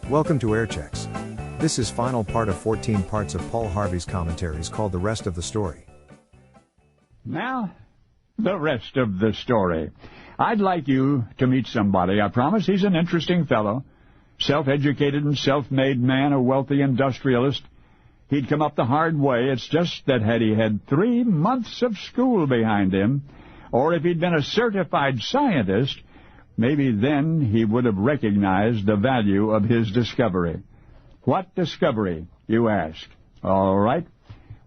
Welcome to Air Checks. This is final part of 14 parts of Paul Harvey's commentaries called The Rest of the Story. Now, the rest of the story. I'd like you to meet somebody. I promise. He's an interesting fellow. Self-educated and self-made man, a wealthy industrialist. He'd come up the hard way. It's just that had he had 3 months of school behind him, or if he'd been a certified scientist, maybe then he would have recognized the value of his discovery. What discovery, you ask? All right.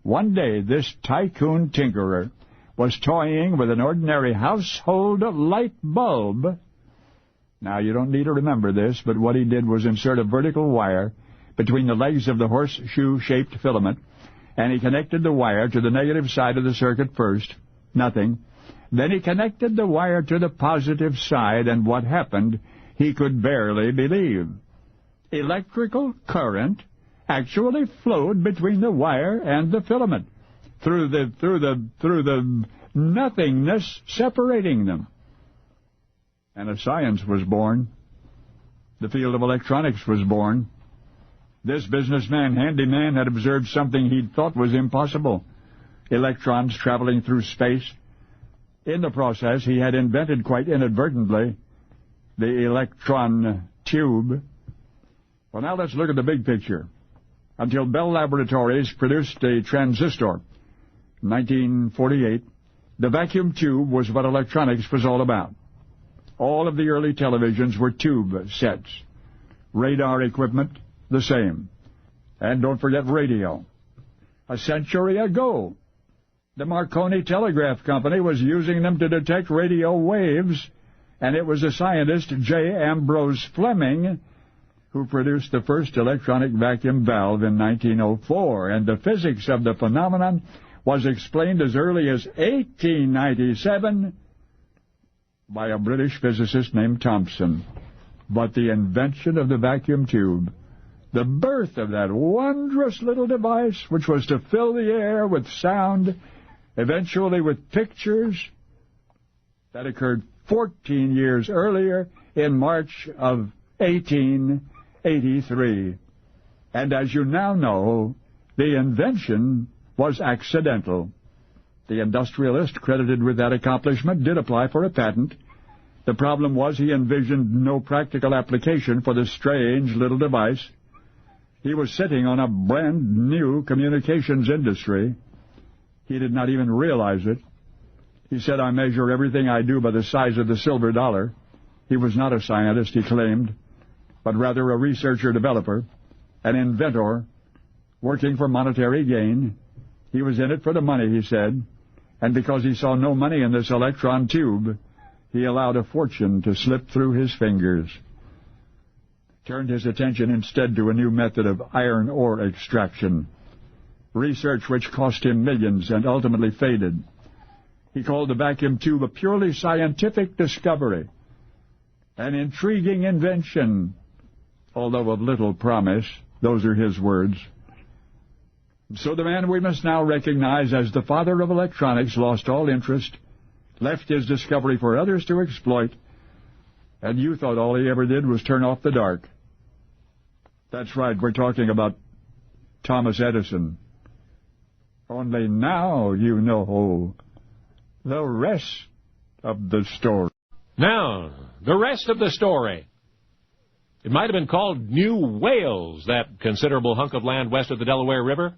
One day, this tycoon tinkerer was toying with an ordinary household light bulb. Now, you don't need to remember this, but what he did was insert a vertical wire between the legs of the horseshoe-shaped filament, and he connected the wire to the negative side of the circuit first. Nothing. Then he connected the wire to the positive side, and what happened, he could barely believe. Electrical current actually flowed between the wire and the filament, through the nothingness separating them. And a science was born. The field of electronics was born. This businessman, handyman, had observed something he'd thought was impossible. Electrons traveling through space. In the process, he had invented, quite inadvertently, the electron tube. Well, now let's look at the big picture. Until Bell Laboratories produced a transistor in 1948, the vacuum tube was what electronics was all about. All of the early televisions were tube sets. Radar equipment, the same. And don't forget radio. A century ago, the Marconi Telegraph Company was using them to detect radio waves, and it was a scientist, J. Ambrose Fleming, who produced the first electronic vacuum valve in 1904, and the physics of the phenomenon was explained as early as 1897 by a British physicist named Thomson. But the invention of the vacuum tube, the birth of that wondrous little device which was to fill the air with sound, eventually with pictures, that occurred 14 years earlier in March of 1883. And as you now know, the invention was accidental. The industrialist credited with that accomplishment did apply for a patent. The problem was he envisioned no practical application for the strange little device. He was sitting on a brand-new communications industry. He did not even realize it. He said, "I measure everything I do by the size of the silver dollar." He was not a scientist, he claimed, but rather a researcher-developer, an inventor, working for monetary gain. He was in it for the money, he said, and because he saw no money in this electron tube, he allowed a fortune to slip through his fingers. Turned his attention instead to a new method of iron ore extraction, research which cost him millions and ultimately faded. He called the vacuum tube a purely scientific discovery, an intriguing invention, although of little promise. Those are his words. So the man we must now recognize as the father of electronics lost all interest, left his discovery for others to exploit, and you thought all he ever did was turn off the dark. That's right, we're talking about Thomas Edison. Only now you know the rest of the story. Now, the rest of the story. It might have been called New Wales, that considerable hunk of land west of the Delaware River.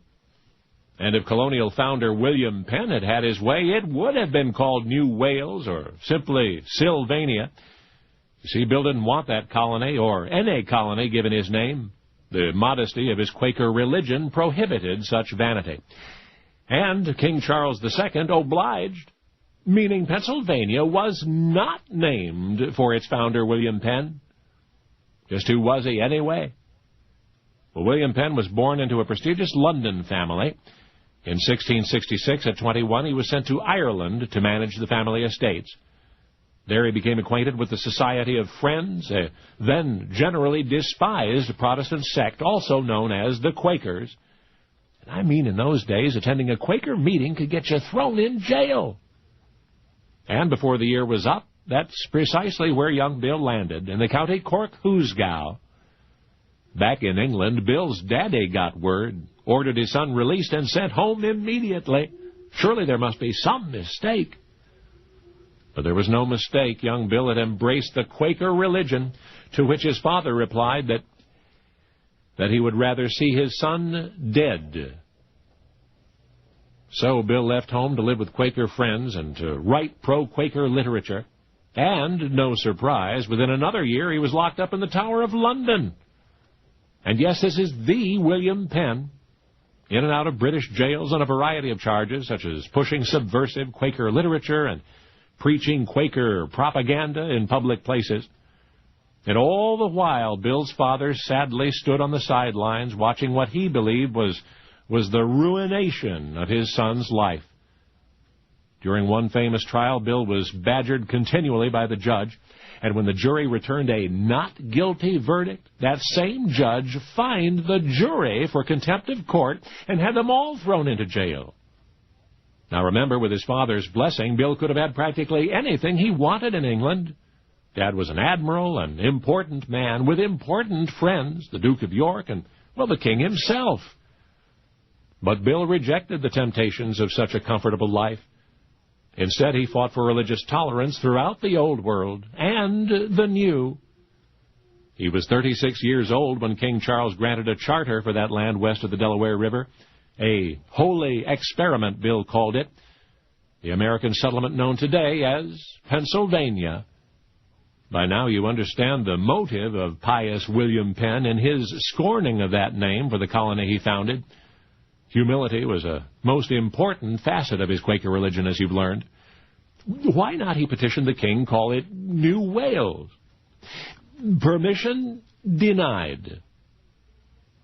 And if colonial founder William Penn had had his way, it would have been called New Wales or simply Sylvania. You see, Bill didn't want that colony or any colony given his name. The modesty of his Quaker religion prohibited such vanity. And King Charles II obliged, meaning Pennsylvania was not named for its founder, William Penn. Just who was he anyway? Well, William Penn was born into a prestigious London family. In 1666, at 21, he was sent to Ireland to manage the family estates. There he became acquainted with the Society of Friends, a then generally despised Protestant sect, also known as the Quakers. And I mean, in those days, attending a Quaker meeting could get you thrown in jail. And before the year was up, that's precisely where young Bill landed, in the county Cork Hoosgow. Back in England, Bill's daddy got word, ordered his son released, and sent home immediately. Surely there must be some mistake. But there was no mistake. Young Bill had embraced the Quaker religion, to which his father replied that he would rather see his son dead. So Bill left home to live with Quaker friends and to write pro-Quaker literature. And, no surprise, within another year he was locked up in the Tower of London. And yes, this is the William Penn, in and out of British jails on a variety of charges, such as pushing subversive Quaker literature and preaching Quaker propaganda in public places. And all the while, Bill's father sadly stood on the sidelines watching what he believed was the ruination of his son's life. During one famous trial, Bill was badgered continually by the judge, and when the jury returned a not guilty verdict, that same judge fined the jury for contempt of court and had them all thrown into jail. Now remember, with his father's blessing, Bill could have had practically anything he wanted in England. Dad was an admiral, an important man with important friends, the Duke of York and, well, the king himself. But Bill rejected the temptations of such a comfortable life. Instead, he fought for religious tolerance throughout the Old World and the New. He was 36 years old when King Charles granted a charter for that land west of the Delaware River, a holy experiment, Bill called it, the American settlement known today as Pennsylvania. By now you understand the motive of pious William Penn in his scorning of that name for the colony he founded. Humility was a most important facet of his Quaker religion, as you've learned. Why not, he petitioned the king, call it New Wales? Permission denied.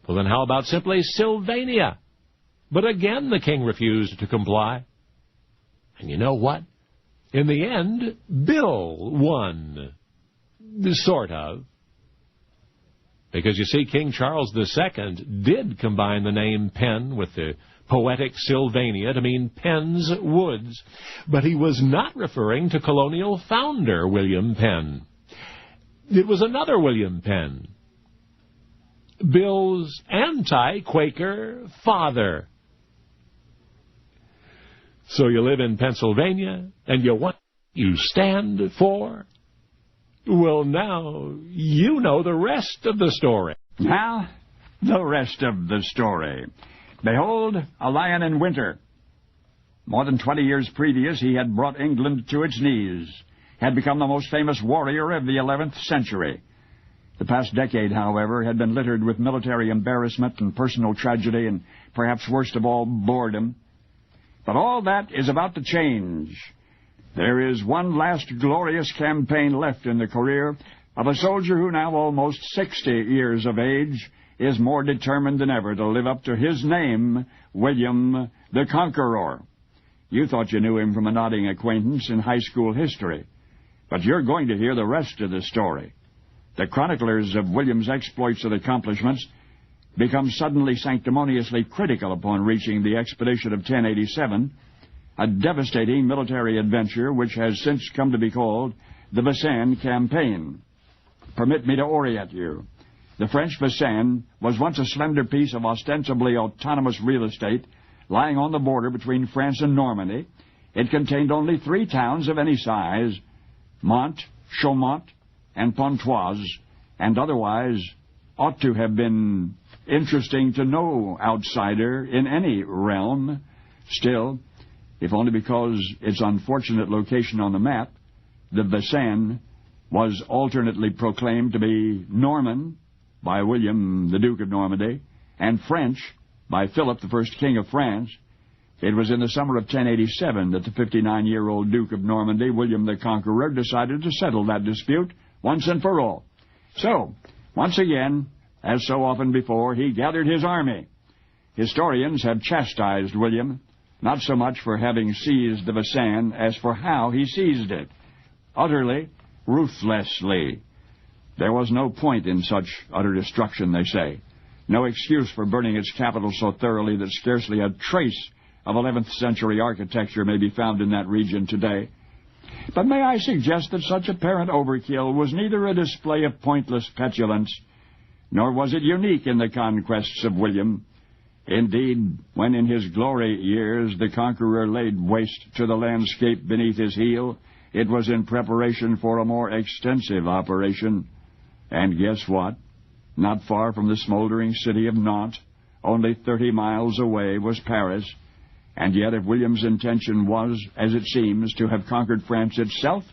Well, then how about simply Sylvania? But again the king refused to comply. And you know what? In the end, Bill won. Sort of. Because, you see, King Charles II did combine the name Penn with the poetic Sylvania to mean Penn's Woods. But he was not referring to colonial founder William Penn. It was another William Penn, Bill's anti-Quaker father. So you live in Pennsylvania, and you stand for? Well, now you know the rest of the story. Now, the rest of the story. Behold, a lion in winter. More than 20 years previous, he had brought England to its knees, had become the most famous warrior of the 11th century. The past decade, however, had been littered with military embarrassment and personal tragedy and, perhaps worst of all, boredom. But all that is about to change. There is one last glorious campaign left in the career of a soldier who, now almost 60 years of age, is more determined than ever to live up to his name, William the Conqueror. You thought you knew him from a nodding acquaintance in high school history, but you're going to hear the rest of the story. The chroniclers of William's exploits and accomplishments become suddenly sanctimoniously critical upon reaching the expedition of 1087, a devastating military adventure which has since come to be called the Vincennes Campaign. Permit me to orient you. The French Vincennes was once a slender piece of ostensibly autonomous real estate lying on the border between France and Normandy. It contained only 3 towns of any size, Mantes, Chaumont, and Pontoise, and otherwise ought to have been interesting to no outsider in any realm. Still, if only because its unfortunate location on the map, the Vincennes was alternately proclaimed to be Norman by William, the Duke of Normandy, and French by Philip, the first King of France. It was in the summer of 1087 that the 59-year-old Duke of Normandy, William the Conqueror, decided to settle that dispute once and for all. So, once again, as so often before, he gathered his army. Historians have chastised William, not so much for having seized the Vincennes as for how he seized it. Utterly, ruthlessly. There was no point in such utter destruction, they say. No excuse for burning its capital so thoroughly that scarcely a trace of 11th century architecture may be found in that region today. But may I suggest that such apparent overkill was neither a display of pointless petulance nor was it unique in the conquests of William. Indeed, when in his glory years the conqueror laid waste to the landscape beneath his heel, it was in preparation for a more extensive operation. And guess what? Not far from the smoldering city of Nantes, only 30 miles away, was Paris. And yet, if William's intention was, as it seems, to have conquered France itself,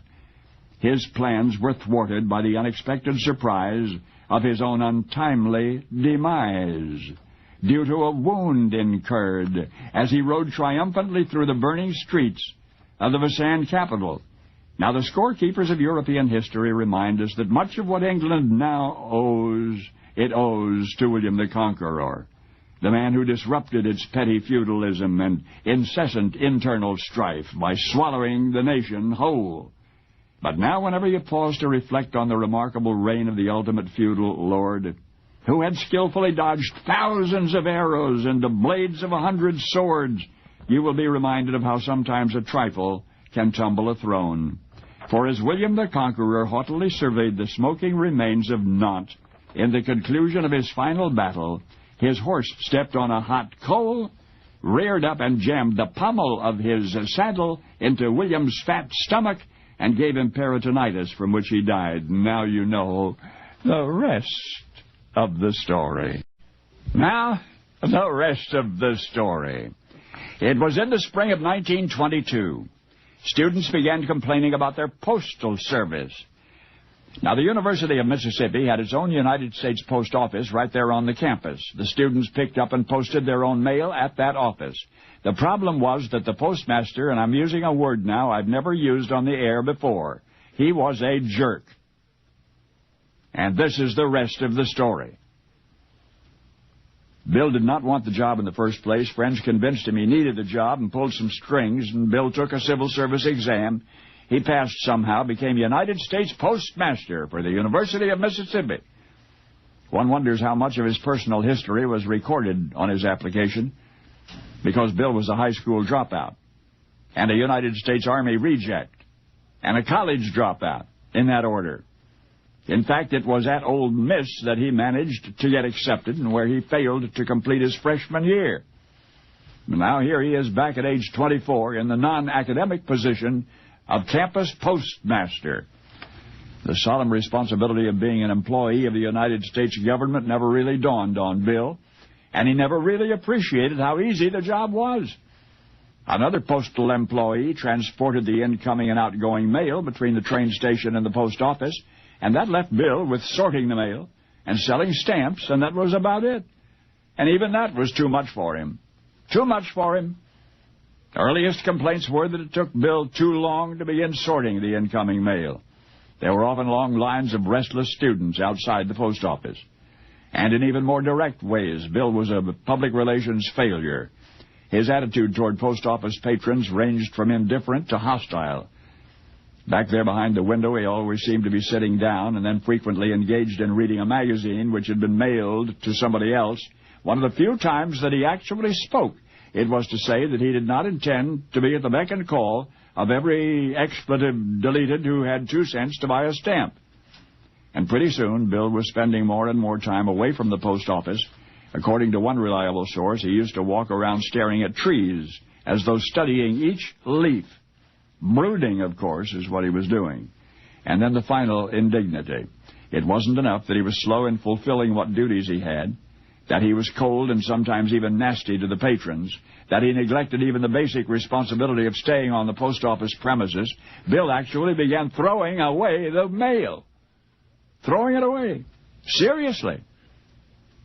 his plans were thwarted by the unexpected surprise of his own untimely demise, due to a wound incurred as he rode triumphantly through the burning streets of the Vassan capital. Now, the scorekeepers of European history remind us that much of what England now owes, it owes to William the Conqueror, the man who disrupted its petty feudalism and incessant internal strife by swallowing the nation whole. But now, whenever you pause to reflect on the remarkable reign of the ultimate feudal lord, who had skillfully dodged thousands of arrows and the blades of 100 swords, you will be reminded of how sometimes a trifle can tumble a throne. For as William the Conqueror haughtily surveyed the smoking remains of Nantes in the conclusion of his final battle, his horse stepped on a hot coal, reared up and jammed the pommel of his saddle into William's fat stomach, and gave him peritonitis, from which he died. Now you know the rest of the story. Now, the rest of the story. It was in the spring of 1922. Students began complaining about their postal service. Now, the University of Mississippi had its own United States Post Office right there on the campus. The students picked up and posted their own mail at that office. The problem was that the postmaster, and I'm using a word now I've never used on the air before, he was a jerk. And this is the rest of the story. Bill did not want the job in the first place. Friends convinced him he needed the job and pulled some strings, and Bill took a civil service exam. He passed somehow, became United States Postmaster for the University of Mississippi. One wonders how much of his personal history was recorded on his application, because Bill was a high school dropout, and a United States Army reject, and a college dropout, in that order. In fact, it was at Ole Miss that he managed to get accepted, and where he failed to complete his freshman year. Now here he is back at age 24 in the non-academic position of campus postmaster. The solemn responsibility of being an employee of the United States government never really dawned on Bill, and he never really appreciated how easy the job was. Another postal employee transported the incoming and outgoing mail between the train station and the post office, and that left Bill with sorting the mail and selling stamps, and that was about it. And even that was too much for him. Too much for him. The earliest complaints were that it took Bill too long to begin sorting the incoming mail. There were often long lines of restless students outside the post office. And in even more direct ways, Bill was a public relations failure. His attitude toward post office patrons ranged from indifferent to hostile. Back there behind the window, he always seemed to be sitting down and then frequently engaged in reading a magazine which had been mailed to somebody else. One of the few times that he actually spoke, it was to say that he did not intend to be at the beck and call of every expletive deleted who had 2 cents to buy a stamp. And pretty soon, Bill was spending more and more time away from the post office. According to one reliable source, he used to walk around staring at trees as though studying each leaf. Brooding, of course, is what he was doing. And then the final indignity. It wasn't enough that he was slow in fulfilling what duties he had, that he was cold and sometimes even nasty to the patrons, that he neglected even the basic responsibility of staying on the post office premises. Bill actually began throwing away the mail. Throwing it away. Seriously.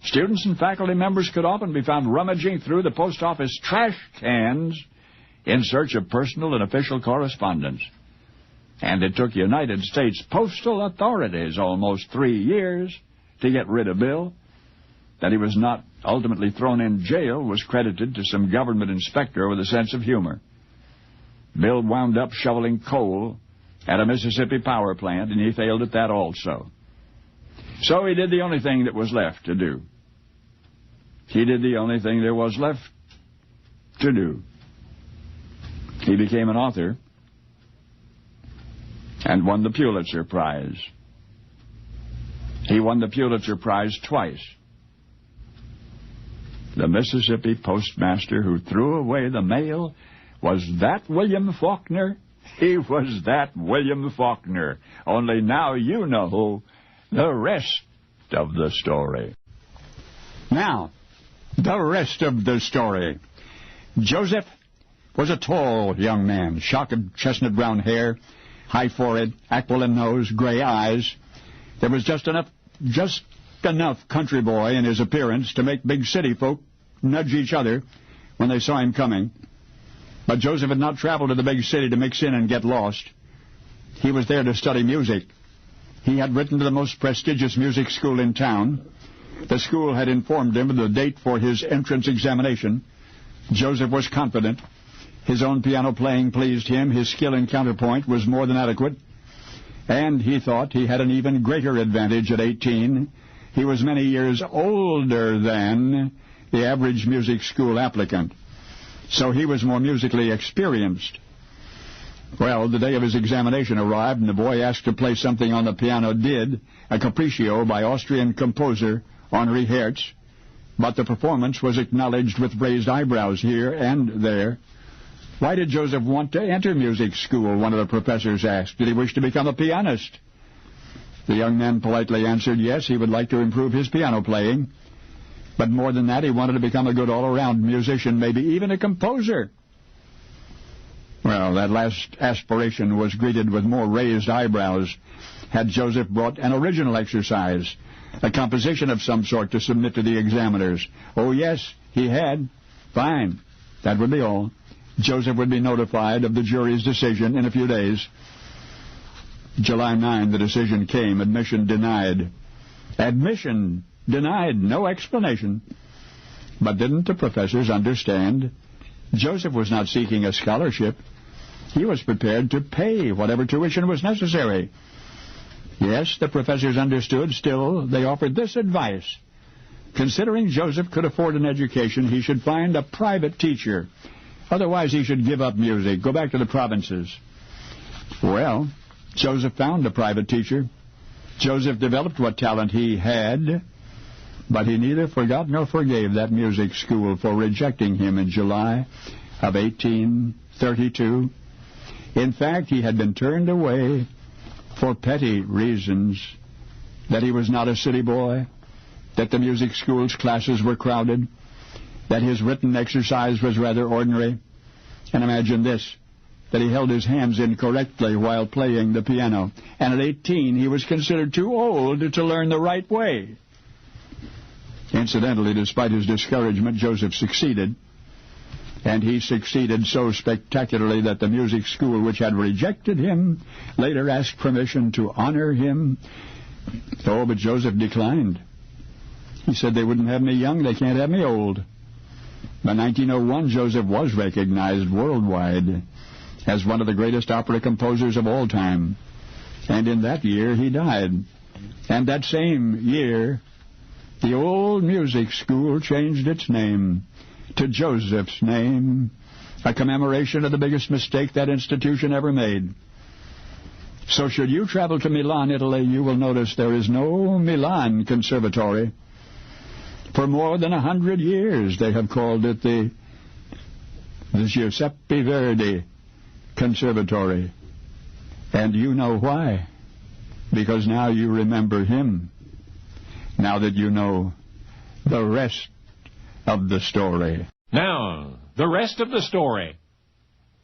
Students and faculty members could often be found rummaging through the post office trash cans in search of personal and official correspondence. And it took United States postal authorities almost 3 years to get rid of Bill. That he was not ultimately thrown in jail was credited to some government inspector with a sense of humor. Bill wound up shoveling coal at a Mississippi power plant, and he failed at that also. So he did the only thing that was left to do. He did the only thing there was left to do. He became an author and won the Pulitzer Prize. He won the Pulitzer Prize twice. The Mississippi postmaster who threw away the mail, was that William Faulkner? He was that William Faulkner. Only now you know the rest of the story. Now, the rest of the story. Joseph was a tall young man, shock of chestnut brown hair, high forehead, aquiline nose, gray eyes. There was just enough country boy in his appearance to make big city folk nudge each other when they saw him coming. But Joseph had not traveled to the big city to mix in and get lost. He was there to study music. He had written to the most prestigious music school in town. The school had informed him of the date for his entrance examination. Joseph was confident. His own piano playing pleased him. His skill in counterpoint was more than adequate. And he thought he had an even greater advantage at 18. He was many years older than the average music school applicant. So he was more musically experienced. Well, the day of his examination arrived, and the boy asked to play something on the piano did, a capriccio by Austrian composer Henri Hertz. But the performance was acknowledged with raised eyebrows here and there. Why did Joseph want to enter music school, one of the professors asked. Did he wish to become a pianist? The young man politely answered yes, he would like to improve his piano playing. But more than that, he wanted to become a good all-around musician, maybe even a composer. Well, that last aspiration was greeted with more raised eyebrows. Had Joseph brought an original exercise, a composition of some sort to submit to the examiners? Oh, yes, he had. Fine. That would be all. Joseph would be notified of the jury's decision in a few days. July 9, the decision came. Admission denied. Admission denied. No explanation. But didn't the professors understand? Joseph was not seeking a scholarship. He was prepared to pay whatever tuition was necessary. Yes, the professors understood. Still, they offered this advice. Considering Joseph could afford an education, he should find a private teacher. Otherwise, he should give up music, go back to the provinces. Well, Joseph found a private teacher. Joseph developed what talent he had, but he neither forgot nor forgave that music school for rejecting him in July of 1832. In fact, he had been turned away for petty reasons, that he was not a city boy, that the music school's classes were crowded, that his written exercise was rather ordinary. And imagine this, that he held his hands incorrectly while playing the piano. And at 18, he was considered too old to learn the right way. Incidentally, despite his discouragement, Joseph succeeded. And he succeeded so spectacularly that the music school, which had rejected him, later asked permission to honor him. Oh, but Joseph declined. He said, they wouldn't have me young, they can't have me old. By 1901, Joseph was recognized worldwide as one of the greatest opera composers of all time. And in that year, he died. And that same year, the old music school changed its name to Joseph's name, a commemoration of the biggest mistake that institution ever made. So should you travel to Milan, Italy, you will notice there is no Milan Conservatory. For more than 100 years, they have called it the Giuseppe Verdi Conservatory. And you know why. Because now you remember him. Now that you know the rest of the story. Now, the rest of the story.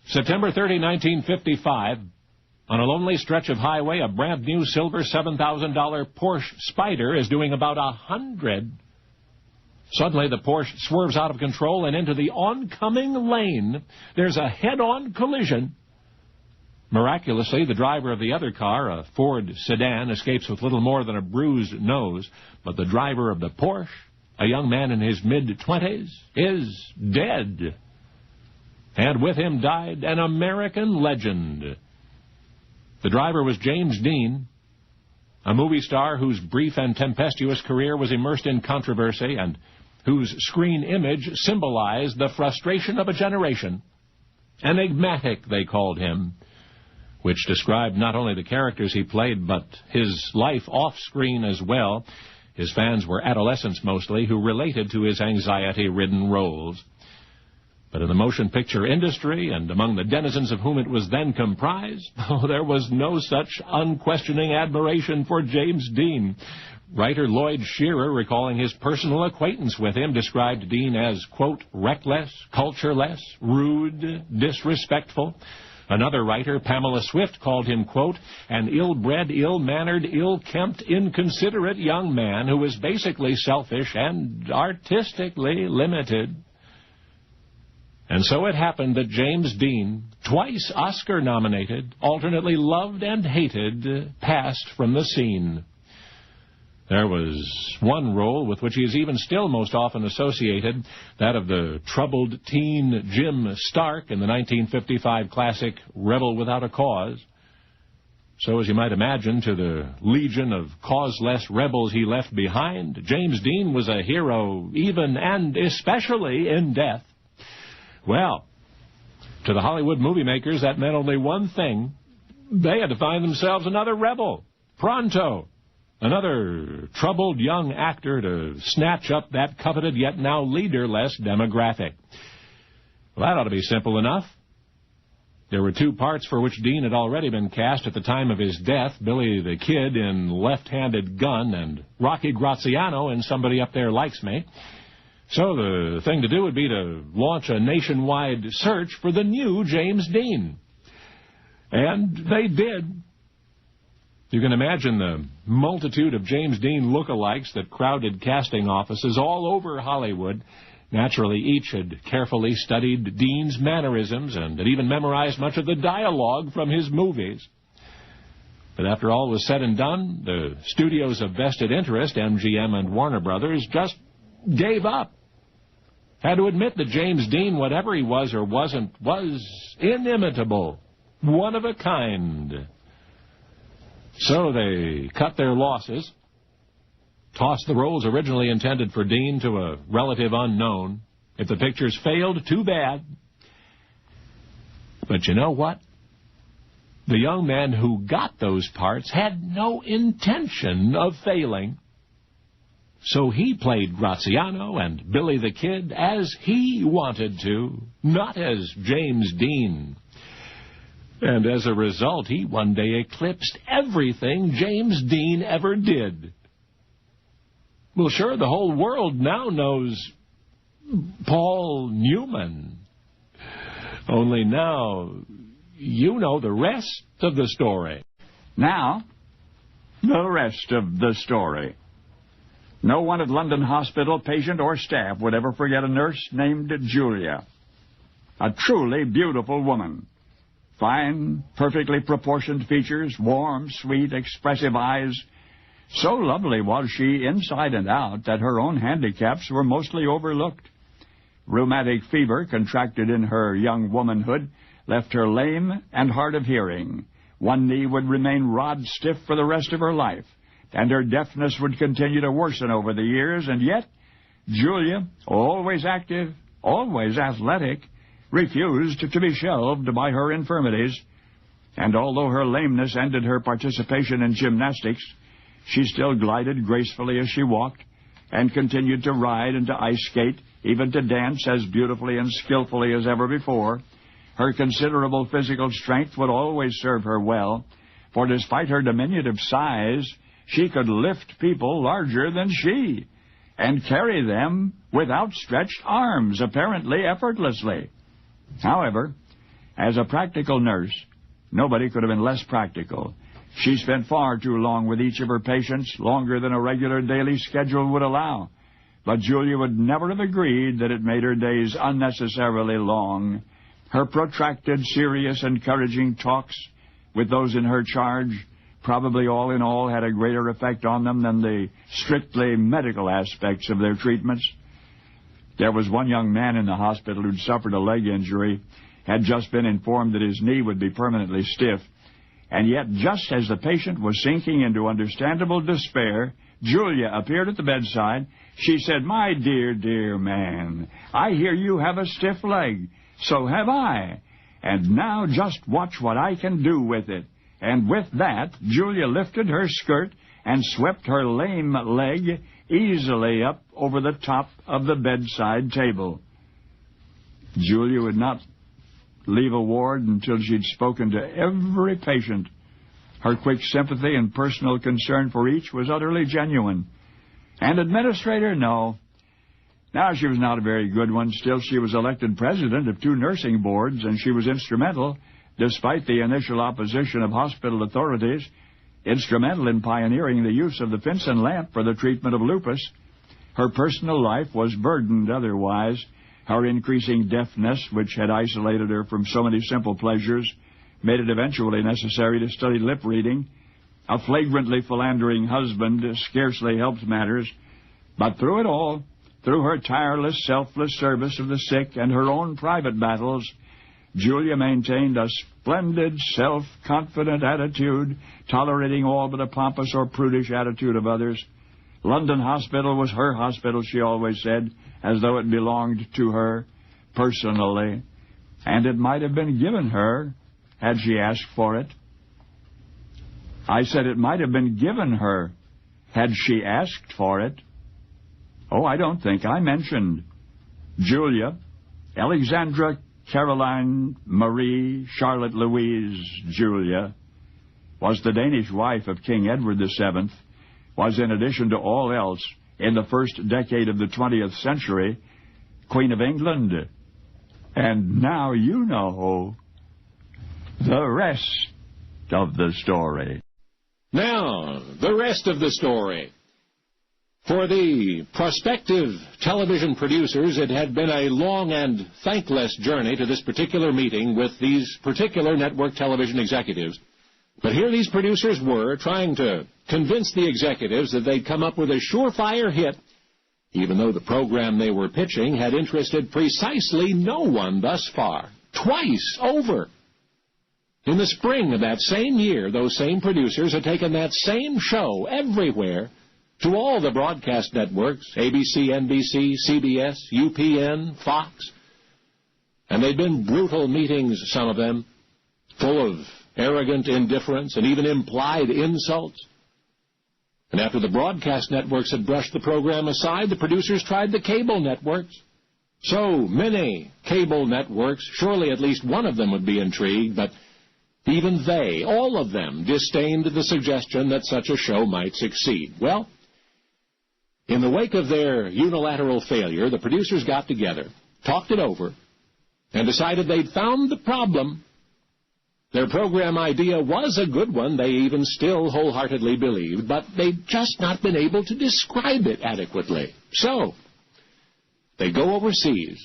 September 30, 1955, on a lonely stretch of highway, a brand-new silver $7,000 Porsche Spyder is doing about 100. Suddenly, the Porsche swerves out of control and into the oncoming lane. There's a head-on collision. Miraculously, the driver of the other car, a Ford sedan, escapes with little more than a bruised nose. But the driver of the Porsche, a young man in his mid-20s, is dead. And with him died an American legend. The driver was James Dean, a movie star whose brief and tempestuous career was immersed in controversy and whose screen image symbolized the frustration of a generation. Enigmatic, they called him. which described not only the characters he played, but his life off-screen as well. His fans were adolescents mostly, who related to his anxiety-ridden roles. But in the motion picture industry, and among the denizens of whom it was then comprised, there was no such unquestioning admiration for James Dean. Writer Lloyd Shearer, recalling his personal acquaintance with him, described Dean as, quote, reckless, cultureless, rude, disrespectful. Another writer, Pamela Swift, called him, quote, an ill-bred, ill-mannered, ill-kempt, inconsiderate young man who was basically selfish and artistically limited. And so it happened that James Dean, twice Oscar-nominated, alternately loved and hated, passed from the scene. There was one role with which he is even still most often associated, that of the troubled teen Jim Stark in the 1955 classic Rebel Without a Cause. So, as you might imagine, to the legion of causeless rebels he left behind, James Dean was a hero even and especially in death. Well, to the Hollywood movie makers, that meant only one thing. They had to find themselves another rebel, pronto. Another troubled young actor to snatch up that coveted yet now leaderless demographic. Well, that ought to be simple enough. There were two parts for which Dean had already been cast at the time of his death, Billy the Kid in Left-Handed Gun and Rocky Graziano in Somebody Up There Likes Me. So the thing to do would be to launch a nationwide search for the new James Dean. And they did. You can imagine the multitude of James Dean lookalikes that crowded casting offices all over Hollywood. Naturally, each had carefully studied Dean's mannerisms and had even memorized much of the dialogue from his movies. But after all was said and done, the studios of vested interest, MGM and Warner Brothers, just gave up. Had to admit that James Dean, whatever he was or wasn't, was inimitable, one of a kind. So they cut their losses, tossed the roles originally intended for Dean to a relative unknown. If the pictures failed, too bad. But you know what? The young man who got those parts had no intention of failing. So he played Graziano and Billy the Kid as he wanted to, not as James Dean. And as a result, he one day eclipsed everything James Dean ever did. Well, sure, the whole world now knows Paul Newman. Only now you know the rest of the story. Now, the rest of the story. No one at London Hospital, patient or staff, would ever forget a nurse named Julia. A truly beautiful woman. Fine, perfectly proportioned features, warm, sweet, expressive eyes. So lovely was she inside and out that her own handicaps were mostly overlooked. Rheumatic fever, contracted in her young womanhood, left her lame and hard of hearing. One knee would remain rod-stiff for the rest of her life, and her deafness would continue to worsen over the years, and yet Julia, always active, always athletic, refused to be shelved by her infirmities. And although her lameness ended her participation in gymnastics, she still glided gracefully as she walked, and continued to ride and to ice skate, even to dance as beautifully and skillfully as ever before. Her considerable physical strength would always serve her well, for despite her diminutive size, she could lift people larger than she, and carry them with outstretched arms, apparently effortlessly. However, as a practical nurse, nobody could have been less practical. She spent far too long with each of her patients, longer than a regular daily schedule would allow. But Julia would never have agreed that it made her days unnecessarily long. Her protracted, serious, encouraging talks with those in her charge probably all in all had a greater effect on them than the strictly medical aspects of their treatments. There was one young man in the hospital who'd suffered a leg injury, had just been informed that his knee would be permanently stiff, and yet just as the patient was sinking into understandable despair, Julia appeared at the bedside. She said, "My dear, dear man, I hear you have a stiff leg. So have I. And now just watch what I can do with it. And with that, Julia lifted her skirt and swept her lame leg easily up over the top of the bedside table. Julia would not leave a ward until she'd spoken to every patient. Her quick sympathy and personal concern for each was utterly genuine. And administrator, no. Now, she was not a very good one. Still, she was elected president of 2 nursing boards, and she was instrumental, despite the initial opposition of hospital authorities, instrumental in pioneering the use of the Finson lamp for the treatment of lupus. Her personal life was burdened otherwise. Her increasing deafness, which had isolated her from so many simple pleasures, made it eventually necessary to study lip reading. A flagrantly philandering husband scarcely helped matters. But through it all, through her tireless, selfless service of the sick and her own private battles, Julia maintained a splendid, self-confident attitude, tolerating all but a pompous or prudish attitude of others. London Hospital was her hospital, she always said, as though it belonged to her personally, and it might have been given her had she asked for it. I said it might have been given her had she asked for it. Oh, I don't think I mentioned Julia, Alexandra Caroline Marie Charlotte Louise Julia, was the Danish wife of King Edward VII, was, in addition to all else, in the first decade of the 20th century, Queen of England. And now you know the rest of the story. Now, the rest of the story. For the prospective television producers, it had been a long and thankless journey to this particular meeting with these particular network television executives. But here these producers were, trying to convince the executives that they'd come up with a surefire hit, even though the program they were pitching had interested precisely no one thus far. Twice over. In the spring of that same year, those same producers had taken that same show everywhere to all the broadcast networks, ABC, NBC, CBS, UPN, Fox. And they'd been brutal meetings, some of them, full of arrogant indifference and even implied insults. And after the broadcast networks had brushed the program aside, the producers tried the cable networks. So many cable networks, surely at least one of them would be intrigued, but even they, all of them, disdained the suggestion that such a show might succeed. Well, in the wake of their unilateral failure, the producers got together, talked it over, and decided they'd found the problem. Their program idea was a good one, they even still wholeheartedly believed, but they'd just not been able to describe it adequately. So, they'd go overseas,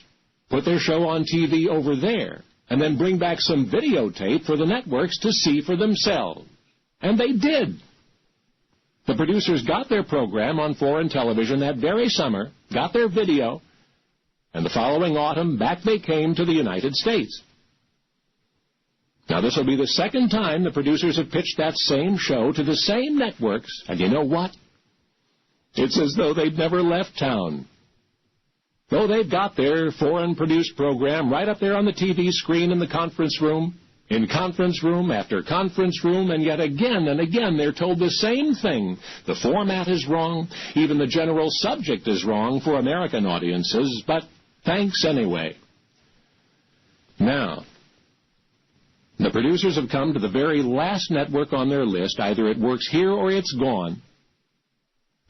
put their show on TV over there, and then bring back some videotape for the networks to see for themselves. And they did. The producers got their program on foreign television that very summer, got their video, and the following autumn, back they came to the United States. Now, this will be the second time the producers have pitched that same show to the same networks, and you know what? It's as though they'd never left town. Though they've got their foreign-produced program right up there on the TV screen in the conference room, in conference room after conference room, and yet again and again they're told the same thing. The format is wrong, even the general subject is wrong for American audiences, but thanks anyway. Now, the producers have come to the very last network on their list. Either it works here or it's gone.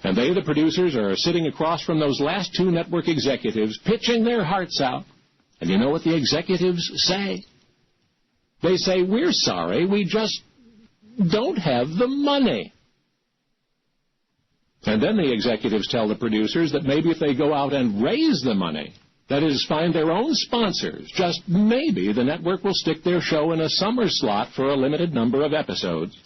And they, the producers, are sitting across from those last 2 network executives, pitching their hearts out. And you know what the executives say? They say, we're sorry, we just don't have the money. And then the executives tell the producers that maybe if they go out and raise the money, that is, find their own sponsors, just maybe the network will stick their show in a summer slot for a limited number of episodes.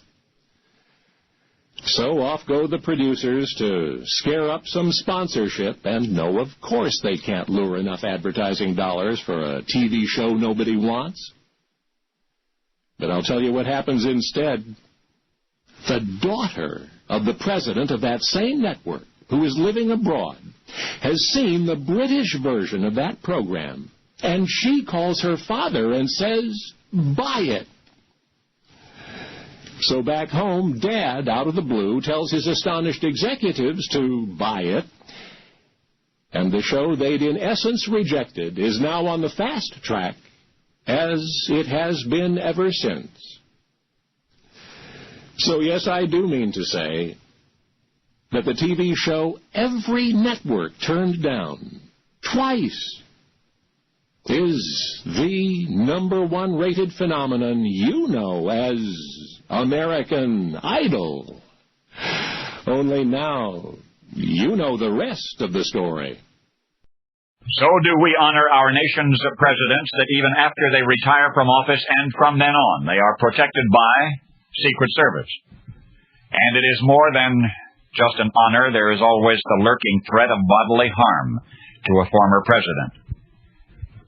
So off go the producers to scare up some sponsorship, and no, of course they can't lure enough advertising dollars for a TV show nobody wants. But I'll tell you what happens instead. The daughter of the president of that same network, who is living abroad, has seen the British version of that program, and she calls her father and says, buy it. So back home, Dad, out of the blue, tells his astonished executives to buy it. And the show they'd in essence rejected is now on the fast track, as it has been ever since. So yes, I do mean to say that the TV show every network turned down twice is the #1 rated phenomenon you know as American Idol. Only now you know the rest of the story. So do we honor our nation's presidents that even after they retire from office and from then on, they are protected by Secret Service. And it is more than just an honor. There is always the lurking threat of bodily harm to a former president.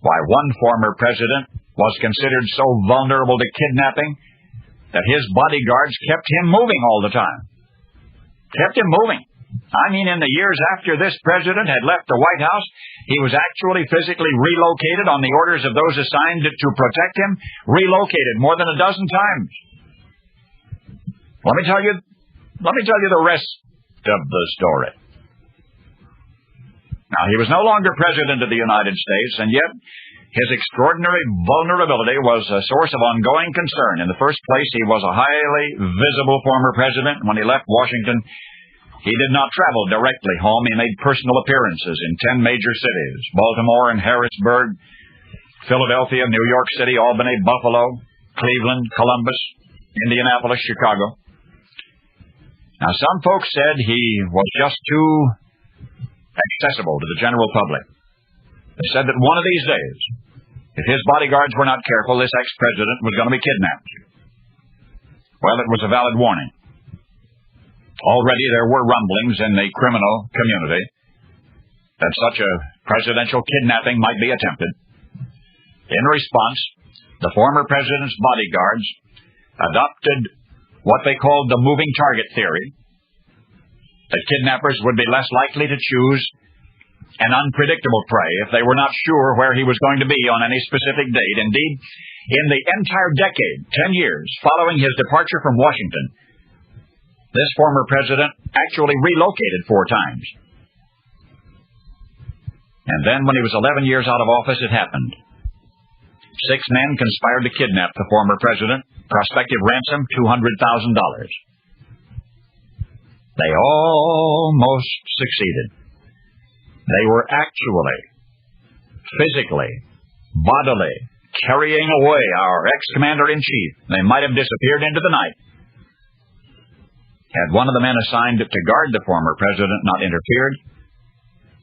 Why, one former president was considered so vulnerable to kidnapping that his bodyguards kept him moving all the time. Kept him moving. I mean, in the years after this president had left the White House, he was actually physically relocated on the orders of those assigned to protect him, relocated more than a dozen times. Let me tell you the rest of the story. Now, he was no longer president of the United States, and yet his extraordinary vulnerability was a source of ongoing concern. In the first place, he was a highly visible former president. When he left Washington, he did not travel directly home. He made personal appearances in 10 major cities: Baltimore and Harrisburg, Philadelphia, New York City, Albany, Buffalo, Cleveland, Columbus, Indianapolis, Chicago. Now, some folks said he was just too accessible to the general public. They said that one of these days, if his bodyguards were not careful, this ex-president was going to be kidnapped. Well, it was a valid warning. Already there were rumblings in the criminal community that such a presidential kidnapping might be attempted. In response, the former president's bodyguards adopted what they called the moving target theory, that kidnappers would be less likely to choose an unpredictable prey if they were not sure where he was going to be on any specific date. Indeed, in the entire decade, 10 years following his departure from Washington, this former president actually relocated 4 times. And then when he was 11 years out of office, it happened. 6 men conspired to kidnap the former president. Prospective ransom, $200,000. They almost succeeded. They were actually, physically, bodily, carrying away our ex-commander-in-chief. They might have disappeared into the night had one of the men assigned to guard the former president not interfered,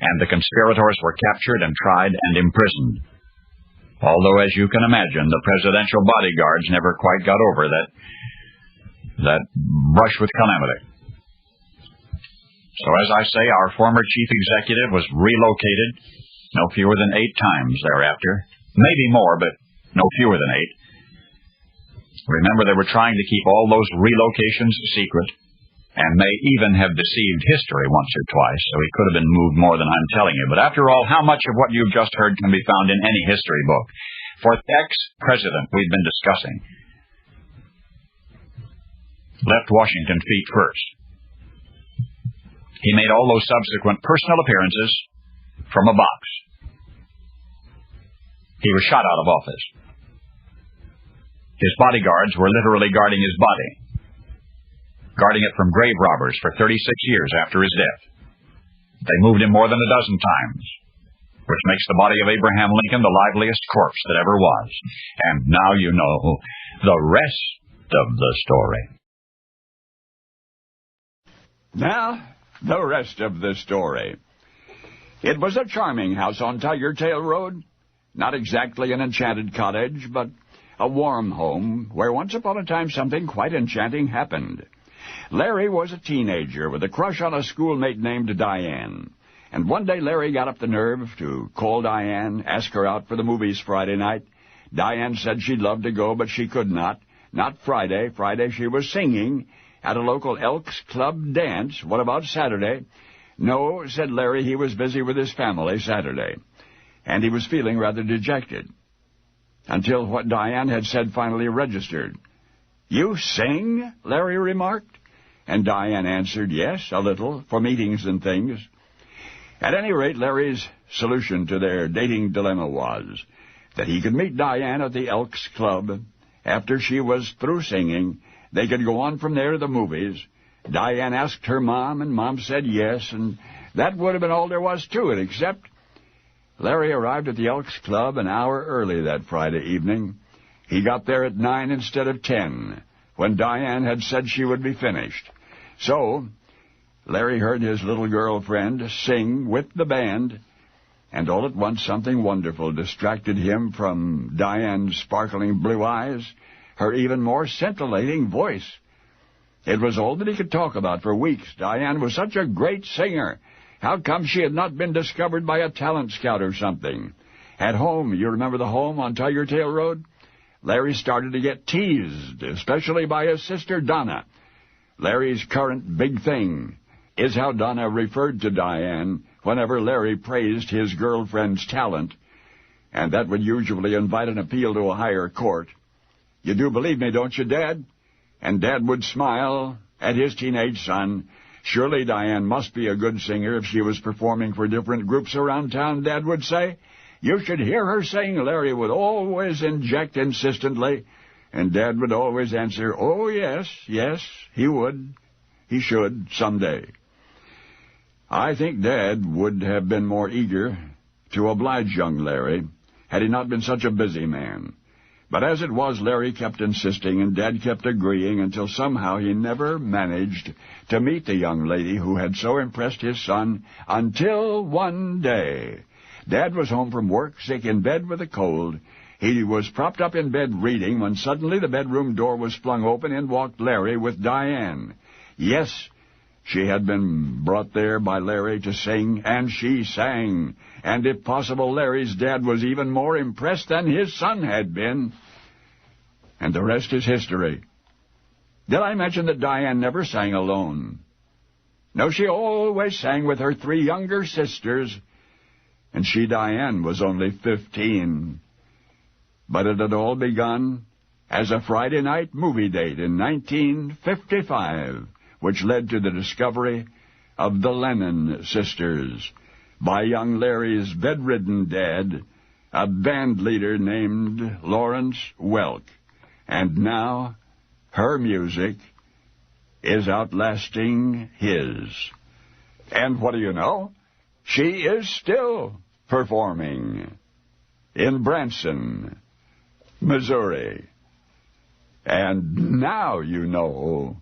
and the conspirators were captured and tried and imprisoned. Although, as you can imagine, the presidential bodyguards never quite got over that brush with calamity. So, as I say, our former chief executive was relocated no fewer than 8 times thereafter. Maybe more, but no fewer than 8. Remember, they were trying to keep all those relocations secret, and may even have deceived history once or twice, so he could have been moved more than I'm telling you. But after all, how much of what you've just heard can be found in any history book? For the ex-president we've been discussing left Washington feet first. He made all those subsequent personal appearances from a box. He was shot out of office. His bodyguards were literally guarding his body, guarding it from grave robbers for 36 years after his death. They moved him more than a dozen times, which makes the body of Abraham Lincoln the liveliest corpse that ever was. And now you know the rest of the story. Now, the rest of the story. It was a charming house on Tiger Tail Road. Not exactly an enchanted cottage, but a warm home where once upon a time something quite enchanting happened. Larry was a teenager with a crush on a schoolmate named Diane. And one day Larry got up the nerve to call Diane, ask her out for the movies Friday night. Diane said she'd love to go, but she could not. Not Friday. Friday she was singing at a local Elks Club dance. What about Saturday? No, said Larry, he was busy with his family Saturday. And he was feeling rather dejected. until what Diane had said finally registered. "You sing?" Larry remarked. And Diane answered, "Yes, a little, for meetings and things." At any rate, Larry's solution to their dating dilemma was that he could meet Diane at the Elks Club. After she was through singing, they could go on from there to the movies. Diane asked her mom, and Mom said yes, and that would have been all there was to it, except Larry arrived at the Elks Club an hour early that Friday evening. He got there at 9 instead of 10, when Diane had said she would be finished. So Larry heard his little girlfriend sing with the band, and all at once something wonderful distracted him from Diane's sparkling blue eyes, her even more scintillating voice. It was all that he could talk about for weeks. Diane was such a great singer. How come she had not been discovered by a talent scout or something? At home, you remember the home on Tiger Tail Road? Larry started to get teased, especially by his sister Donna. Larry's current big thing is how Donna referred to Diane whenever Larry praised his girlfriend's talent, and that would usually invite an appeal to a higher court. "You do believe me, don't you, Dad?" And Dad would smile at his teenage son. Surely Diane must be a good singer if she was performing for different groups around town, Dad would say. "You should hear her sing," Larry would always inject insistently, and Dad would always answer, "Oh, yes, he would. He should, someday." I think Dad would have been more eager to oblige young Larry had he not been such a busy man. But as it was, Larry kept insisting, and Dad kept agreeing, until somehow he never managed to meet the young lady who had so impressed his son, until one day. Dad was home from work, sick in bed with a cold. He was propped up in bed reading when suddenly the bedroom door was flung open and walked Larry with Diane. Yes, she had been brought there by Larry to sing, and she sang. And if possible, Larry's dad was even more impressed than his son had been. And the rest is history. Did I mention that Diane never sang alone? No, she always sang with her 3 younger sisters, and she, Diane, was only 15. But it had all begun as a Friday night movie date in 1955, which led to the discovery of the Lennon sisters by young Larry's bedridden dad, a band leader named Lawrence Welk. And now her music is outlasting his. And what do you know? She is still performing in Branson, Missouri. And now you know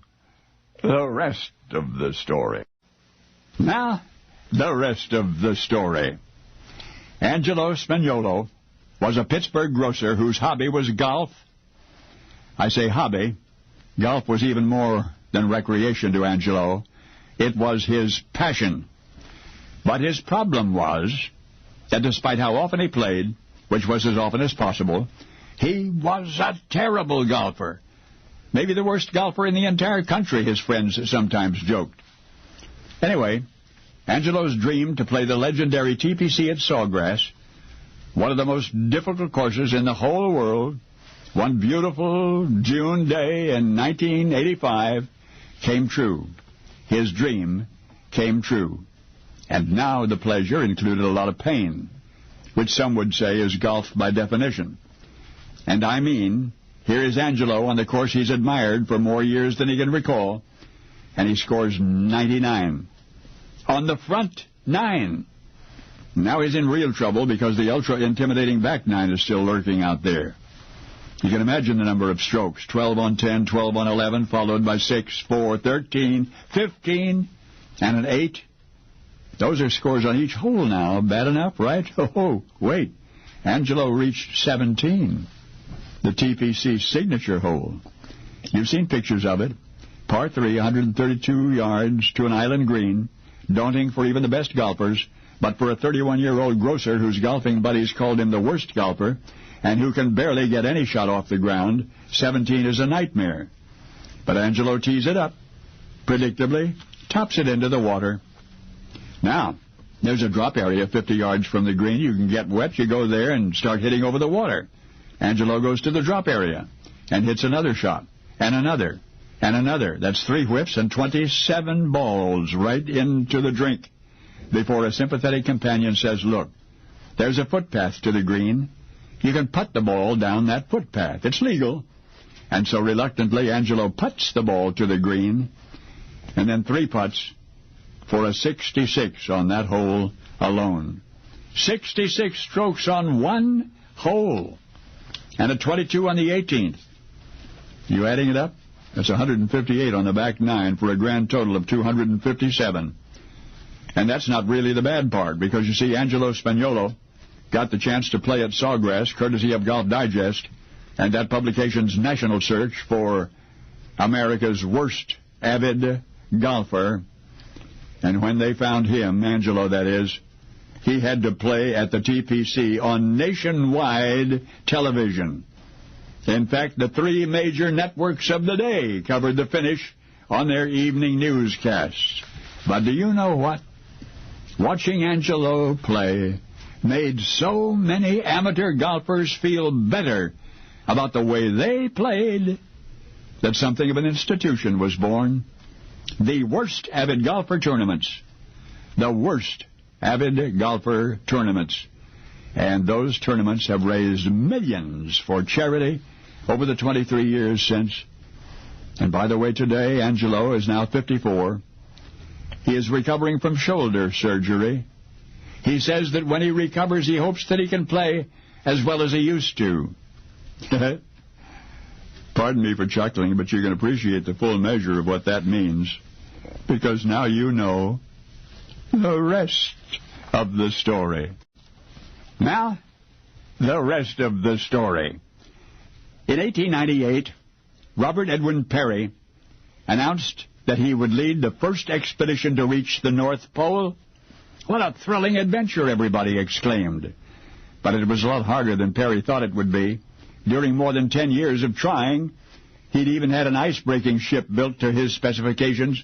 the rest of the story. Now, the rest of the story. Angelo Spagnolo was a Pittsburgh grocer whose hobby was golf. I say hobby. Golf was even more than recreation to Angelo. It was his passion. But his problem was that despite how often he played, which was as often as possible, he was a terrible golfer. Maybe the worst golfer in the entire country, his friends sometimes joked. Anyway, Angelo's dream to play the legendary TPC at Sawgrass, one of the most difficult courses in the whole world, one beautiful June day in 1985, came true. His dream came true. And now the pleasure included a lot of pain, which some would say is golf by definition. And I mean, here is Angelo on the course he's admired for more years than he can recall, and he scores 99. On the front 9. Now he's in real trouble because the ultra-intimidating back 9 is still lurking out there. You can imagine the number of strokes, 12 on 10, 12 on 11, followed by 6, 4, 13, 15, and an 8. Those are scores on each hole now. Bad enough, right? Oh, wait. Angelo reached 17, the TPC signature hole. You've seen pictures of it. Par 3, 132 yards to an island green, daunting for even the best golfers, but for a 31-year-old grocer whose golfing buddies called him the worst golfer, and who can barely get any shot off the ground, 17 is a nightmare. But Angelo tees it up, predictably, tops it into the water. Now, there's a drop area 50 yards from the green. You can get wet, you go there and start hitting over the water. Angelo goes to the drop area and hits another shot, and another, and another. That's 3 whiffs and 27 balls right into the drink before a sympathetic companion says, look, there's a footpath to the green. You can putt the ball down that footpath. It's legal. And so reluctantly, Angelo putts the ball to the green, and then 3 putts for a 66 on that hole alone. 66 strokes on one hole, and a 22 on the 18th. You adding it up? That's 158 on the back 9 for a grand total of 257. And that's not really the bad part, because you see, Angelo Spagnolo got the chance to play at Sawgrass, courtesy of Golf Digest, and that publication's national search for America's worst avid golfer. And when they found him, Angelo that is, he had to play at the TPC on nationwide television. In fact, the 3 major networks of the day covered the finish on their evening newscasts. But do you know what? Watching Angelo play made so many amateur golfers feel better about the way they played that something of an institution was born. The worst avid golfer tournaments. The worst avid golfer tournaments. And those tournaments have raised millions for charity over the 23 years since. And by the way, today, Angelo is now 54. He is recovering from shoulder surgery. He says that when he recovers, he hopes that he can play as well as he used to. Pardon me for chuckling, but you can appreciate the full measure of what that means, because now you know the rest of the story. Now, the rest of the story. In 1898, Robert Edwin Peary announced that he would lead the first expedition to reach the North Pole. What a thrilling adventure, everybody exclaimed. But it was a lot harder than Peary thought it would be. During more than 10 years of trying, he'd even had an ice-breaking ship built to his specifications,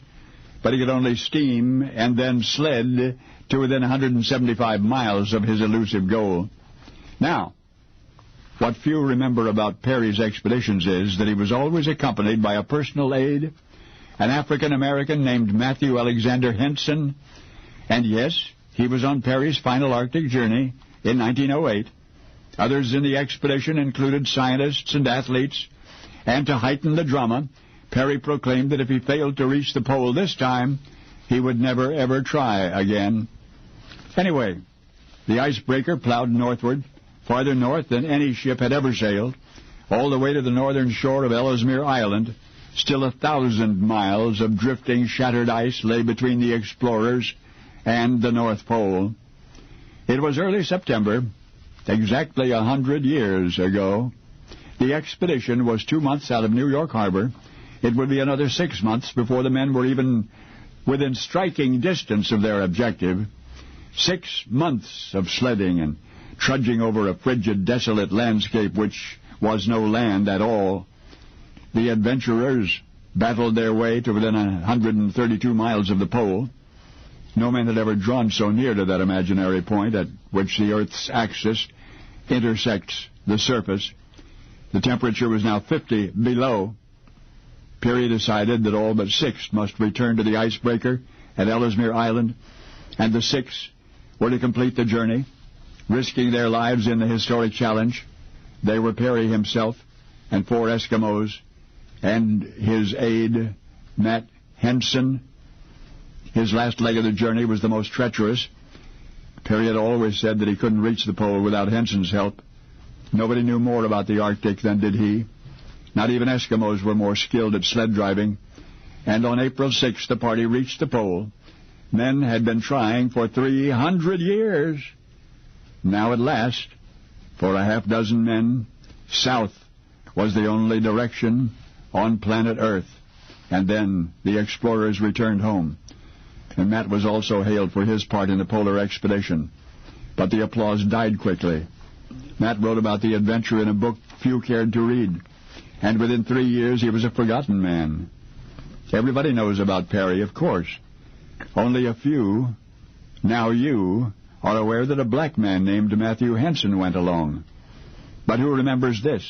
but he could only steam and then sled to within 175 miles of his elusive goal. Now, what few remember about Peary's expeditions is that he was always accompanied by a personal aide, an African-American named Matthew Alexander Henson, and yes, he was on Peary's final Arctic journey in 1908. Others in the expedition included scientists and athletes, and to heighten the drama, Peary proclaimed that if he failed to reach the pole this time, he would never, ever try again. Anyway, the icebreaker plowed northward, farther north than any ship had ever sailed, all the way to the northern shore of Ellesmere Island. Still 1,000 miles of drifting, shattered ice lay between the explorers and the North Pole. It was early September, exactly 100 years ago. The expedition was 2 months out of New York Harbor. It would be another 6 months before the men were even within striking distance of their objective. 6 months of sledding and trudging over a frigid, desolate landscape which was no land at all. The adventurers battled their way to within 132 miles of the pole. No man had ever drawn so near to that imaginary point at which the Earth's axis intersects the surface. The temperature was now 50 below. Peary decided that all but 6 must return to the icebreaker at Ellesmere Island, and the 6 were to complete the journey, risking their lives in the historic challenge. They were Peary himself and 4 Eskimos, and his aide, Matt Henson. His last leg of the journey was the most treacherous. Peary had always said that he couldn't reach the pole without Henson's help. Nobody knew more about the Arctic than did he. Not even Eskimos were more skilled at sled driving. And on April 6th, the party reached the pole. Men had been trying for 300 years. Now at last, for a half dozen men, south was the only direction on planet Earth. And then the explorers returned home. And Matt was also hailed for his part in the polar expedition. But the applause died quickly. Matt wrote about the adventure in a book few cared to read. And within 3 years, he was a forgotten man. Everybody knows about Peary, of course. Only a few, now you, are aware that a black man named Matthew Henson went along. But who remembers this?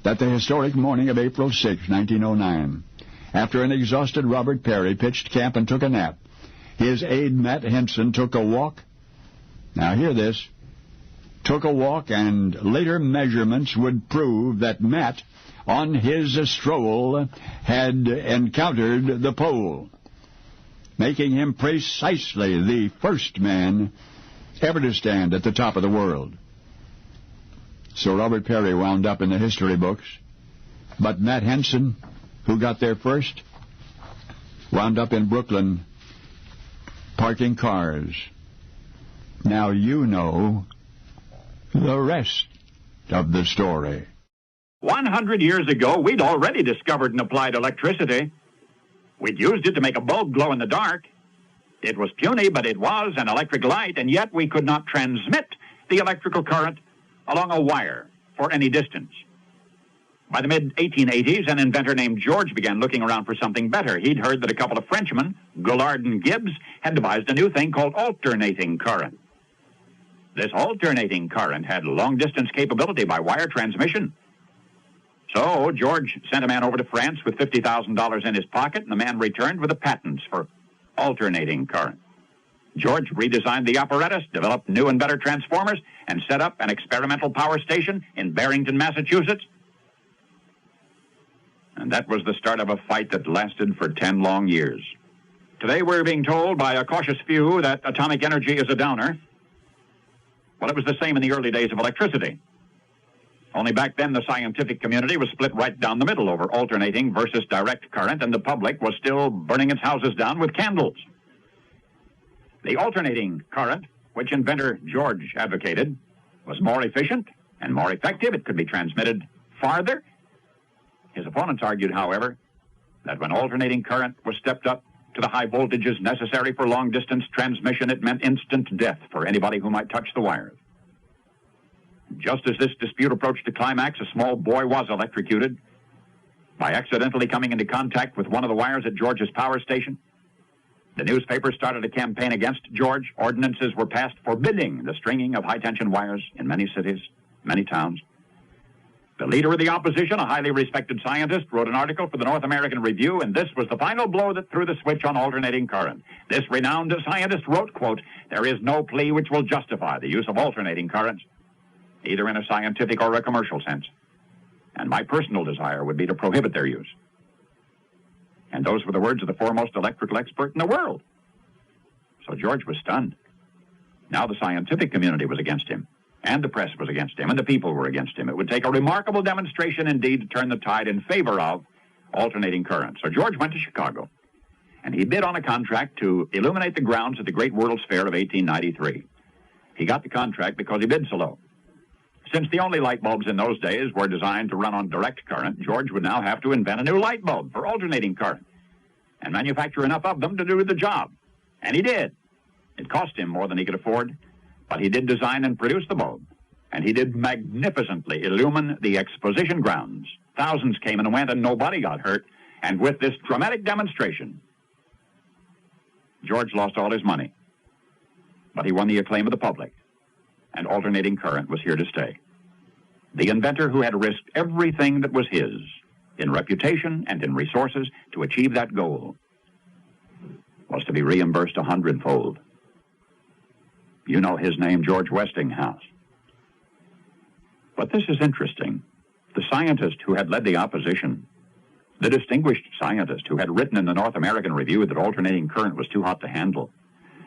That the historic morning of April 6, 1909, after an exhausted Robert Peary pitched camp and took a nap, his aide Matt Henson took a walk. Now hear this. Took a walk, and later measurements would prove that Matt, on his stroll, had encountered the pole, making him precisely the first man ever to stand at the top of the world. So Robert Peary wound up in the history books, but Matt Henson, who got there first, wound up in Brooklyn parking cars. Now you know the rest of the story. 100 years ago, we'd already discovered and applied electricity. We'd used it to make a bulb glow in the dark. It was puny, but it was an electric light, and yet we could not transmit the electrical current along a wire for any distance. By the mid-1880s, an inventor named George began looking around for something better. He'd heard that a couple of Frenchmen, Goulard and Gibbs, had devised a new thing called alternating current. This alternating current had long-distance capability by wire transmission. So George sent a man over to France with $50,000 in his pocket, and the man returned with the patents for alternating current. George redesigned the apparatus, developed new and better transformers, and set up an experimental power station in Barrington, Massachusetts. And that was the start of a fight that lasted for 10 long years. Today we're being told by a cautious few that atomic energy is a downer. Well, it was the same in the early days of electricity. Only back then the scientific community was split right down the middle over alternating versus direct current, and the public was still burning its houses down with candles. The alternating current, which inventor George advocated, was more efficient and more effective. It could be transmitted farther. His opponents argued, however, that when alternating current was stepped up to the high voltages necessary for long-distance transmission, it meant instant death for anybody who might touch the wires. Just as this dispute approached a climax, a small boy was electrocuted by accidentally coming into contact with one of the wires at George's power station. The newspapers started a campaign against George. Ordinances were passed forbidding the stringing of high-tension wires in many cities, many towns. The leader of the opposition, a highly respected scientist, wrote an article for the North American Review, and this was the final blow that threw the switch on alternating current. This renowned scientist wrote, quote, "There is no plea which will justify the use of alternating currents, either in a scientific or a commercial sense. And my personal desire would be to prohibit their use." And those were the words of the foremost electrical expert in the world. So George was stunned. Now the scientific community was against him, and the press was against him, and the people were against him. It would take a remarkable demonstration indeed to turn the tide in favor of alternating current. So George went to Chicago, and he bid on a contract to illuminate the grounds at the Great World's Fair of 1893. He got the contract because he bid so low. Since the only light bulbs in those days were designed to run on direct current, George would now have to invent a new light bulb for alternating current and manufacture enough of them to do the job. And he did. It cost him more than he could afford, but he did design and produce the bulb. And he did magnificently illumine the exposition grounds. Thousands came and went, and nobody got hurt. And with this dramatic demonstration, George lost all his money, but he won the acclaim of the public. And alternating current was here to stay. The inventor who had risked everything that was his, in reputation and in resources, to achieve that goal, was to be reimbursed 100-fold. You know his name, George Westinghouse. But this is interesting. The scientist who had led the opposition, the distinguished scientist who had written in the North American Review that alternating current was too hot to handle,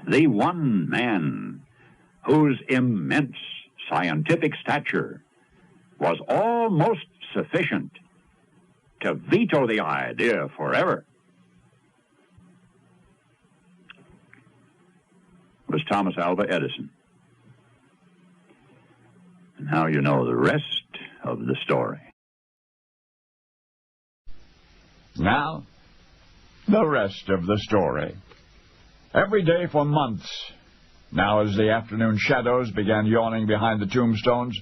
the one man whose immense scientific stature was almost sufficient to veto the idea forever, was Thomas Alva Edison. And now you know the rest of the story. Now, the rest of the story. Every day for months, now as the afternoon shadows began yawning behind the tombstones,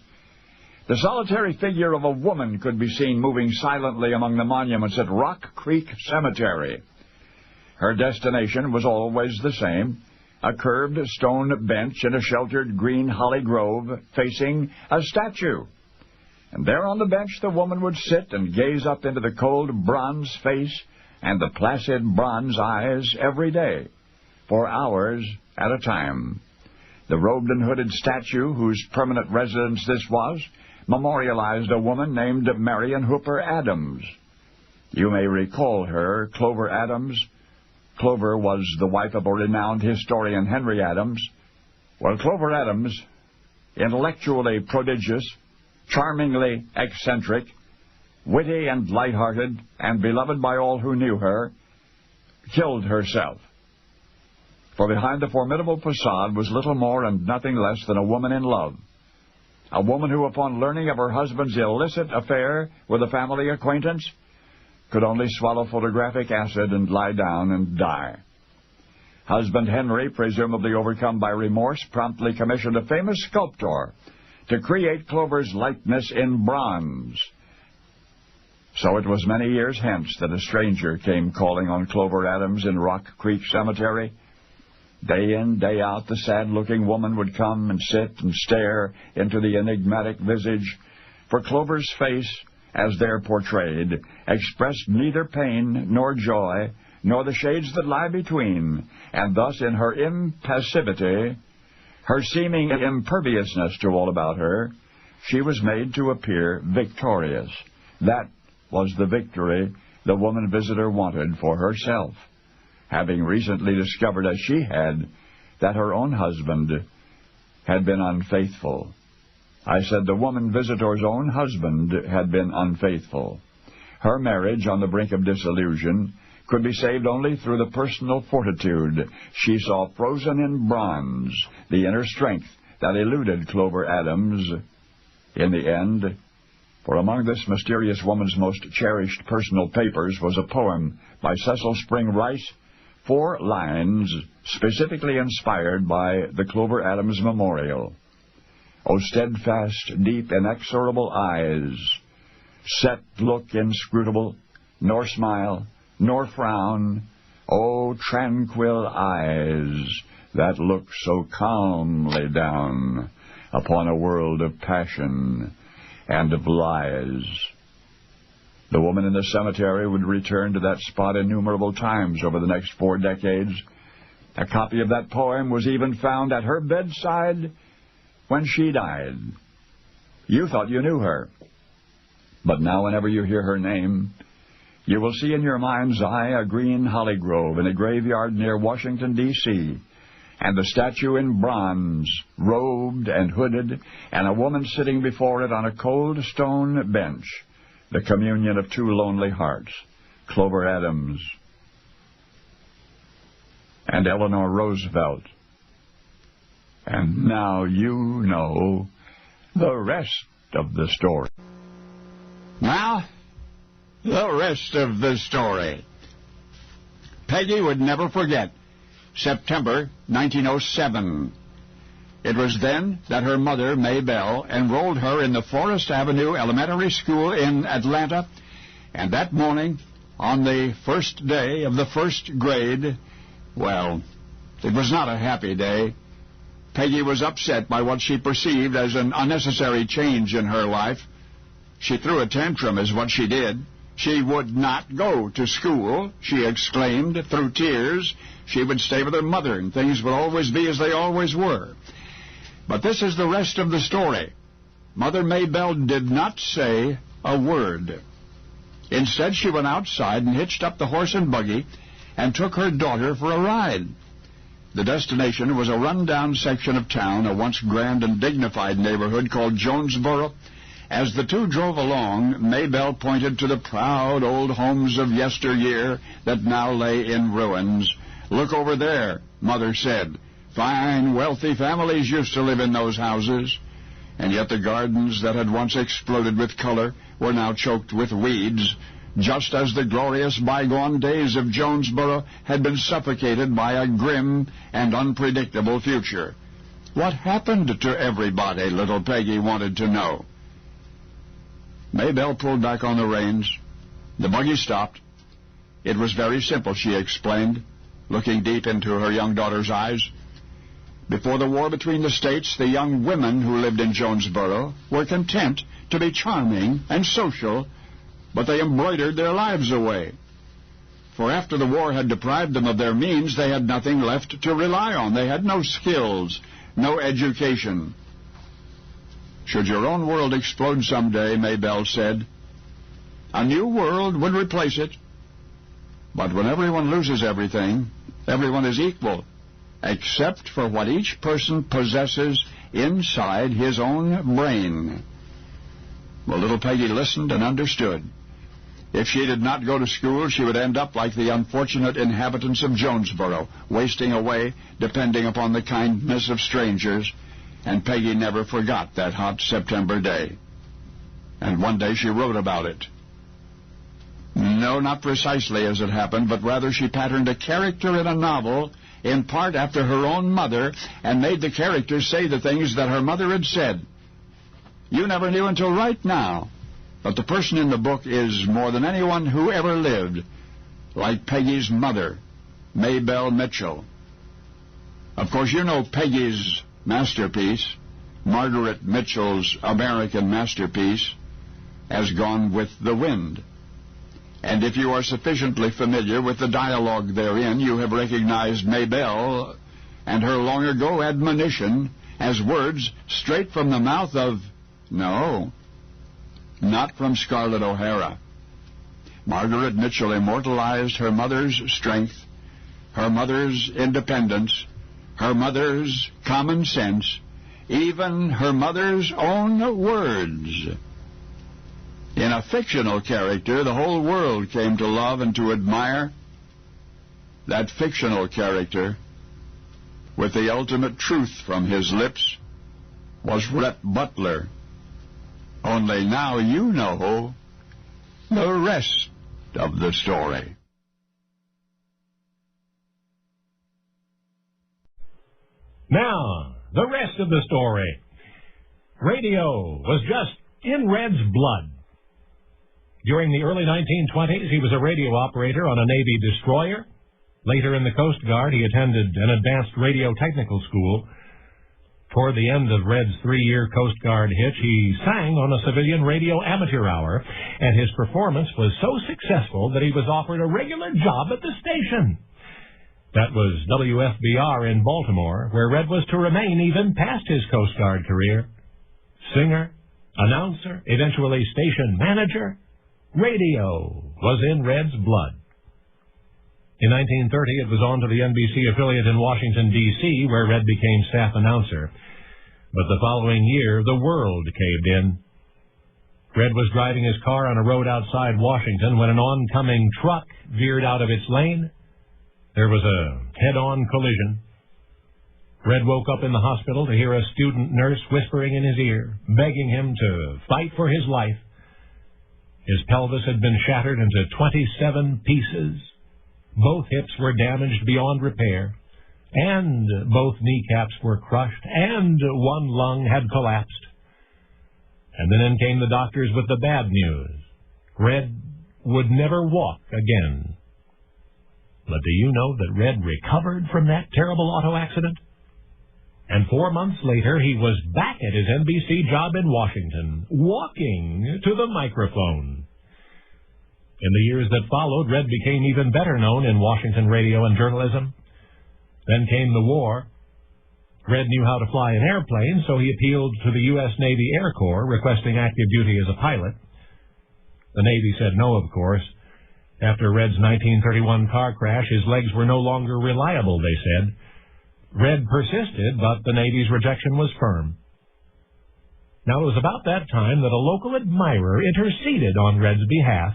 the solitary figure of a woman could be seen moving silently among the monuments at Rock Creek Cemetery. Her destination was always the same, a curved stone bench in a sheltered green holly grove facing a statue. And there on the bench the woman would sit and gaze up into the cold bronze face and the placid bronze eyes every day, for hours at a time. The robed and hooded statue, whose permanent residence this was, memorialized a woman named Marion Hooper Adams. You may recall her, Clover Adams. Clover was the wife of a renowned historian, Henry Adams. Well, Clover Adams, intellectually prodigious, charmingly eccentric, witty and light-hearted, and beloved by all who knew her, killed herself. For behind the formidable facade was little more and nothing less than a woman in love. A woman who, upon learning of her husband's illicit affair with a family acquaintance, could only swallow photographic acid and lie down and die. Husband Henry, presumably overcome by remorse, promptly commissioned a famous sculptor to create Clover's likeness in bronze. So it was many years hence that a stranger came calling on Clover Adams in Rock Creek Cemetery. Day in, day out, the sad-looking woman would come and sit and stare into the enigmatic visage, for Clover's face, as there portrayed, expressed neither pain nor joy, nor the shades that lie between, and thus in her impassivity, her seeming imperviousness to all about her, she was made to appear victorious. That was the victory the woman visitor wanted for herself, having recently discovered, as she had, that her own husband had been unfaithful. I said the woman visitor's own husband had been unfaithful. Her marriage, on the brink of dissolution, could be saved only through the personal fortitude she saw frozen in bronze, the inner strength that eluded Clover Adams in the end. For among this mysterious woman's most cherished personal papers was a poem by Cecil Spring Rice, 4 lines specifically inspired by the Clover Adams Memorial. O steadfast, deep, inexorable eyes, set look inscrutable, nor smile, nor frown, O tranquil eyes that look so calmly down upon a world of passion and of lies. The woman in the cemetery would return to that spot innumerable times over the next 4 decades. A copy of that poem was even found at her bedside when she died. You thought you knew her, but now whenever you hear her name, you will see in your mind's eye a green holly grove in a graveyard near Washington, D.C., and the statue in bronze, robed and hooded, and a woman sitting before it on a cold stone bench, the communion of 2 lonely hearts, Clover Adams and Eleanor Roosevelt. And now you know the rest of the story. Now, the rest of the story. Peggy would never forget September 1907. It was then that her mother, May Bell, enrolled her in the Forest Avenue Elementary School in Atlanta, and that morning, on the first day of the first grade, well, it was not a happy day. Peggy was upset by what she perceived as an unnecessary change in her life. She threw a tantrum is what she did. She would not go to school, she exclaimed through tears. She would stay with her mother, and things would always be as they always were. But this is the rest of the story. Mother Maybell did not say a word. Instead, she went outside and hitched up the horse and buggy and took her daughter for a ride. The destination was a run-down section of town, a once grand and dignified neighborhood called Jonesboro. As the two drove along, Maybell pointed to the proud old homes of yesteryear that now lay in ruins. "Look over there," Mother said. "Fine, wealthy families used to live in those houses." And yet the gardens that had once exploded with color were now choked with weeds, just as the glorious bygone days of Jonesboro had been suffocated by a grim and unpredictable future. What happened to everybody, little Peggy wanted to know. Maybell pulled back on the reins. The buggy stopped. It was very simple, she explained, looking deep into her young daughter's eyes. Before the war between the states, the young women who lived in Jonesboro were content to be charming and social, but they embroidered their lives away. For after the war had deprived them of their means, they had nothing left to rely on. They had no skills, no education. Should your own world explode someday, Maybelle said, a new world would replace it. But when everyone loses everything, everyone is equal, except for what each person possesses inside his own brain. Well, little Peggy listened and understood. If she did not go to school, she would end up like the unfortunate inhabitants of Jonesboro, wasting away, depending upon the kindness of strangers, and Peggy never forgot that hot September day. And one day she wrote about it. No, not precisely as it happened, but rather she patterned a character in a novel, in part after her own mother, and made the character say the things that her mother had said. You never knew until right now, but the person in the book is, more than anyone who ever lived, like Peggy's mother, Maybelle Mitchell. Of course, you know Peggy's masterpiece, Margaret Mitchell's American masterpiece, has Gone with the Wind. And if you are sufficiently familiar with the dialogue therein, you have recognized Maybelle and her long-ago admonition as words straight from the mouth of, no, not from Scarlett O'Hara. Margaret Mitchell immortalized her mother's strength, her mother's independence, her mother's common sense, even her mother's own words. In a fictional character the whole world came to love and to admire. That fictional character, with the ultimate truth from his lips, was Rhett Butler. Only now you know the rest of the story. Now, the rest of the story. Radio was just in Red's blood. During the early 1920s, he was a radio operator on a Navy destroyer. Later in the Coast Guard, he attended an advanced radio technical school. Toward the end of Red's 3-year Coast Guard hitch, he sang on a civilian radio amateur hour, and his performance was so successful that he was offered a regular job at the station. That was WFBR in Baltimore, where Red was to remain even past his Coast Guard career. Singer, announcer, eventually station manager, radio was in Red's blood. In 1930, it was on to the NBC affiliate in Washington, D.C., where Red became staff announcer. But the following year, the world caved in. Red was driving his car on a road outside Washington when an oncoming truck veered out of its lane. There was a head-on collision. Red woke up in the hospital to hear a student nurse whispering in his ear, begging him to fight for his life. His pelvis had been shattered into 27 pieces. Both hips were damaged beyond repair, and both kneecaps were crushed, and one lung had collapsed. And then in came the doctors with the bad news. Red would never walk again. But do you know that Red recovered from that terrible auto accident? And 4 months later, he was back at his NBC job in Washington, walking to the microphone. In the years that followed, Red became even better known in Washington radio and journalism. Then came the war. Red knew how to fly an airplane, so he appealed to the U.S. Navy Air Corps, requesting active duty as a pilot. The Navy said no, of course. After Red's 1931 car crash, his legs were no longer reliable, they said. Red persisted, but the Navy's rejection was firm. Now, it was about that time that a local admirer interceded on Red's behalf.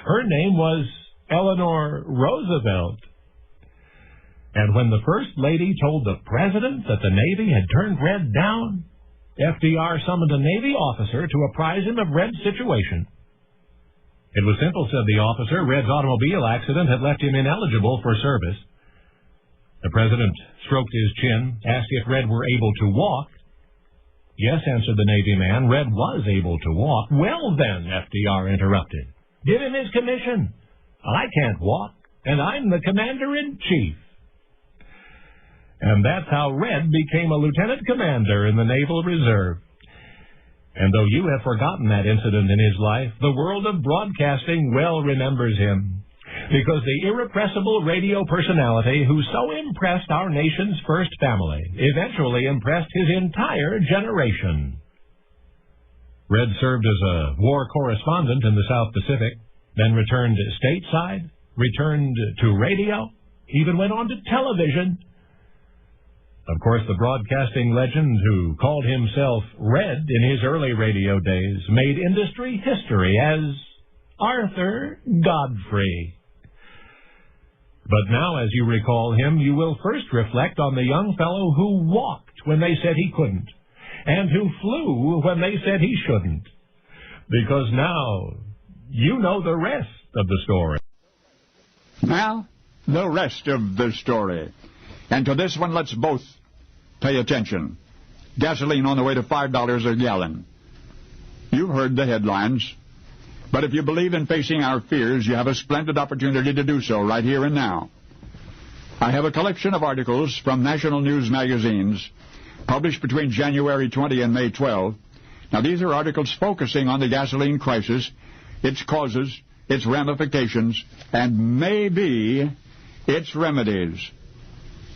Her name was Eleanor Roosevelt. And when the First Lady told the President that the Navy had turned Red down, FDR summoned a Navy officer to apprise him of Red's situation. It was simple, said the officer. Red's automobile accident had left him ineligible for service. The President stroked his chin, asked if Red were able to walk. Yes, answered the Navy man, Red was able to walk. Well then, FDR interrupted, give him his commission. I can't walk, and I'm the Commander-in-Chief. And that's how Red became a lieutenant commander in the Naval Reserve. And though you have forgotten that incident in his life, the world of broadcasting well remembers him. Because the irrepressible radio personality who so impressed our nation's first family eventually impressed his entire generation. Red served as a war correspondent in the South Pacific, then returned stateside, returned to radio, even went on to television. Of course, the broadcasting legend who called himself Red in his early radio days made industry history as Arthur Godfrey. But now, as you recall him, you will first reflect on the young fellow who walked when they said he couldn't, and who flew when they said he shouldn't. Because now, you know the rest of the story. Now, the rest of the story. And to this one, let's both pay attention. Gasoline on the way to $5 a gallon. You've heard the headlines. But if you believe in facing our fears, you have a splendid opportunity to do so right here and now. I have a collection of articles from national news magazines published between January 20 and May 12. Now, these are articles focusing on the gasoline crisis, its causes, its ramifications, and maybe its remedies.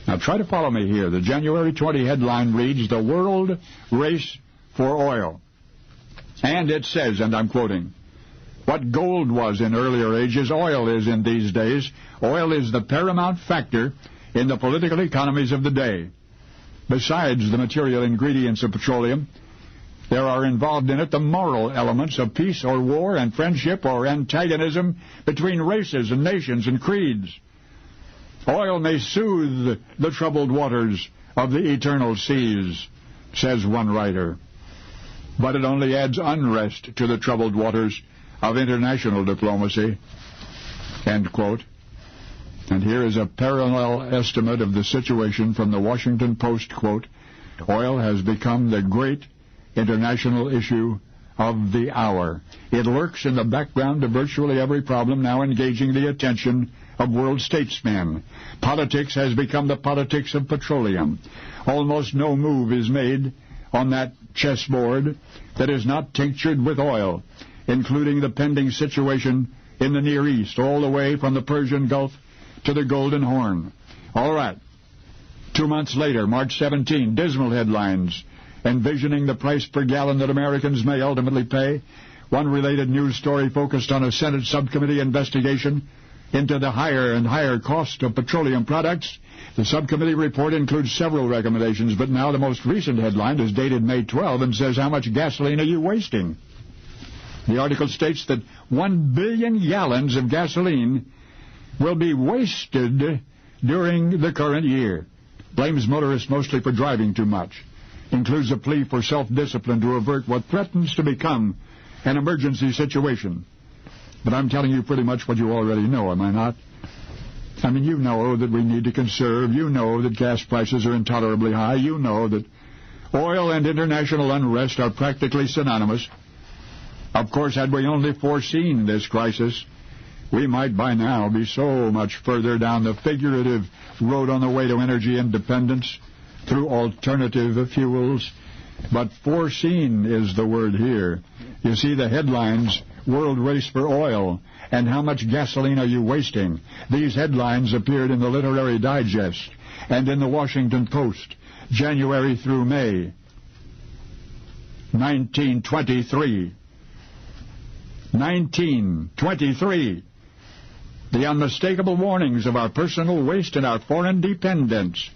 Now, try to follow me here. The January 20 headline reads, "The World Race for Oil." And it says, and I'm quoting, "What gold was in earlier ages, oil is in these days. Oil is the paramount factor in the political economies of the day. Besides the material ingredients of petroleum, there are involved in it the moral elements of peace or war and friendship or antagonism between races and nations and creeds. Oil may soothe the troubled waters of the eternal seas," says one writer. "But it only adds unrest to the troubled waters of international diplomacy." End quote. And here is a parallel estimate of the situation from the Washington Post, quote, "Oil has become the great international issue of the hour. It lurks in the background of virtually every problem now engaging the attention of world statesmen. Politics has become the politics of petroleum. Almost no move is made on that chessboard that is not tinctured with oil, including the pending situation in the Near East, all the way from the Persian Gulf to the Golden Horn." All right. 2 months later, March 17, dismal headlines envisioning the price per gallon that Americans may ultimately pay. One related news story focused on a Senate subcommittee investigation into the higher and higher cost of petroleum products. The subcommittee report includes several recommendations, but now the most recent headline is dated May 12 and says, "How much gasoline are you wasting?" The article states that 1 billion gallons of gasoline will be wasted during the current year. Blames motorists mostly for driving too much. Includes a plea for self-discipline to avert what threatens to become an emergency situation. But I'm telling you pretty much what you already know, am I not? I mean, you know that we need to conserve. You know that gas prices are intolerably high. You know that oil and international unrest are practically synonymous. Of course, had we only foreseen this crisis, we might by now be so much further down the figurative road on the way to energy independence through alternative fuels. But foreseen is the word here. You see the headlines, "World Race for Oil," and "How much gasoline are you wasting?" These headlines appeared in the Literary Digest and in the Washington Post, January through May, 1923. 1923. The unmistakable warnings of our personal waste and our foreign dependence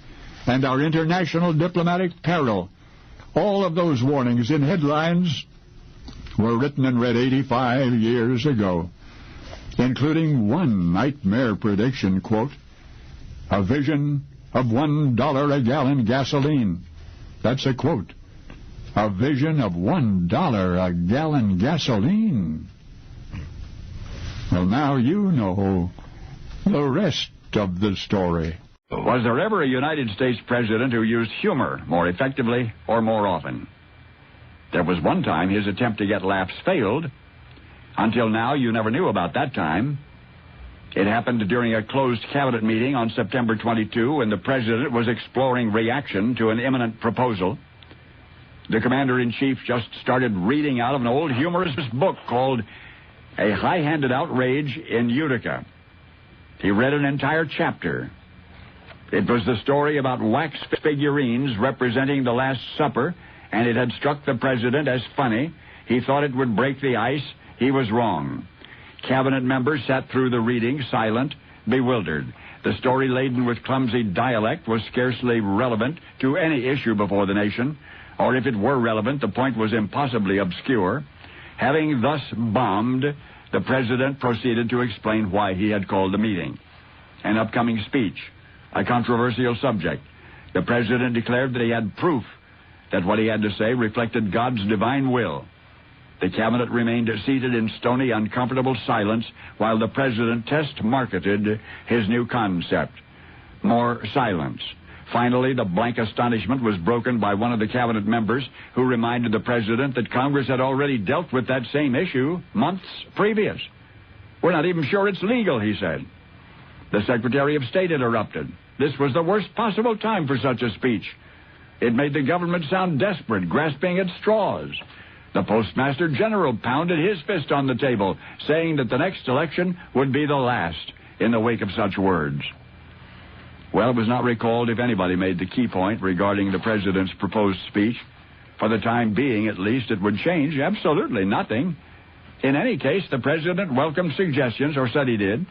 and our international diplomatic peril. All of those warnings in headlines were written and read 85 years ago, including one nightmare prediction, quote, "A vision of $1 a gallon gasoline." That's a quote. A vision of $1 a gallon gasoline. Well, now you know the rest of the story. Was there ever a United States president who used humor more effectively or more often? There was one time his attempt to get laughs failed. Until now, you never knew about that time. It happened during a closed cabinet meeting on September 22 when the president was exploring reaction to an imminent proposal. The commander-in-chief just started reading out of an old humorous book called A High-Handed Outrage in Utica. He read an entire chapter. It was the story about wax figurines representing the Last Supper, and it had struck the president as funny. He thought it would break the ice. He was wrong. Cabinet members sat through the reading, silent, bewildered. The story, laden with clumsy dialect, was scarcely relevant to any issue before the nation, or if it were relevant, the point was impossibly obscure. Having thus bombed, the president proceeded to explain why he had called the meeting. An upcoming speech, a controversial subject. The president declared that he had proof that what he had to say reflected God's divine will. The cabinet remained seated in stony, uncomfortable silence while the president test-marketed his new concept. More silence. Finally, the blank astonishment was broken by one of the cabinet members who reminded the president that Congress had already dealt with that same issue months previous. We're not even sure it's legal, he said. The Secretary of State interrupted. This was the worst possible time for such a speech. It made the government sound desperate, grasping at straws. The Postmaster General pounded his fist on the table, saying that the next election would be the last in the wake of such words. Well, it was not recalled if anybody made the key point regarding the president's proposed speech. For the time being, at least, it would change absolutely nothing. In any case, the president welcomed suggestions, or said he did.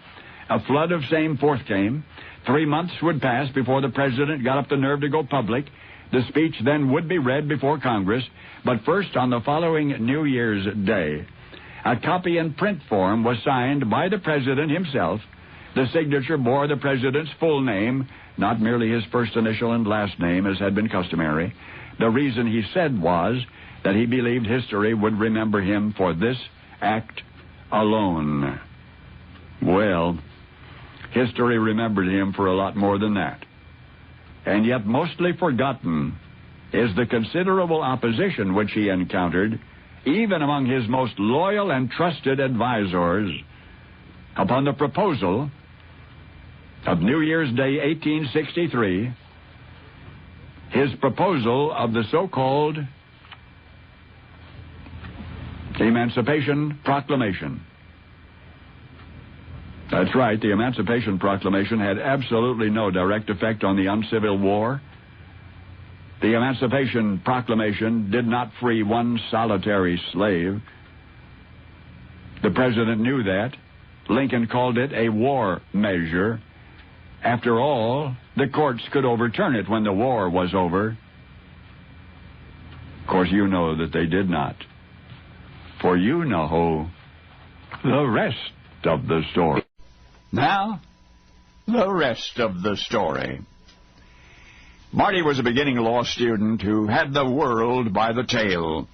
A flood of same forth came. 3 months would pass before the president got up the nerve to go public. The speech then would be read before Congress, but first on the following New Year's Day. A copy in print form was signed by the president himself. The signature bore the president's full name, not merely his first initial and last name, as had been customary. The reason, he said, was that he believed history would remember him for this act alone. Well, history remembered him for a lot more than that. And yet mostly forgotten is the considerable opposition which he encountered, even among his most loyal and trusted advisors, upon the proposal of New Year's Day 1863, his proposal of the so-called Emancipation Proclamation. That's right, the Emancipation Proclamation had absolutely no direct effect on the uncivil war. The Emancipation Proclamation did not free one solitary slave. The president knew that. Lincoln called it a war measure. After all, the courts could overturn it when the war was over. Of course, you know that they did not. For you know the rest of the story. Now, the rest of the story. Marty was a beginning law student who had the world by the tail.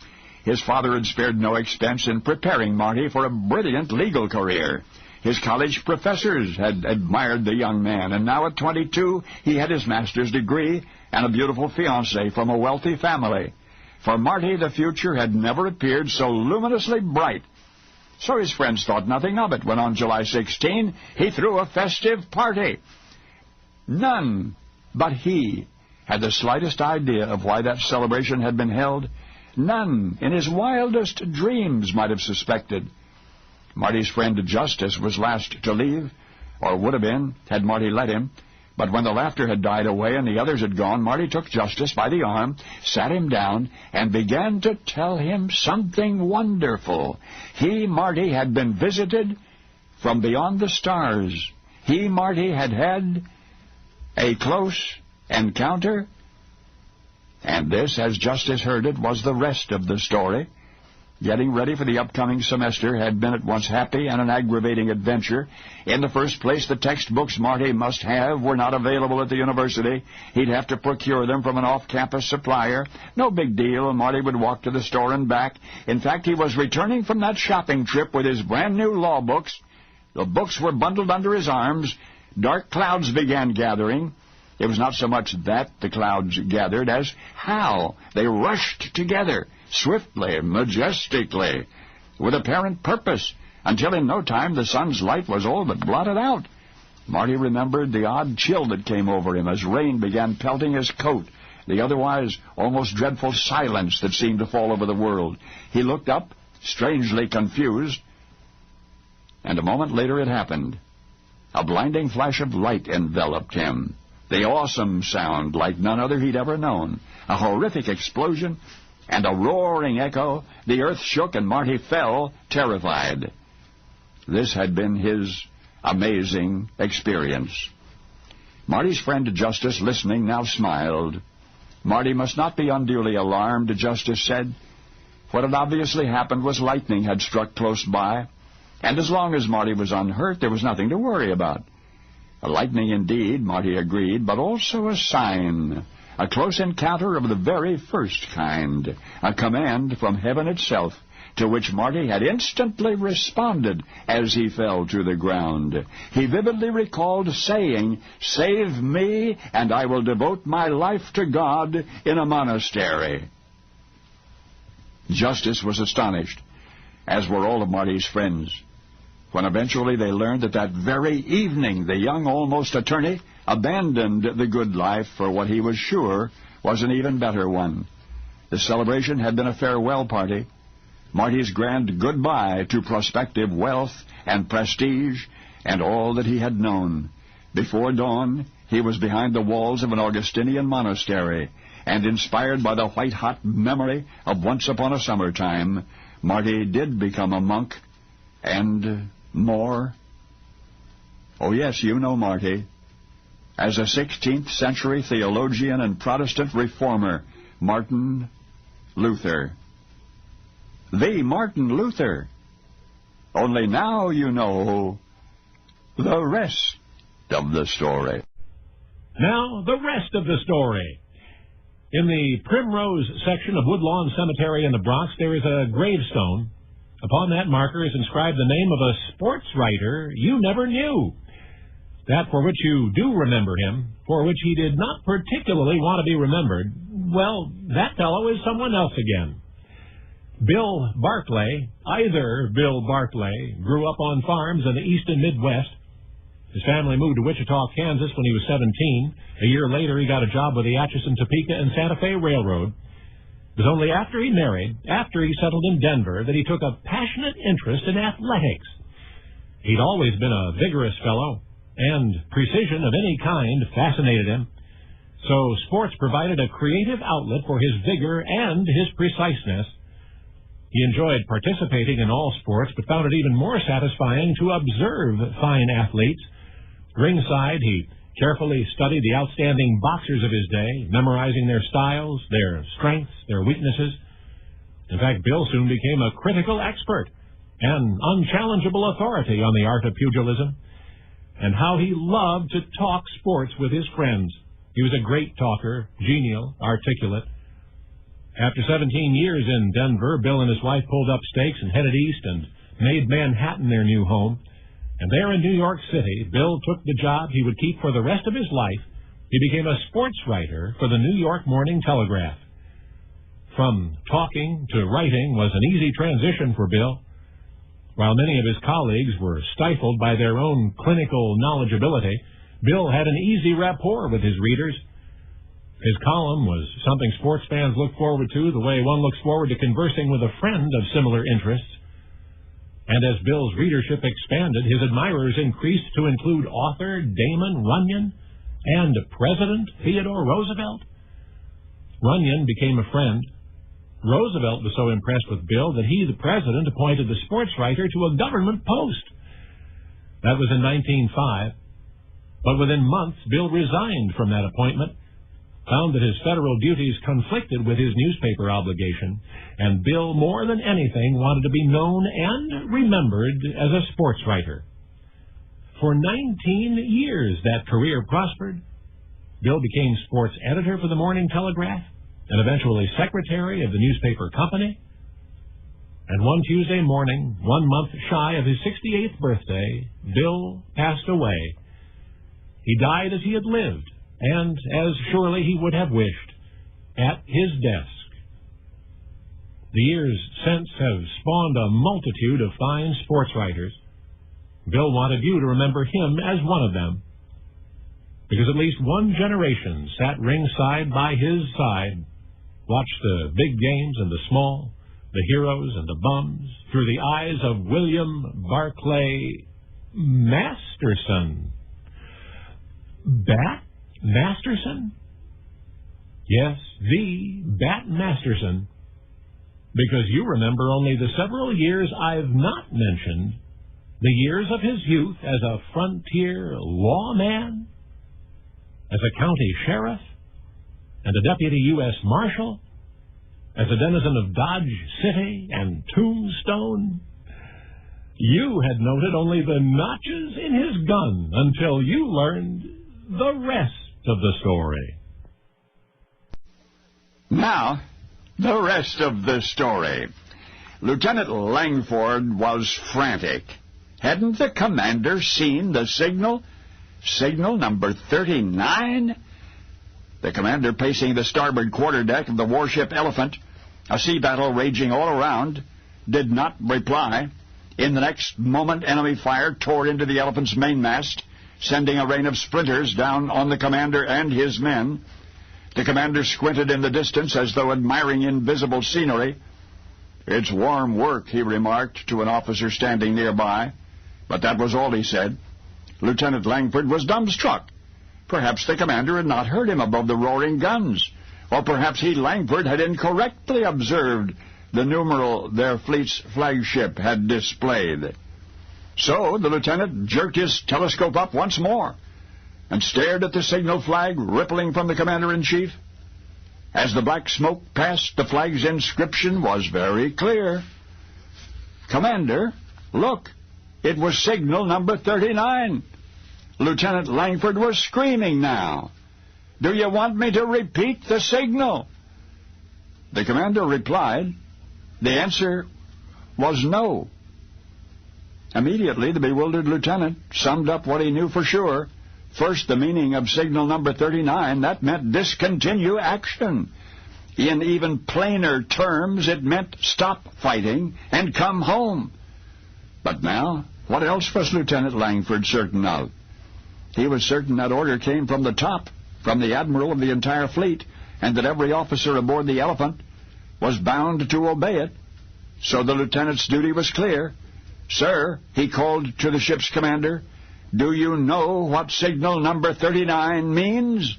His father had spared no expense in preparing Marty for a brilliant legal career. His college professors had admired the young man, and now at 22, he had his master's degree and a beautiful fiancée from a wealthy family. For Marty, the future had never appeared so luminously bright. So his friends thought nothing of it when on July 16, he threw a festive party. None but he had the slightest idea of why that celebration had been held. None in his wildest dreams might have suspected. Marty's friend Justice was last to leave, or would have been, had Marty let him. But when the laughter had died away and the others had gone, Marty took Justice by the arm, sat him down, and began to tell him something wonderful. He, Marty, had been visited from beyond the stars. He, Marty, had had a close encounter. And this, as Justice heard it, was the rest of the story. Getting ready for the upcoming semester had been at once happy and an aggravating adventure. In the first place, the textbooks Marty must have were not available at the university. He'd have to procure them from an off-campus supplier. No big deal, Marty would walk to the store and back. In fact, he was returning from that shopping trip with his brand-new law books. The books were bundled under his arms. Dark clouds began gathering. It was not so much that the clouds gathered as how they rushed together, swiftly, majestically. with apparent purpose, until in no time the sun's light was all but blotted out. Marty remembered the odd chill that came over him as rain began pelting his coat, the otherwise almost dreadful silence that seemed to fall over the world. He looked up, strangely confused, and a moment later it happened. A blinding flash of light enveloped him. The awesome sound like none other he'd ever known. A horrific explosion and a roaring echo. The earth shook and Marty fell, terrified. This had been his amazing experience. Marty's friend Justice, listening, now smiled. Marty must not be unduly alarmed, Justice said. What had obviously happened was lightning had struck close by, and as long as Marty was unhurt, there was nothing to worry about. A lightning indeed, Marty agreed, but also a sign, a close encounter of the very first kind, a command from heaven itself, to which Marty had instantly responded as he fell to the ground. He vividly recalled saying, "Save me, and I will devote my life to God in a monastery." Justice was astonished, as were all of Marty's friends, when eventually they learned that that very evening the young almost attorney abandoned the good life for what he was sure was an even better one. The celebration had been a farewell party, Marty's grand goodbye to prospective wealth and prestige and all that he had known. Before dawn, he was behind the walls of an Augustinian monastery, and inspired by the white-hot memory of once upon a summertime, Marty did become a monk, and more. Oh, yes, you know Marty. As a 16th century theologian and Protestant reformer, Martin Luther. The Martin Luther. Only now you know the rest of the story. Now, the rest of the story. In the Primrose section of Woodlawn Cemetery in the Bronx, there is a gravestone. Upon that marker is inscribed the name of a sports writer you never knew. That for which you do remember him, for which he did not particularly want to be remembered, well, that fellow is someone else again. Bill Barclay, either Bill Barclay, grew up on farms in the east and Midwest. His family moved to Wichita, Kansas when he was 17. A year later, he got a job with the Atchison, Topeka, and Santa Fe Railroad. It was only after he married, after he settled in Denver, that he took a passionate interest in athletics. He'd always been a vigorous fellow, and precision of any kind fascinated him. So sports provided a creative outlet for his vigor and his preciseness. He enjoyed participating in all sports, but found it even more satisfying to observe fine athletes. Ringside, he carefully studied the outstanding boxers of his day, memorizing their styles, their strengths, their weaknesses. In fact, Bill soon became a critical expert, an unchallengeable authority on the art of pugilism, and how he loved to talk sports with his friends. He was a great talker, genial, articulate. After 17 years in Denver, Bill and his wife pulled up stakes and headed east and made Manhattan their new home. And there in New York City, Bill took the job he would keep for the rest of his life. He became a sports writer for the New York Morning Telegraph. From talking to writing was an easy transition for Bill. While many of his colleagues were stifled by their own clinical knowledgeability, Bill had an easy rapport with his readers. His column was something sports fans look forward to the way one looks forward to conversing with a friend of similar interests. And as Bill's readership expanded, his admirers increased to include author Damon Runyon and President Theodore Roosevelt. Runyon became a friend. Roosevelt was so impressed with Bill that he, the president, appointed the sports writer to a government post. That was in 1905. But within months, Bill resigned from that appointment, found that his federal duties conflicted with his newspaper obligation, and Bill, more than anything, wanted to be known and remembered as a sports writer. For 19 years, that career prospered. Bill became sports editor for the Morning Telegraph, and eventually secretary of the newspaper company. And one Tuesday morning, 1 month shy of his 68th birthday, Bill passed away. He died as he had lived, and as surely he would have wished, at his desk. The years since have spawned a multitude of fine sports writers. Bill wanted you to remember him as one of them, because at least one generation sat ringside by his side, watched the big games and the small, the heroes and the bums, through the eyes of William Barclay Masterson. Bat Masterson? Yes, the Bat Masterson. Because you remember only the several years I've not mentioned, the years of his youth as a frontier lawman, as a county sheriff, and a deputy U.S. Marshal, as a denizen of Dodge City and Tombstone. You had noted only the notches in his gun until you learned the rest of the story. Now, the rest of the story. Lieutenant Langford was frantic. Hadn't the commander seen the signal? Signal number 39? The commander, pacing the starboard quarterdeck of the warship Elephant, a sea battle raging all around, did not reply. In the next moment, enemy fire tore into the Elephant's mainmast, sending a rain of splinters down on the commander and his men. The commander squinted in the distance as though admiring invisible scenery. "It's warm work," he remarked to an officer standing nearby. But that was all he said. Lieutenant Langford was dumbstruck. Perhaps the commander had not heard him above the roaring guns, or perhaps he, Langford, had incorrectly observed the numeral their fleet's flagship had displayed. So the lieutenant jerked his telescope up once more and stared at the signal flag rippling from the commander-in-chief. As the black smoke passed, the flag's inscription was very clear. "Commander, look, it was signal number 39. Lieutenant Langford was screaming now. "Do you want me to repeat the signal?" The commander replied. The answer was no. Immediately, the bewildered lieutenant summed up what he knew for sure. First, the meaning of signal number 39, that meant discontinue action. In even plainer terms, it meant stop fighting and come home. But now, what else was Lieutenant Langford certain of? He was certain that order came from the top, from the admiral of the entire fleet, and that every officer aboard the Elephant was bound to obey it. So the lieutenant's duty was clear. "Sir," he called to the ship's commander, "do you know what signal number 39 means?"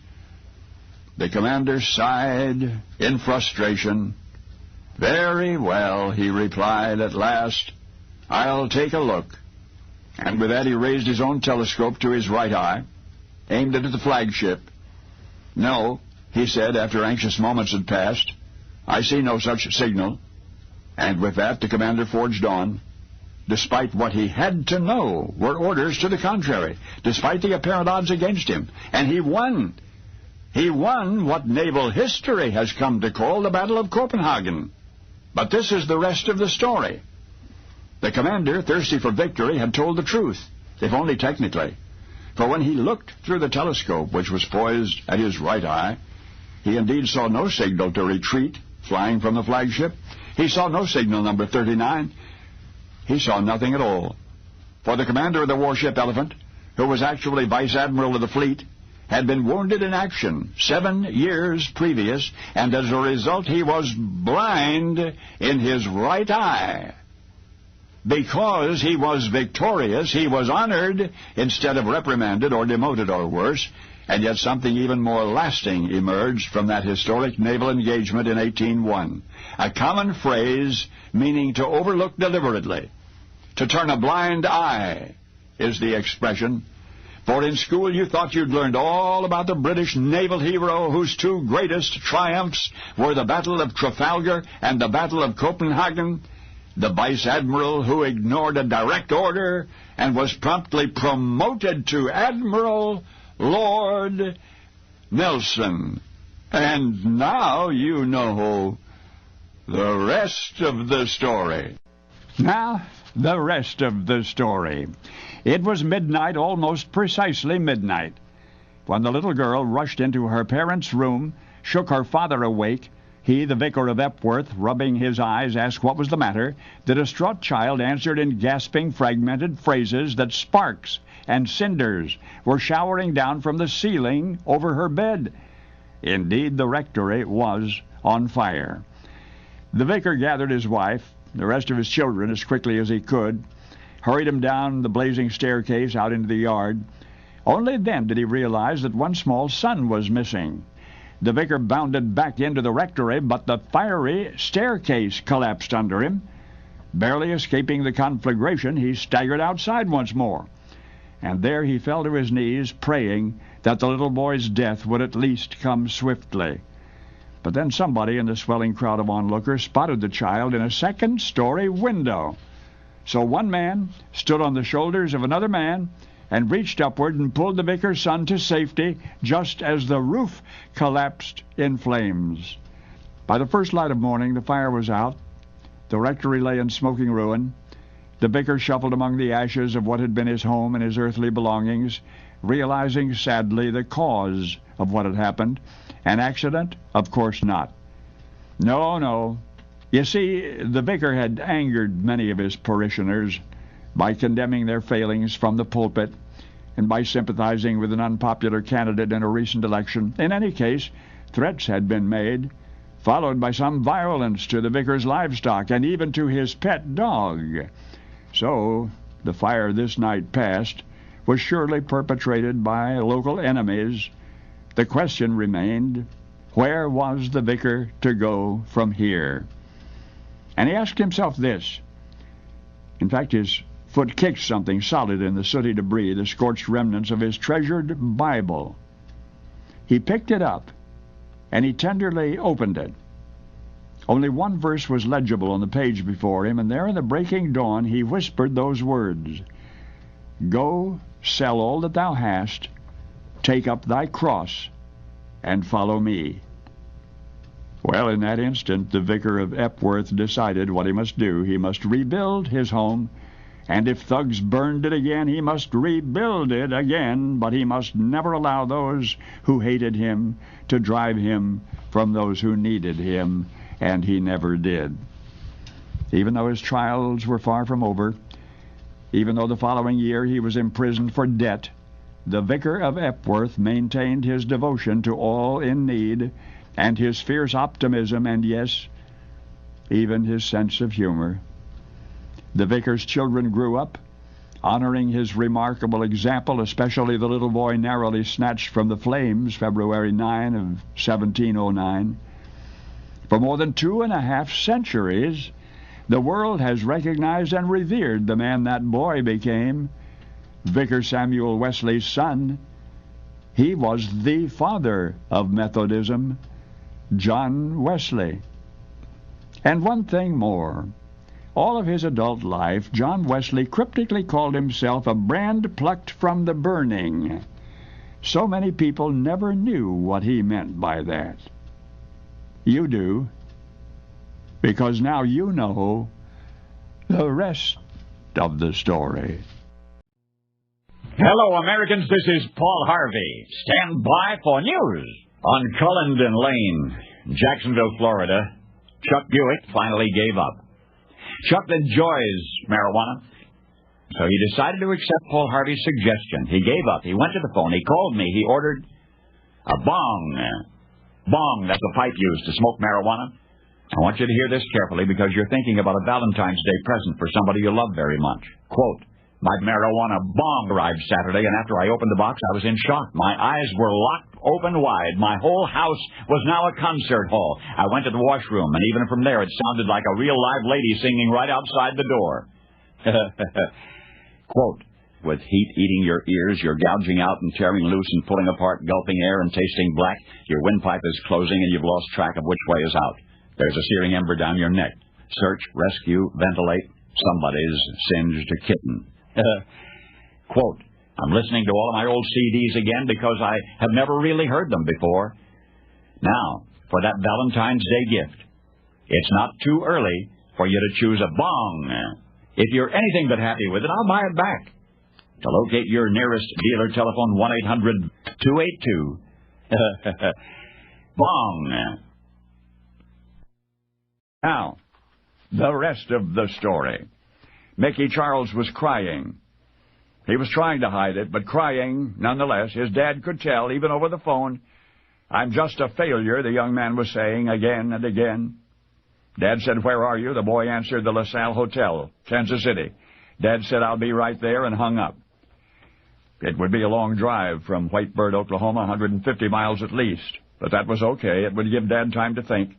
The commander sighed in frustration. "Very well," he replied at last. "I'll take a look." And with that he raised his own telescope to his right eye, aimed it at the flagship. "No," he said after anxious moments had passed, "I see no such signal." And with that the commander forged on. Despite what he had to know were orders to the contrary, despite the apparent odds against him. And he won. He won what naval history has come to call the Battle of Copenhagen. But this is the rest of the story. The commander, thirsty for victory, had told the truth, if only technically. For when he looked through the telescope, which was poised at his right eye, he indeed saw no signal to retreat flying from the flagship. He saw no signal number 39. He saw nothing at all. For the commander of the warship Elephant, who was actually vice admiral of the fleet, had been wounded in action 7 years previous, and as a result he was blind in his right eye. Because he was victorious, he was honored instead of reprimanded or demoted or worse, and yet something even more lasting emerged from that historic naval engagement in 1801. A common phrase meaning to overlook deliberately. To turn a blind eye is the expression. For in school you thought you'd learned all about the British naval hero whose 2 greatest triumphs were the Battle of Trafalgar and the Battle of Copenhagen, the vice admiral who ignored a direct order and was promptly promoted to admiral, Lord Nelson. And now you know the rest of the story. Now, the rest of the story. It was midnight, almost precisely midnight, when the little girl rushed into her parents' room, shook her father awake, He, the vicar of Epworth, rubbing his eyes, asked what was the matter. The distraught child answered in gasping, fragmented phrases that sparks and cinders were showering down from the ceiling over her bed. Indeed, the rectory was on fire. The vicar gathered his wife, the rest of his children, as quickly as he could, hurried them down the blazing staircase out into the yard. Only then did he realize that one small son was missing. The vicar bounded back into the rectory, but the fiery staircase collapsed under him. Barely escaping the conflagration, he staggered outside once more. And there he fell to his knees, praying that the little boy's death would at least come swiftly. But then somebody in the swelling crowd of onlookers spotted the child in a second-story window. So one man stood on the shoulders of another man and reached upward and pulled the vicar's son to safety just as the roof collapsed in flames. By the first light of morning, the fire was out. The rectory lay in smoking ruin. The vicar shuffled among the ashes of what had been his home and his earthly belongings, realizing sadly the cause of what had happened. An accident? Of course not. No. You see, the vicar had angered many of his parishioners by condemning their failings from the pulpit and by sympathizing with an unpopular candidate in a recent election. In any case, threats had been made, followed by some violence to the vicar's livestock and even to his pet dog. So, the fire this night past was surely perpetrated by local enemies. The question remained, where was the vicar to go from here? And he asked himself this. In fact, his foot kicked something solid in the sooty debris, the scorched remnants of his treasured Bible. He picked it up, and he tenderly opened it. Only one verse was legible on the page before him, and there in the breaking dawn he whispered those words, "Go, sell all that thou hast, take up thy cross, and follow me." Well, in that instant, the vicar of Epworth decided what he must do. He must rebuild his home, and if thugs burned it again, he must rebuild it again, but he must never allow those who hated him to drive him from those who needed him, and he never did. Even though his trials were far from over, even though the following year he was imprisoned for debt, the vicar of Epworth maintained his devotion to all in need, and his fierce optimism, and yes, even his sense of humor. The vicar's children grew up, honoring his remarkable example, especially the little boy narrowly snatched from the flames February 9 of 1709. For more than 2.5 centuries, the world has recognized and revered the man that boy became, Vicar Samuel Wesley's son. He was the father of Methodism, John Wesley. And one thing more. All of his adult life, John Wesley cryptically called himself a brand plucked from the burning. So many people never knew what he meant by that. You do, because now you know the rest of the story. Hello, Americans. This is Paul Harvey. Stand by for news. On Cullendon Lane, Jacksonville, Florida, Chuck Buick finally gave up. Chuck enjoys marijuana, so he decided to accept Paul Harvey's suggestion. He gave up. He went to the phone. He called me. He ordered a bong. Bong, that's a pipe used to smoke marijuana. I want you to hear this carefully because you're thinking about a Valentine's Day present for somebody you love very much. Quote, "My marijuana bong arrived Saturday, and after I opened the box, I was in shock. My eyes were locked open wide. My whole house was now a concert hall. I went to the washroom, and even from there, it sounded like a real live lady singing right outside the door." Quote, "With heat eating your ears, you're gouging out and tearing loose and pulling apart, gulping air and tasting black. Your windpipe is closing, and you've lost track of which way is out. There's a searing ember down your neck. Search, rescue, ventilate. Somebody's singed a kitten." Quote, "I'm listening to all of my old CDs again because I have never really heard them before. Now, for that Valentine's Day gift. It's not too early for you to choose a bong. If you're anything but happy with it, I'll buy it back. To locate your nearest dealer, telephone 1-800-282 bong." Now, the rest of the story. Mickey Charles was crying. He was trying to hide it, but crying nonetheless. His dad could tell, even over the phone. "I'm just a failure," the young man was saying again and again. Dad said, "Where are you?" The boy answered, "The LaSalle Hotel, Kansas City." Dad said, "I'll be right there," and hung up. It would be a long drive from Whitebird, Oklahoma, 150 miles at least. But that was okay. It would give Dad time to think.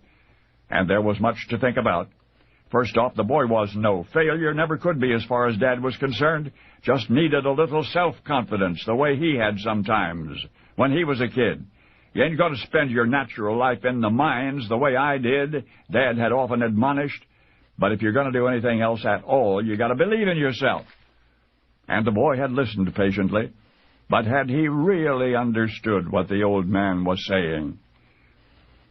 And there was much to think about. First off, the boy was no failure, never could be as far as Dad was concerned. Just needed a little self-confidence, the way he had sometimes when he was a kid. You ain't going to spend your natural life in the mines the way I did, Dad had often admonished. But if you're going to do anything else at all, you got to believe in yourself. And the boy had listened patiently, but had he really understood what the old man was saying?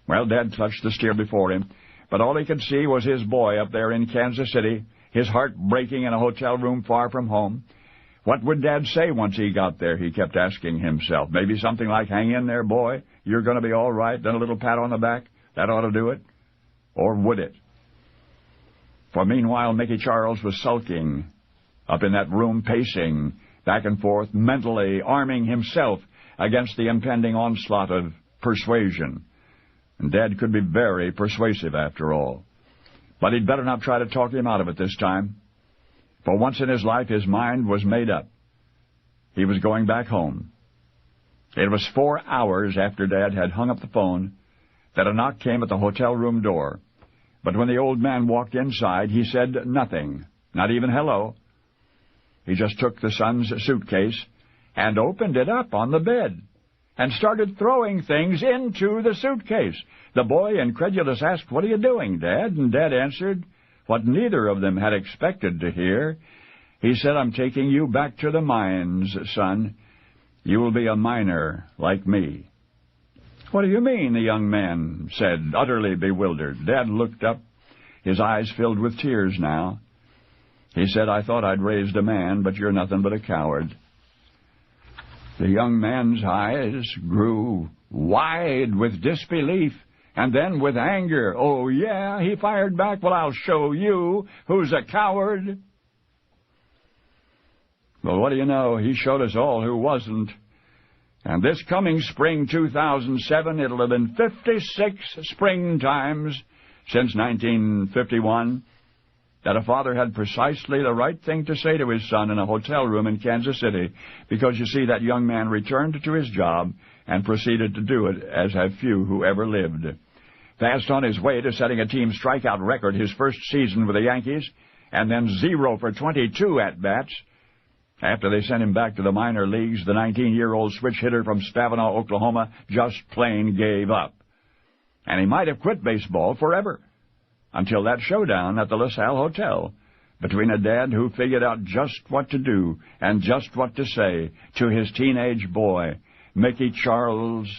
Well, Dad touched the steer before him, but all he could see was his boy up there in Kansas City, his heart breaking in a hotel room far from home. What would Dad say once he got there, he kept asking himself. Maybe something like, "Hang in there, boy, you're going to be all right," then a little pat on the back. That ought to do it. Or would it? For meanwhile, Mickey Charles was sulking up in that room, pacing back and forth, mentally arming himself against the impending onslaught of persuasion. And Dad could be very persuasive, after all. But he'd better not try to talk him out of it this time. For once in his life, his mind was made up. He was going back home. It was 4 hours after Dad had hung up the phone that a knock came at the hotel room door. But when the old man walked inside, he said nothing, not even hello. He just took the son's suitcase and opened it up on the bed and started throwing things into the suitcase. The boy, incredulous, asked, "What are you doing, Dad?" And Dad answered what neither of them had expected to hear. He said, "I'm taking you back to the mines, son. You will be a miner like me." "What do you mean?" the young man said, utterly bewildered. Dad looked up, his eyes filled with tears now. He said, "I thought I'd raised a man, but you're nothing but a coward." The young man's eyes grew wide with disbelief and then with anger. "Oh, yeah," he fired back. "Well, I'll show you who's a coward." Well, what do you know? He showed us all who wasn't. And this coming spring 2007, it'll have been 56 springtimes since 1951 that a father had precisely the right thing to say to his son in a hotel room in Kansas City, because, you see, that young man returned to his job and proceeded to do it as have few who ever lived. Fast on his way to setting a team strikeout record his first season with the Yankees, and then 0 for 22 at-bats. After they sent him back to the minor leagues, the 19-year-old switch hitter from Stavanaugh, Oklahoma, just plain gave up. And he might have quit baseball forever, until that showdown at the LaSalle Hotel between a dad who figured out just what to do and just what to say to his teenage boy, Mickey Charles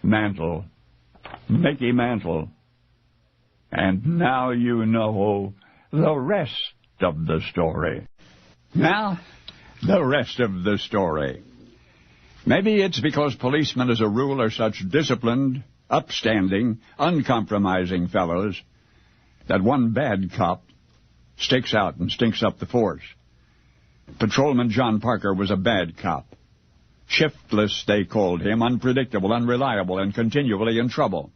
Mantle. Mickey Mantle. And now you know the rest of the story. Now, the rest of the story. Maybe it's because policemen as a rule are such disciplined, upstanding, uncompromising fellows that one bad cop sticks out and stinks up the force. Patrolman John Parker was a bad cop. Shiftless, they called him, unpredictable, unreliable, and continually in trouble.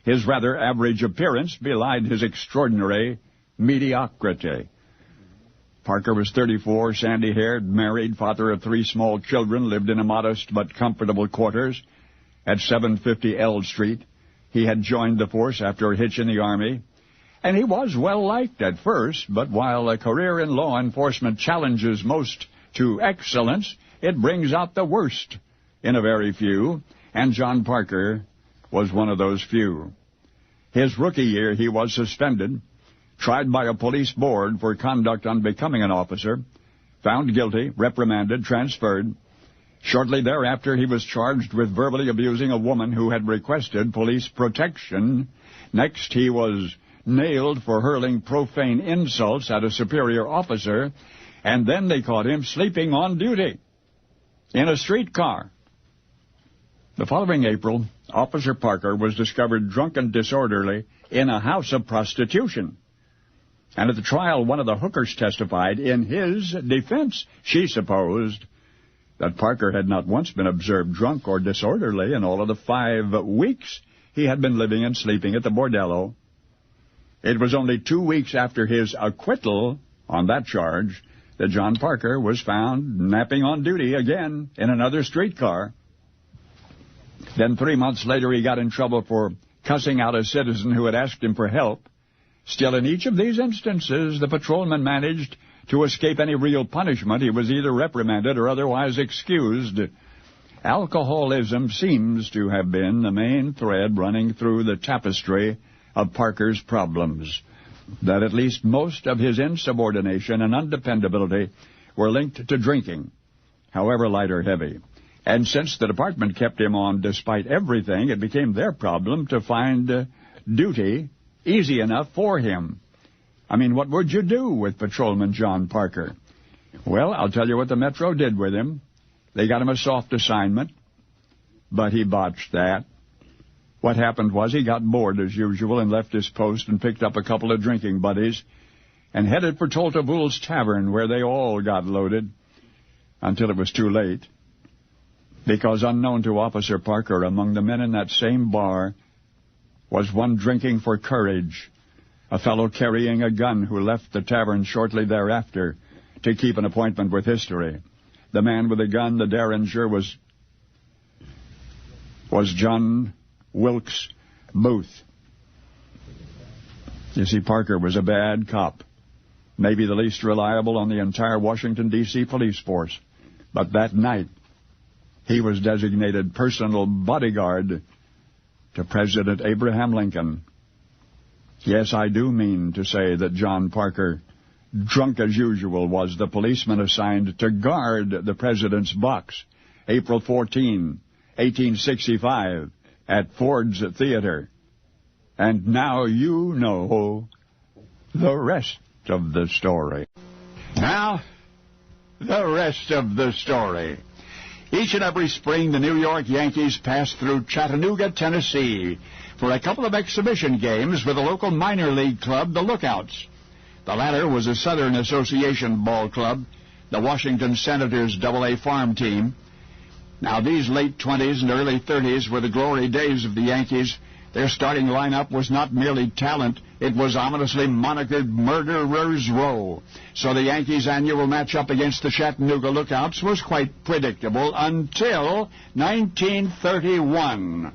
His rather average appearance belied his extraordinary mediocrity. Parker was 34, sandy-haired, married, father of 3 small children, lived in a modest but comfortable quarters at 750 L Street. He had joined the force after a hitch in the Army, and he was well-liked at first, but while a career in law enforcement challenges most to excellence, it brings out the worst in a very few, and John Parker was one of those few. His rookie year, he was suspended, tried by a police board for conduct unbecoming an officer, found guilty, reprimanded, transferred. Shortly thereafter, he was charged with verbally abusing a woman who had requested police protection. Next, he was nailed for hurling profane insults at a superior officer, and then they caught him sleeping on duty in a streetcar. The following April, Officer Parker was discovered drunk and disorderly in a house of prostitution. And at the trial, one of the hookers testified in his defense. She supposed that Parker had not once been observed drunk or disorderly in all of the 5 weeks he had been living and sleeping at the bordello. It was only 2 weeks after his acquittal on that charge that John Parker was found napping on duty again in another streetcar. Then 3 months later, he got in trouble for cussing out a citizen who had asked him for help. Still, in each of these instances, the patrolman managed to escape any real punishment. He was either reprimanded or otherwise excused. Alcoholism seems to have been the main thread running through the tapestry of Parker's problems, that at least most of his insubordination and undependability were linked to drinking, however light or heavy. And since the department kept him on despite everything, it became their problem to find duty easy enough for him. I mean, what would you do with Patrolman John Parker? Well, I'll tell you what the Metro did with him. They got him a soft assignment, but he botched that. What happened was he got bored as usual and left his post and picked up a couple of drinking buddies and headed for Toltavul's Tavern, where they all got loaded until it was too late. Because unknown to Officer Parker, among the men in that same bar was one drinking for courage, a fellow carrying a gun who left the tavern shortly thereafter to keep an appointment with history. The man with the gun, the derringer, was John Wilkes Booth. You see, Parker was a bad cop, maybe the least reliable on the entire Washington, D.C. police force. But that night, he was designated personal bodyguard to President Abraham Lincoln. Yes, I do mean to say that John Parker, drunk as usual, was the policeman assigned to guard the president's box, April 14, 1865, at Ford's Theater. And now you know the rest of the story. Now, the rest of the story. Each and every spring, the New York Yankees pass through Chattanooga, Tennessee, for a couple of exhibition games with a local minor league club, the Lookouts. The latter was a Southern Association ball club, the Washington Senators AA farm team. Now, these late 20s and early 30s were the glory days of the Yankees. Their starting lineup was not merely talent, it was ominously monikered Murderer's Row. So the Yankees' annual matchup against the Chattanooga Lookouts was quite predictable until 1931.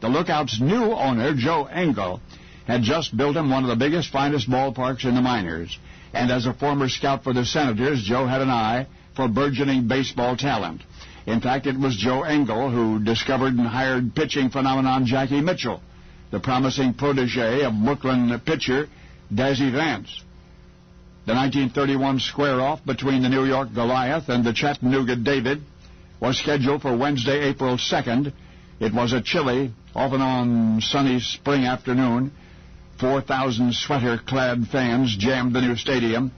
The Lookouts' new owner, Joe Engel, had just built him one of the biggest, finest ballparks in the minors. And as a former scout for the Senators, Joe had an eye for burgeoning baseball talent. In fact, it was Joe Engel who discovered and hired pitching phenomenon Jackie Mitchell, the promising protege of Brooklyn pitcher Dazzy Vance. The 1931 square-off between the New York Goliath and the Chattanooga David was scheduled for Wednesday, April 2nd. It was a chilly, often on sunny spring afternoon. 4,000 sweater-clad fans jammed the new stadium.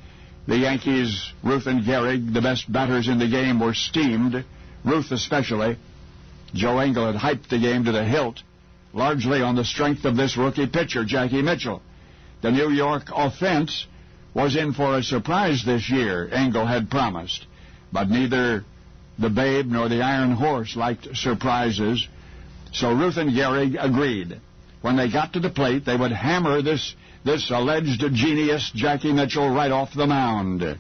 The Yankees, Ruth and Gehrig, the best batters in the game, were steamed, Ruth especially. Joe Engel had hyped the game to the hilt, largely on the strength of this rookie pitcher, Jackie Mitchell. The New York offense was in for a surprise this year, Engel had promised. But neither the Babe nor the Iron Horse liked surprises, so Ruth and Gehrig agreed. When they got to the plate, they would hammer this alleged genius, Jackie Mitchell, right off the mound.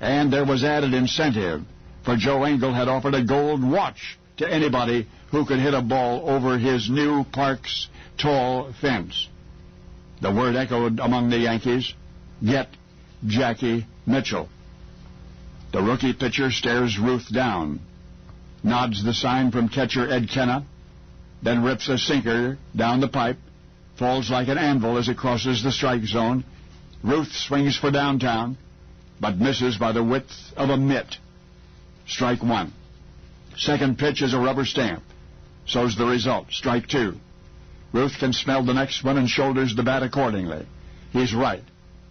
And there was added incentive, for Joe Engel had offered a gold watch to anybody who could hit a ball over his new park's tall fence. The word echoed among the Yankees, "Get Jackie Mitchell." The rookie pitcher stares Ruth down, nods the sign from catcher Ed Kenna, then rips a sinker down the pipe, falls like an anvil as it crosses the strike zone. Ruth swings for downtown, but misses by the width of a mitt. Strike one. Second pitch is a rubber stamp. So's the result. Strike two. Ruth can smell the next one and shoulders the bat accordingly. He's right.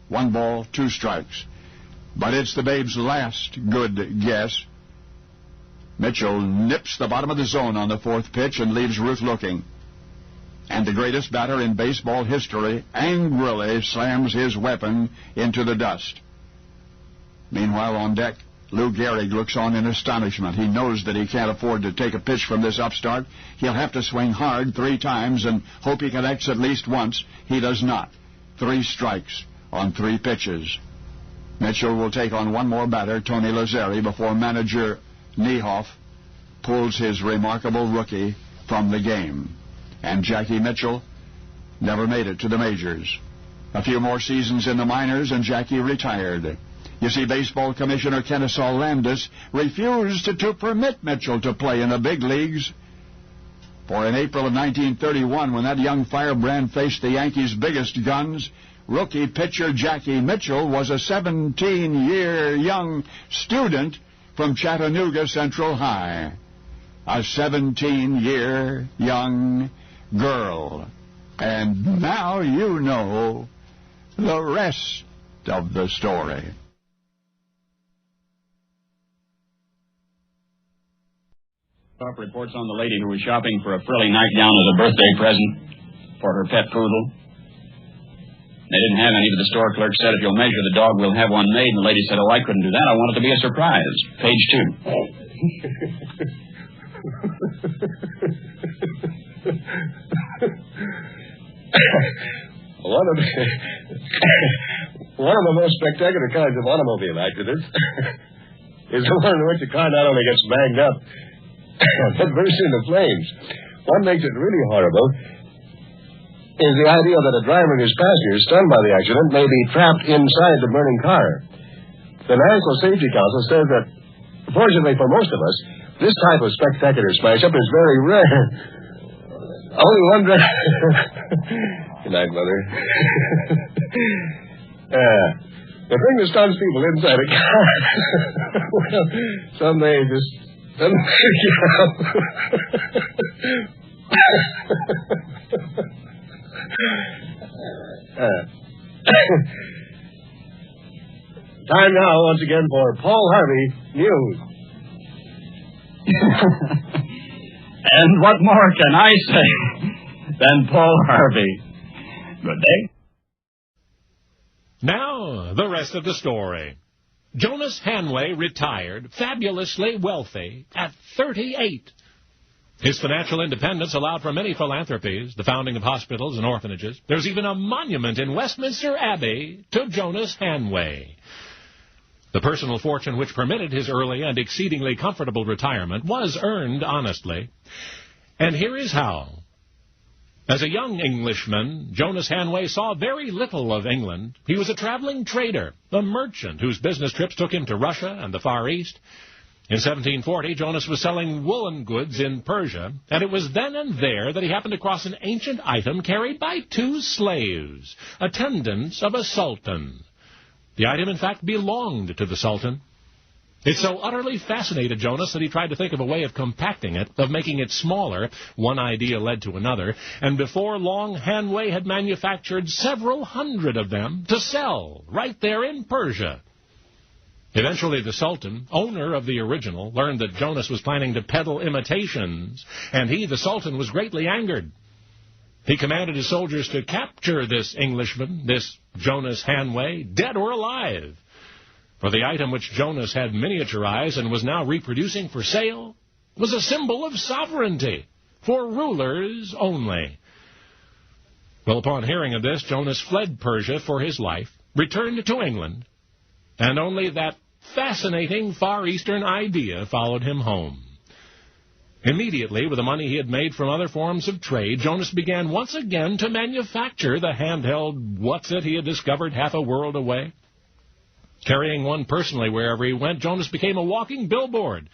1 ball, 2 strikes. But it's the Babe's last good guess. Mitchell nips the bottom of the zone on the fourth pitch and leaves Ruth looking. And the greatest batter in baseball history angrily slams his weapon into the dust. Meanwhile, on deck, Lou Gehrig looks on in astonishment. He knows that he can't afford to take a pitch from this upstart. He'll have to swing hard 3 times and hope he connects at least once. He does not. 3 strikes on 3 pitches. Mitchell will take on one more batter, Tony Lazzeri, before manager Niehoff pulls his remarkable rookie from the game. And Jackie Mitchell never made it to the majors. A few more seasons in the minors and Jackie retired. You see, Baseball Commissioner Kennesaw Landis refused to permit Mitchell to play in the big leagues. For in April of 1931, when that young firebrand faced the Yankees' biggest guns, rookie pitcher Jackie Mitchell was a 17-year young student from Chattanooga Central High. A 17-year young girl. And now you know the rest of the story. Reports on the lady who was shopping for a frilly nightgown as a birthday present for her pet poodle. They didn't have any, but the store clerk said, if you'll measure the dog, we'll have one made. And the lady said, oh, I couldn't do that. I want it to be a surprise. Page 2. One of the most spectacular kinds of automobile accidents is the one in which a car not only gets banged up, but bursts into flames. What makes it really horrible is the idea that a driver and his passengers, stunned by the accident, may be trapped inside the burning car. The National Safety Council says that, fortunately for most of us, this type of spectacular smash-up is very rare. Only one driver... Good night, Mother. The thing that stuns people inside a car... well, some may just... Time now, once again, for Paul Harvey News. And what more can I say than Paul Harvey? Good day. Now, the rest of the story. Jonas Hanway retired, fabulously wealthy, at 38. His financial independence allowed for many philanthropies, the founding of hospitals and orphanages. There's even a monument in Westminster Abbey to Jonas Hanway. The personal fortune which permitted his early and exceedingly comfortable retirement was earned honestly. And here is how. As a young Englishman, Jonas Hanway saw very little of England. He was a traveling trader, a merchant whose business trips took him to Russia and the Far East. In 1740, Jonas was selling woolen goods in Persia, and it was then and there that he happened to cross an ancient item carried by 2 slaves, attendants of a sultan. The item, in fact, belonged to the sultan. It so utterly fascinated Jonas that he tried to think of a way of compacting it, of making it smaller. One idea led to another, and before long, Hanway had manufactured several hundred of them to sell right there in Persia. Eventually, the Sultan, owner of the original, learned that Jonas was planning to peddle imitations, and he, the Sultan, was greatly angered. He commanded his soldiers to capture this Englishman, this Jonas Hanway, dead or alive. For the item which Jonas had miniaturized and was now reproducing for sale was a symbol of sovereignty, for rulers only. Well, upon hearing of this, Jonas fled Persia for his life, returned to England, and only that fascinating Far Eastern idea followed him home. Immediately, with the money he had made from other forms of trade, Jonas began once again to manufacture the handheld what's-it he had discovered half a world away. Carrying one personally wherever he went, Jonas became a walking billboard,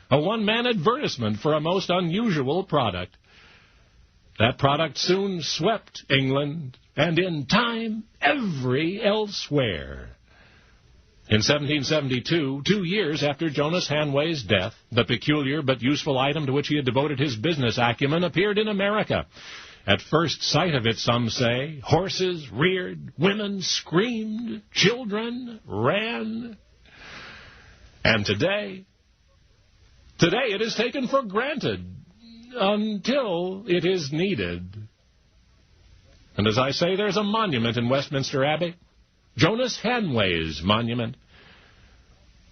a one-man advertisement for a most unusual product. That product soon swept England, and in time, every elsewhere. In 1772, 2 years after Jonas Hanway's death, the peculiar but useful item to which he had devoted his business acumen appeared in America. At first sight of it, some say, horses reared, women screamed, children ran. And today, Today it is taken for granted until it is needed. And as I say, there's a monument in Westminster Abbey, Jonas Hanway's monument.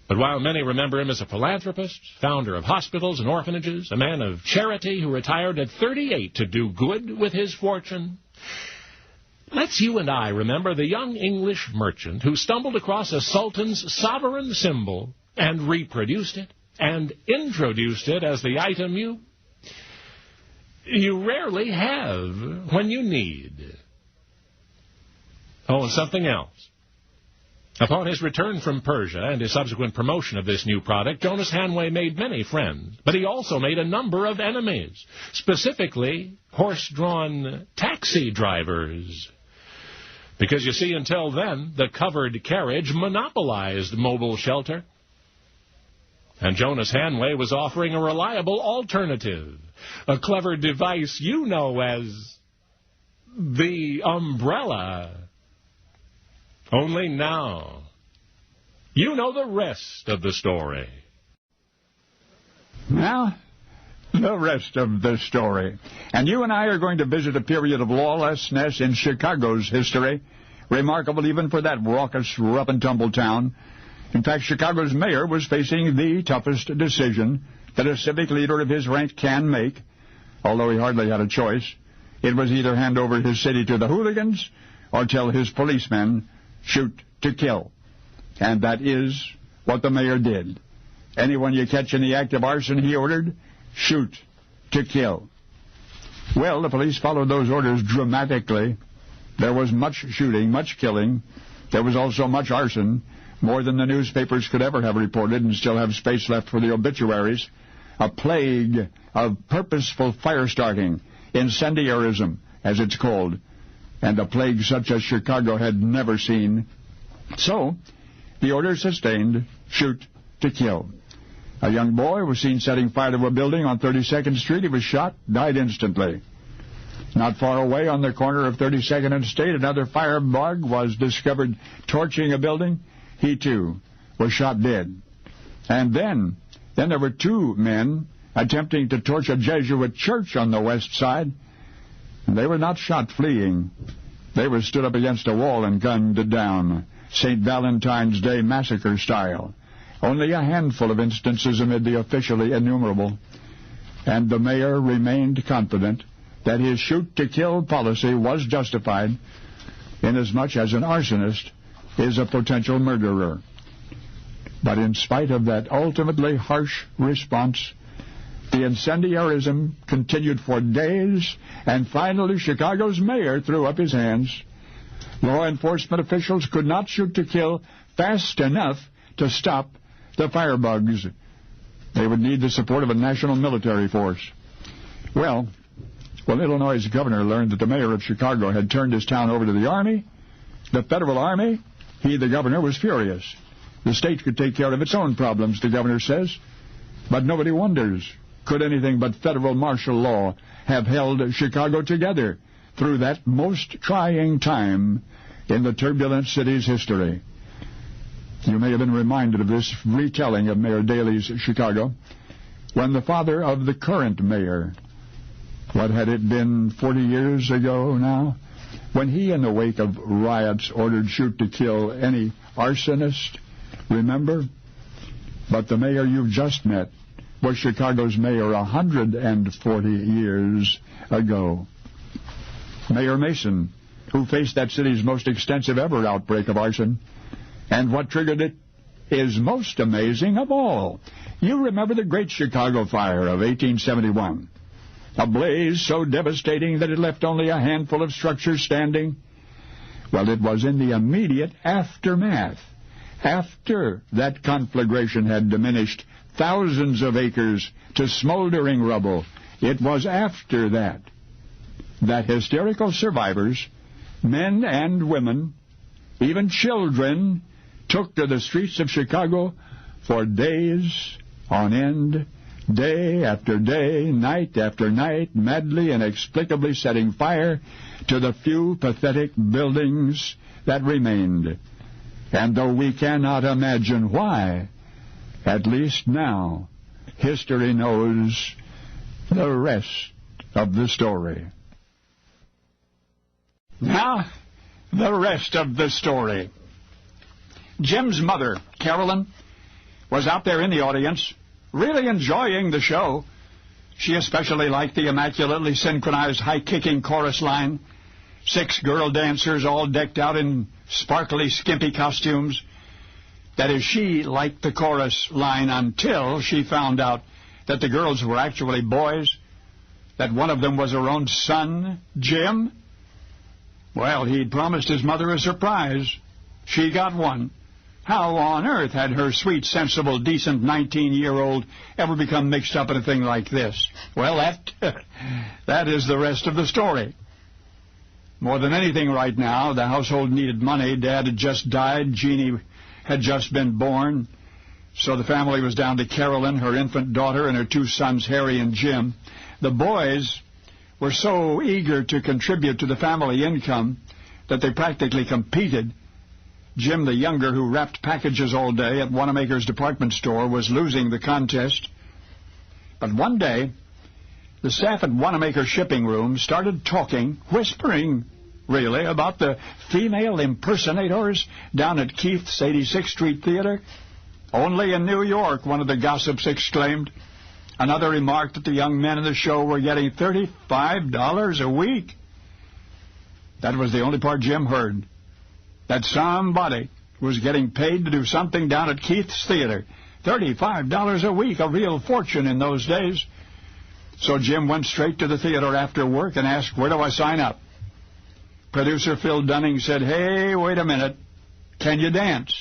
But while many remember him as a philanthropist, founder of hospitals and orphanages, a man of charity who retired at 38 to do good with his fortune, let's you and I remember the young English merchant who stumbled across a sultan's sovereign symbol and reproduced it and introduced it as the item you rarely have when you need. Oh, and something else. Upon his return from Persia and his subsequent promotion of this new product, Jonas Hanway made many friends, but he also made a number of enemies, specifically horse-drawn taxi drivers. Because, you see, until then, the covered carriage monopolized mobile shelter. And Jonas Hanway was offering a reliable alternative, a clever device you know as the umbrella. Only now, you know the rest of the story. Now, the rest of the story. And you and I are going to visit a period of lawlessness in Chicago's history, remarkable even for that raucous, rough-and-tumble town. In fact, Chicago's mayor was facing the toughest decision that a civic leader of his rank can make, although he hardly had a choice. It was either hand over his city to the hooligans or tell his policemen, shoot to kill. And that is what the mayor did. Anyone you catch in the act of arson, he ordered, shoot to kill. Well, the police followed those orders dramatically. There was much shooting, much killing. There was also much arson, more than the newspapers could ever have reported and still have space left for the obituaries. A plague of purposeful fire-starting, incendiarism, as it's called, and a plague such as Chicago had never seen. So, the order sustained, shoot to kill. A young boy was seen setting fire to a building on 32nd Street. He was shot, died instantly. Not far away on the corner of 32nd and State, another firebug was discovered torching a building. He, too, was shot dead. And then there were two men attempting to torch a Jesuit church on the west side. They were not shot fleeing. They were stood up against a wall and gunned down, St. Valentine's Day massacre style. Only a handful of instances amid the officially innumerable. And the mayor remained confident that his shoot-to-kill policy was justified, inasmuch as an arsonist is a potential murderer. But in spite of that ultimately harsh response, the incendiarism continued for days, and finally Chicago's mayor threw up his hands. Law enforcement officials could not shoot to kill fast enough to stop the firebugs. They would need the support of a national military force. Well, when Illinois' governor learned that the mayor of Chicago had turned his town over to the Army, the federal Army, he, the governor, was furious. The state could take care of its own problems, the governor says. But nobody wonders, could anything but federal martial law have held Chicago together through that most trying time in the turbulent city's history? You may have been reminded of this retelling of Mayor Daley's Chicago when the father of the current mayor, what had it been, 40 years ago now, when he, in the wake of riots, ordered shoot to kill any arsonist, remember? But the mayor you've just met was Chicago's mayor 140 years ago. Mayor Mason, who faced that city's most extensive ever outbreak of arson. And what triggered it is most amazing of all. You remember the Great Chicago Fire of 1871. A blaze so devastating that it left only a handful of structures standing. Well, it was in the immediate aftermath, after that conflagration had diminished thousands of acres to smoldering rubble. It was after that hysterical survivors, men and women, even children, took to the streets of Chicago for days on end, day after day, night after night, madly, inexplicably setting fire to the few pathetic buildings that remained. And though we cannot imagine why, at least now, history knows the rest of the story. Now, the rest of the story. Jim's mother, Carolyn, was out there in the audience, really enjoying the show. She especially liked the immaculately synchronized high-kicking chorus line. 6 girl dancers all decked out in sparkly, skimpy costumes. That is, she liked the chorus line until she found out that the girls were actually boys, that one of them was her own son, Jim. Well, he'd promised his mother a surprise. She got one. How on earth had her sweet, sensible, decent 19-year-old ever become mixed up in a thing like this? Well, that is the rest of the story. More than anything right now, the household needed money. Dad had just died. Jeannie had just been born. So the family was down to Carolyn, her infant daughter, and her 2 sons, Harry and Jim. The boys were so eager to contribute to the family income that they practically competed. Jim, the younger, who wrapped packages all day at Wanamaker's department store, was losing the contest. But one day, the staff at Wanamaker shipping room started talking, whispering, really, about the female impersonators down at Keith's 86th Street Theater. Only in New York, one of the gossips exclaimed. Another remarked that the young men in the show were getting $35 a week. That was the only part Jim heard. That somebody was getting paid to do something down at Keith's Theater. $35 a week, a real fortune in those days. So Jim went straight to the theater after work and asked, "Where do I sign up?" Producer Phil Dunning said, "Hey, wait a minute. Can you dance?"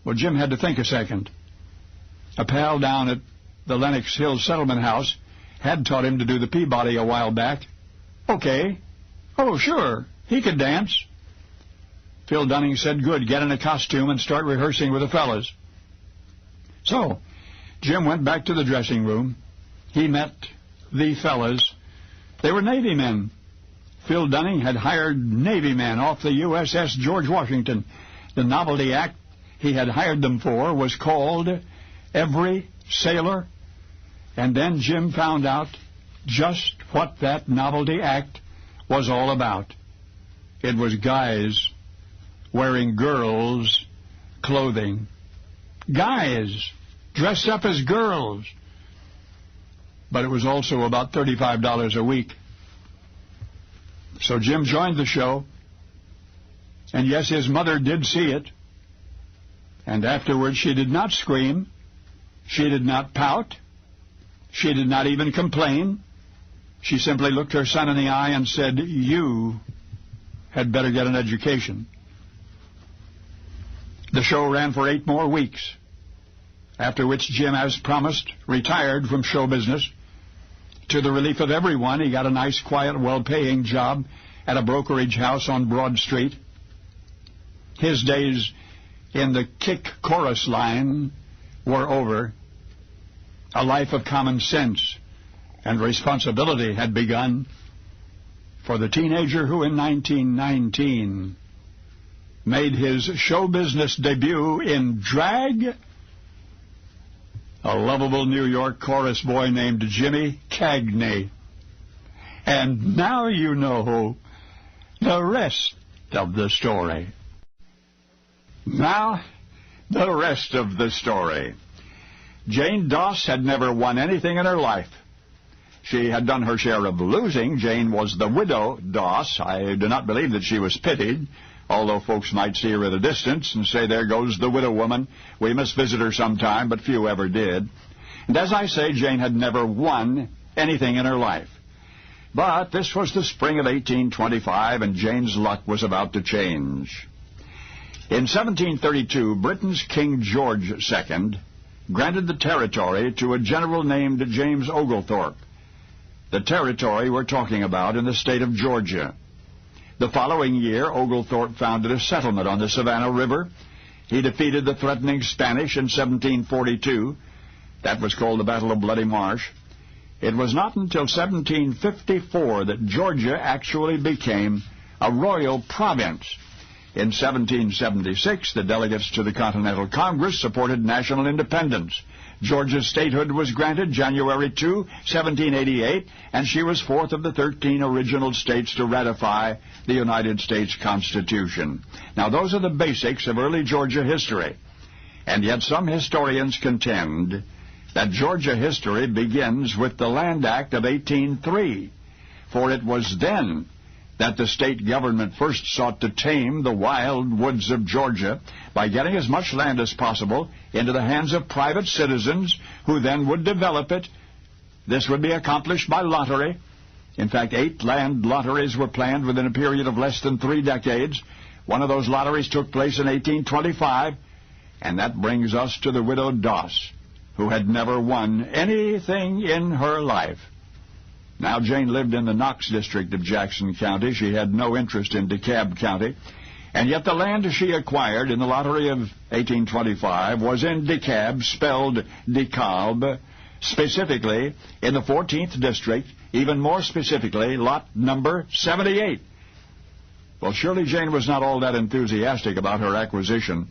Well, Jim had to think a second. A pal down at the Lenox Hill Settlement House had taught him to do the Peabody a while back. Okay. Oh, sure. He could dance. Phil Dunning said, "Good, get in a costume and start rehearsing with the fellas." So, Jim went back to the dressing room. He met the fellas. They were Navy men. Phil Dunning had hired Navy men off the USS George Washington. The novelty act he had hired them for was called Every Sailor. And then Jim found out just what that novelty act was all about. It was guys wearing girls' clothing. Guys dressed up as girls. But it was also about $35 a week. So Jim joined the show. And yes, his mother did see it. And afterwards she did not scream. She did not pout. She did not even complain. She simply looked her son in the eye and said, "You had better get an education." The show ran for 8 more weeks, after which Jim, as promised, retired from show business. To the relief of everyone, he got a nice, quiet, well-paying job at a brokerage house on Broad Street. His days in the kick chorus line were over. A life of common sense and responsibility had begun for the teenager who in 1919 made his show business debut in drag, a lovable New York chorus boy named Jimmy Cagney. And now you know the rest of the story. Now, the rest of the story. Jane Doss had never won anything in her life. She had done her share of losing. Jane was the widow Doss. I do not believe that she was pitied, although folks might see her at a distance and say, "There goes the widow woman. We must visit her sometime," but few ever did. And as I say, Jane had never won anything in her life. But this was the spring of 1825, and Jane's luck was about to change. In 1732, Britain's King George II granted the territory to a general named James Oglethorpe. The territory we're talking about in the state of Georgia. The following year, Oglethorpe founded a settlement on the Savannah River. He defeated the threatening Spanish in 1742. That was called the Battle of Bloody Marsh. It was not until 1754 that Georgia actually became a royal province. In 1776, the delegates to the Continental Congress supported national independence. Georgia's statehood was granted January 2, 1788, and she was fourth of the 13 original states to ratify the United States Constitution. Now, those are the basics of early Georgia history. And yet some historians contend that Georgia history begins with the Land Act of 1803, for it was then that the state government first sought to tame the wild woods of Georgia by getting as much land as possible into the hands of private citizens who then would develop it. This would be accomplished by lottery. In fact, 8 land lotteries were planned within a period of less than 3 decades. One of those lotteries took place in 1825, and that brings us to the widow Doss, who had never won anything in her life. Now, Jane lived in the Knox district of Jackson County. She had no interest in DeKalb County. And yet the land she acquired in the lottery of 1825 was in DeKalb, spelled DeKalb, specifically in the 14th district, even more specifically, lot number 78. Well, surely Jane was not all that enthusiastic about her acquisition.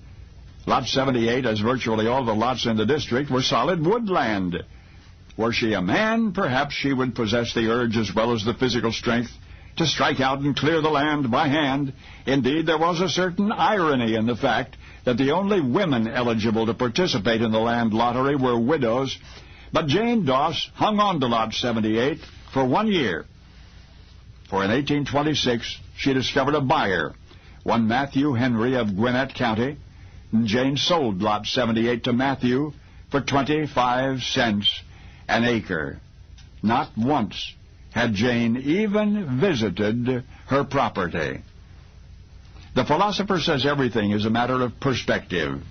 Lot 78, as virtually all the lots in the district, were solid woodland. Were she a man, perhaps she would possess the urge as well as the physical strength to strike out and clear the land by hand. Indeed, there was a certain irony in the fact that the only women eligible to participate in the land lottery were widows. But Jane Doss hung on to Lot 78 for 1 year. For in 1826, she discovered a buyer, one Matthew Henry of Gwinnett County, and Jane sold Lot 78 to Matthew for 25 cents an acre. Not once had Jane even visited her property. The philosopher says everything is a matter of perspective.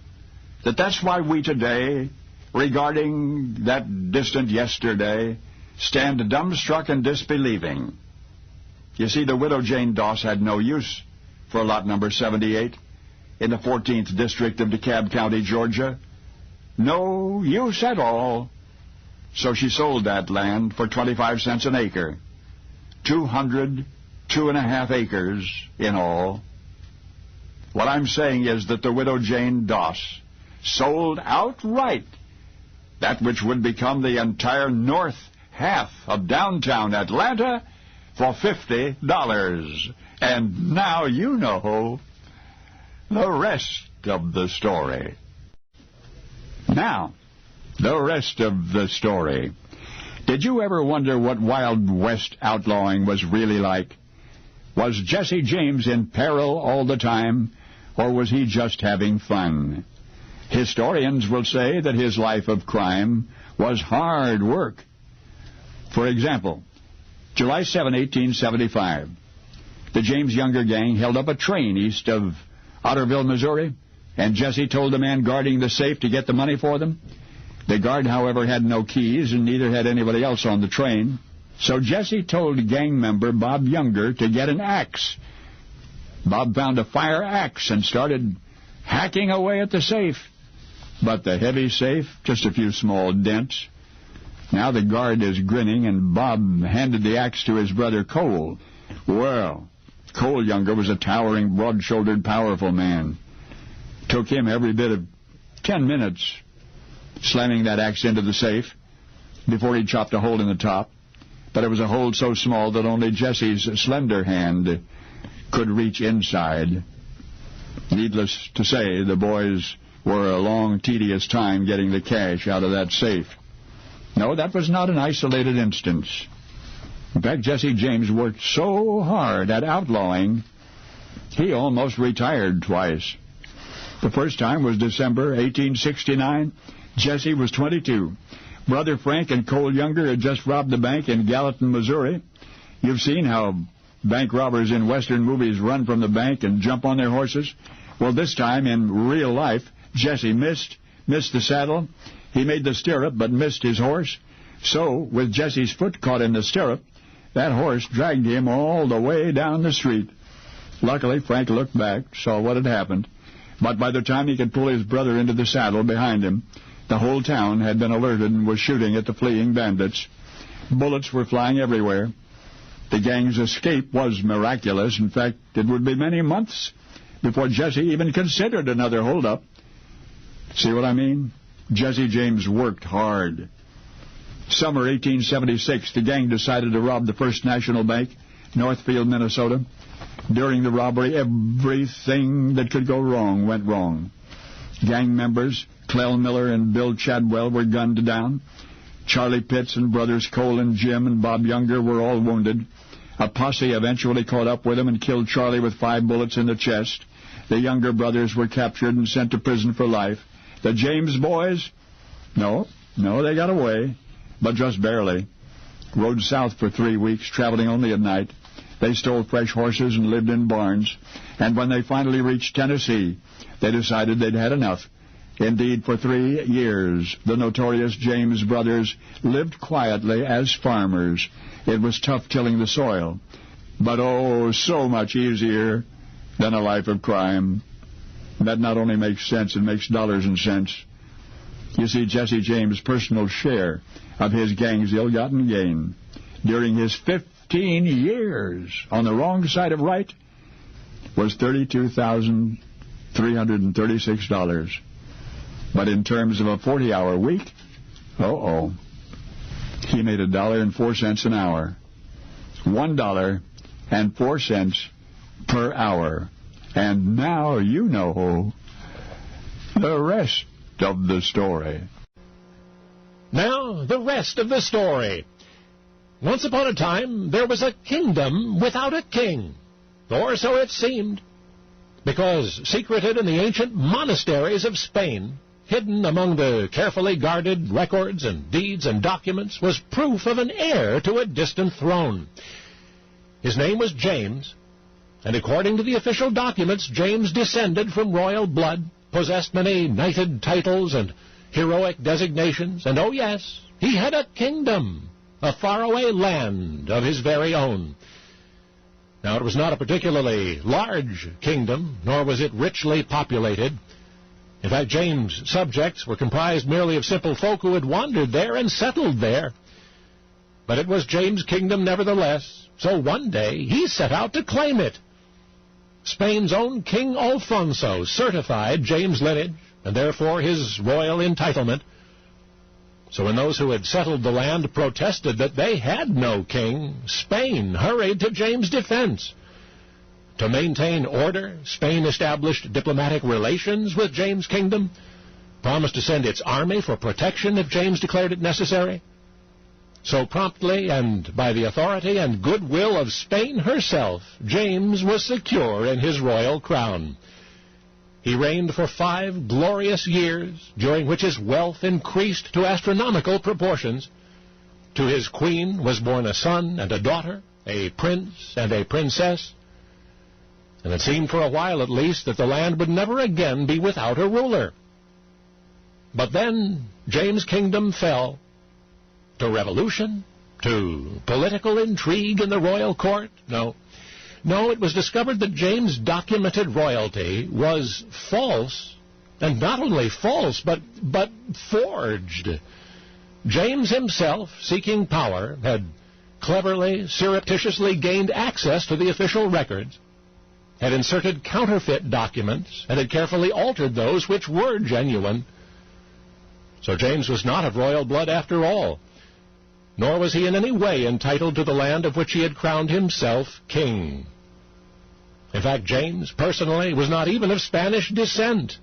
That's why we today, regarding that distant yesterday, stand dumbstruck and disbelieving. You see, the widow Jane Doss had no use for lot number 78 in the 14th district of DeKalb County, Georgia. No use at all. So she sold that land for 25 cents an acre. 2.5 acres in all. What I'm saying is that the widow Jane Doss sold outright that which would become the entire north half of downtown Atlanta for $50. And now you know the rest of the story. Now, the rest of the story. Did you ever wonder what Wild West outlawing was really like? Was Jesse James in peril all the time, or was he just having fun? Historians will say that his life of crime was hard work. For example, July 7, 1875, the James Younger gang held up a train east of Otterville, Missouri, and Jesse told the man guarding the safe to get the money for them. The guard, however, had no keys, and neither had anybody else on the train. So Jesse told gang member Bob Younger to get an axe. Bob found a fire axe and started hacking away at the safe. But the heavy safe, just a few small dents. Now the guard is grinning, and Bob handed the axe to his brother Cole. Well, Cole Younger was a towering, broad-shouldered, powerful man. Took him every bit of 10 minutes slamming that axe into the safe before he chopped a hole in the top. But it was a hole so small that only Jesse's slender hand could reach inside. Needless to say, the boys were a long, tedious time getting the cash out of that safe. No, that was not an isolated instance. In fact, Jesse James worked so hard at outlawing, he almost retired twice. The first time was December 1869. Jesse was 22. Brother Frank and Cole Younger had just robbed the bank in Gallatin, Missouri. You've seen how bank robbers in Western movies run from the bank and jump on their horses. Well, this time, in real life, Jesse missed the saddle. He made the stirrup but missed his horse. So, with Jesse's foot caught in the stirrup, that horse dragged him all the way down the street. Luckily, Frank looked back, saw what had happened. But by the time he could pull his brother into the saddle behind him, the whole town had been alerted and was shooting at the fleeing bandits. Bullets were flying everywhere. The gang's escape was miraculous. In fact, it would be many months before Jesse even considered another holdup. See what I mean? Jesse James worked hard. Summer 1876, the gang decided to rob the First National Bank, Northfield, Minnesota. During the robbery, everything that could go wrong went wrong. Gang members, Clell Miller and Bill Chadwell, were gunned down. Charlie Pitts and brothers Cole and Jim and Bob Younger were all wounded. A posse eventually caught up with them and killed Charlie with 5 bullets in the chest. The Younger brothers were captured and sent to prison for life. The James boys? No, they got away, but just barely. Rode south for 3 weeks, traveling only at night. They stole fresh horses and lived in barns. And when they finally reached Tennessee, they decided they'd had enough. Indeed, for 3 years, the notorious James brothers lived quietly as farmers. It was tough tilling the soil, but oh, so much easier than a life of crime. That not only makes sense, it makes dollars and cents. You see, Jesse James' personal share of his gang's ill-gotten gain during his 15 years on the wrong side of right was $32,336. But in terms of a 40-hour week, he made $1.04 an hour. $1.04 per hour. And now you know the rest of the story. Now, the rest of the story. Once upon a time, there was a kingdom without a king, or so it seemed, because secreted in the ancient monasteries of Spain, hidden among the carefully guarded records and deeds and documents, was proof of an heir to a distant throne. His name was James, and according to the official documents, James descended from royal blood, possessed many knighted titles and heroic designations, and oh yes, he had a kingdom, a faraway land of his very own. Now, it was not a particularly large kingdom, nor was it richly populated. In fact, James' subjects were comprised merely of simple folk who had wandered there and settled there. But it was James' kingdom nevertheless, so one day he set out to claim it. Spain's own King Alfonso certified James' lineage, and therefore his royal entitlement. So when those who had settled the land protested that they had no king, Spain hurried to James' defense. To maintain order, Spain established diplomatic relations with James' kingdom, promised to send its army for protection if James declared it necessary. So promptly, and by the authority and goodwill of Spain herself, James was secure in his royal crown. He reigned for 5 glorious years, during which his wealth increased to astronomical proportions. To his queen was born a son and a daughter, a prince and a princess, and it seemed for a while at least that the land would never again be without a ruler. But then James' kingdom fell to revolution, to political intrigue in the royal court. No, it was discovered that James' documented royalty was false, and not only false, but forged. James himself, seeking power, had cleverly, surreptitiously gained access to the official records, had inserted counterfeit documents, and had carefully altered those which were genuine. So James was not of royal blood after all, nor was he in any way entitled to the land of which he had crowned himself king. In fact, James, personally, was not even of Spanish descent.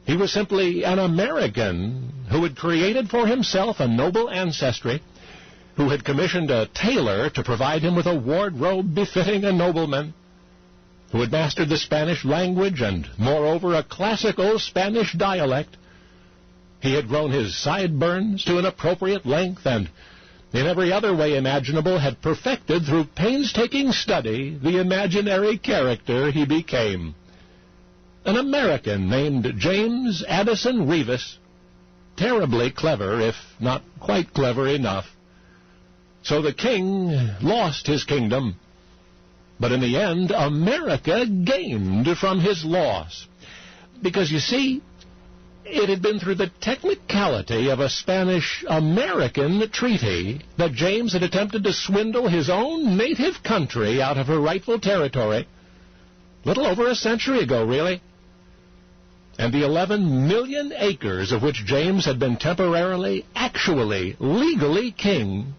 He was simply an American who had created for himself a noble ancestry, who had commissioned a tailor to provide him with a wardrobe befitting a nobleman, who had mastered the Spanish language and, moreover, a classical Spanish dialect. He had grown his sideburns to an appropriate length and, in every other way imaginable, had perfected through painstaking study the imaginary character he became. An American named James Addison Revis, terribly clever, if not quite clever enough. So the king lost his kingdom, but in the end, America gained from his loss. Because, you see, it had been through the technicality of a Spanish-American treaty that James had attempted to swindle his own native country out of her rightful territory, little over a century ago, really. And the 11 million acres of which James had been temporarily, actually, legally king,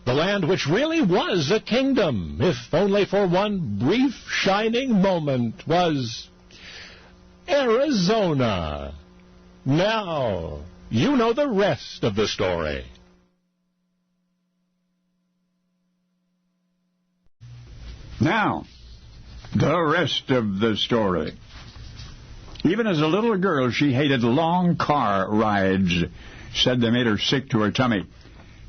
the land which really was a kingdom, if only for one brief, shining moment, was Arizona. Now, you know the rest of the story. Now, the rest of the story. Even as a little girl, she hated long car rides, said they made her sick to her tummy.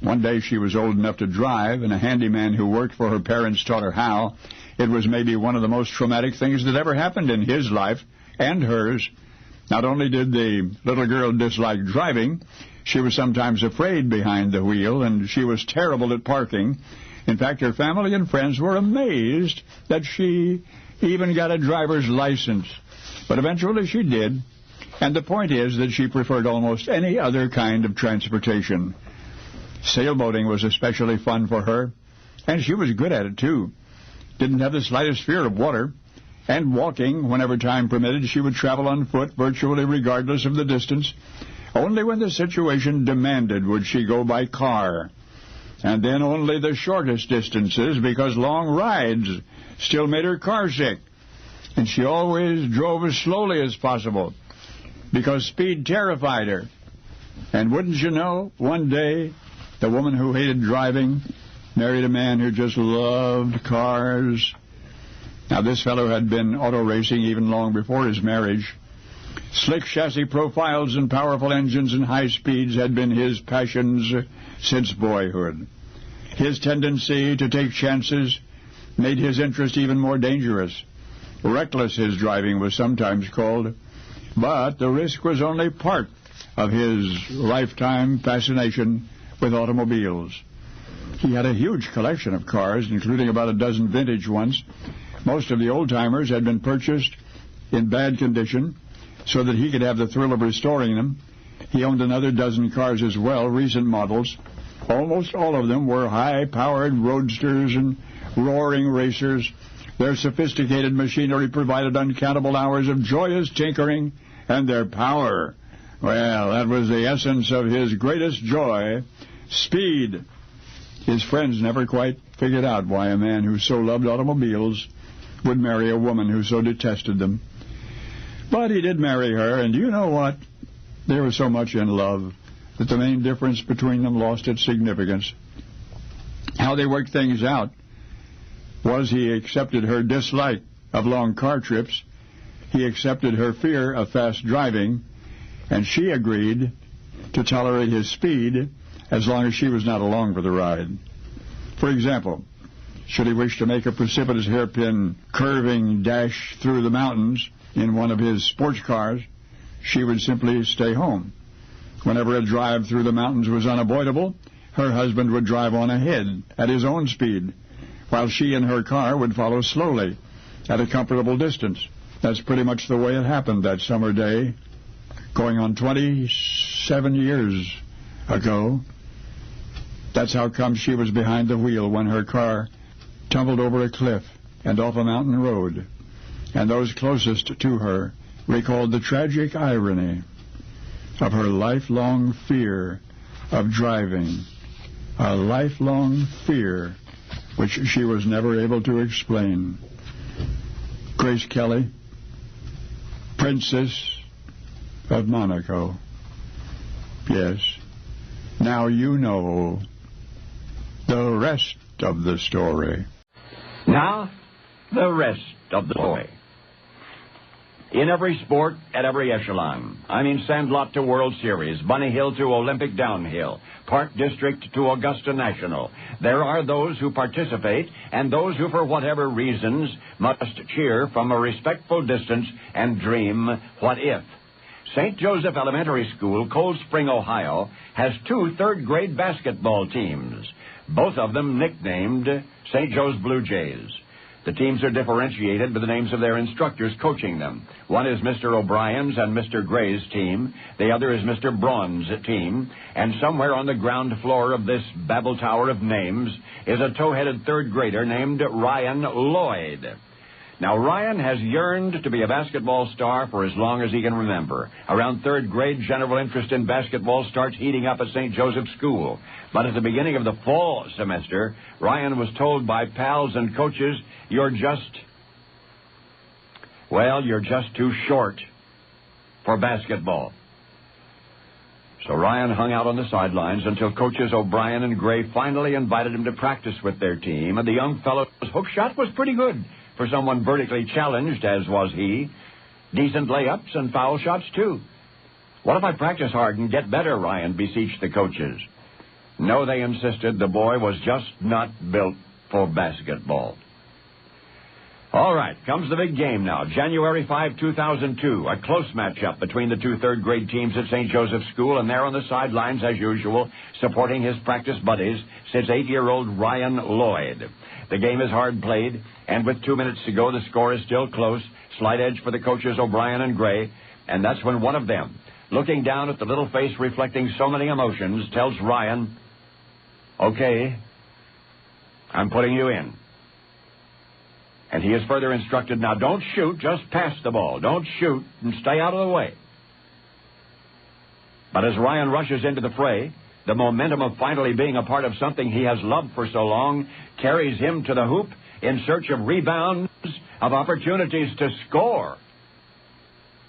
One day she was old enough to drive, and a handyman who worked for her parents taught her how. It was maybe one of the most traumatic things that ever happened in his life and hers. Not only did the little girl dislike driving, she was sometimes afraid behind the wheel, and she was terrible at parking. In fact, her family and friends were amazed that she even got a driver's license. But eventually she did, and the point is that she preferred almost any other kind of transportation. Sailboating was especially fun for her, and she was good at it, too. Didn't have the slightest fear of water, and walking, whenever time permitted, she would travel on foot virtually regardless of the distance. Only when the situation demanded would she go by car. And then only the shortest distances, because long rides still made her car sick. And she always drove as slowly as possible, because speed terrified her. And wouldn't you know, one day, the woman who hated driving married a man who just loved cars. Now, this fellow had been auto racing even long before his marriage. Slick chassis profiles and powerful engines and high speeds had been his passions since boyhood. His tendency to take chances made his interest even more dangerous. Reckless his driving was sometimes called, but the risk was only part of his lifetime fascination with automobiles. He had a huge collection of cars, including about a dozen vintage ones. Most of the old-timers had been purchased in bad condition so that he could have the thrill of restoring them. He owned another dozen cars as well, recent models. Almost all of them were high-powered roadsters and roaring racers. Their sophisticated machinery provided uncountable hours of joyous tinkering, and their power, well, that was the essence of his greatest joy, speed. His friends never quite figured out why a man who so loved automobiles would marry a woman who so detested them. But he did marry her, and you know what? They were so much in love that the main difference between them lost its significance. How they worked things out was he accepted her dislike of long car trips, he accepted her fear of fast driving, and she agreed to tolerate his speed as long as she was not along for the ride. For example, should he wish to make a precipitous hairpin curving dash through the mountains in one of his sports cars, she would simply stay home. Whenever a drive through the mountains was unavoidable, her husband would drive on ahead at his own speed, while she and her car would follow slowly at a comfortable distance. That's pretty much the way it happened that summer day, going on 27 years ago. That's how come she was behind the wheel when her car tumbled over a cliff and off a mountain road. And those closest to her recalled the tragic irony of her lifelong fear of driving, a lifelong fear which she was never able to explain. Grace Kelly, Princess of Monaco. Yes, now you know the rest of the story. Now, the rest of the story. In every sport, at every echelon. I mean Sandlot to World Series, Bunny Hill to Olympic Downhill, Park District to Augusta National. There are those who participate and those who, for whatever reasons, must cheer from a respectful distance and dream, what if? St. Joseph Elementary School, Cold Spring, Ohio, has 2 third-grade basketball teams, both of them nicknamed St. Joe's Blue Jays. The teams are differentiated by the names of their instructors coaching them. One is Mr. O'Brien's and Mr. Gray's team. The other is Mr. Braun's team. And somewhere on the ground floor of this Babel Tower of names is a tow-headed third grader named Ryan Lloyd. Now, Ryan has yearned to be a basketball star for as long as he can remember. Around third grade, general interest in basketball starts heating up at St. Joseph's School. But at the beginning of the fall semester, Ryan was told by pals and coaches, you're just too short for basketball. So Ryan hung out on the sidelines until coaches O'Brien and Gray finally invited him to practice with their team, and the young fellow's hook shot was pretty good for someone vertically challenged, as was he. Decent layups and foul shots, too. What if I practice hard and get better, Ryan beseeched the coaches. No, they insisted, the boy was just not built for basketball. All right, comes the big game now. January 5, 2002, a close matchup between the two third-grade teams at St. Joseph's School, and there on the sidelines, as usual, supporting his practice buddies, sits 8-year-old Ryan Lloyd. The game is hard played, and with 2 minutes to go, the score is still close. Slight edge for the coaches O'Brien and Gray, and that's when one of them, looking down at the little face reflecting so many emotions, tells Ryan, okay, I'm putting you in. And he is further instructed, now don't shoot, just pass the ball. Don't shoot and stay out of the way. But as Ryan rushes into the fray, the momentum of finally being a part of something he has loved for so long carries him to the hoop in search of rebounds, of opportunities to score.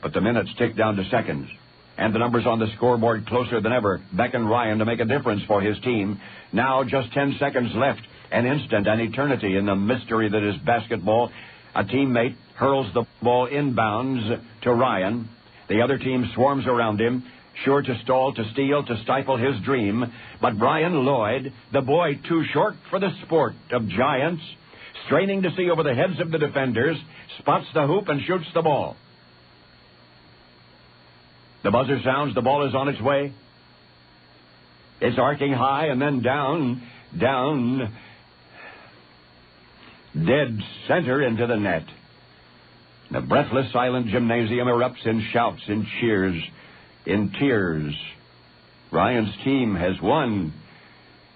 But the minutes tick down to seconds, and the numbers on the scoreboard closer than ever beckon Ryan to make a difference for his team. Now just 10 seconds left. An instant, an eternity in the mystery that is basketball. A teammate hurls the ball inbounds to Ryan. The other team swarms around him, sure to stall, to steal, to stifle his dream. But Ryan Lloyd, the boy too short for the sport of giants, straining to see over the heads of the defenders, spots the hoop and shoots the ball. The buzzer sounds, the ball is on its way. It's arcing high and then down, dead center into the net. The breathless, silent gymnasium erupts in shouts, in cheers, in tears. Ryan's team has won.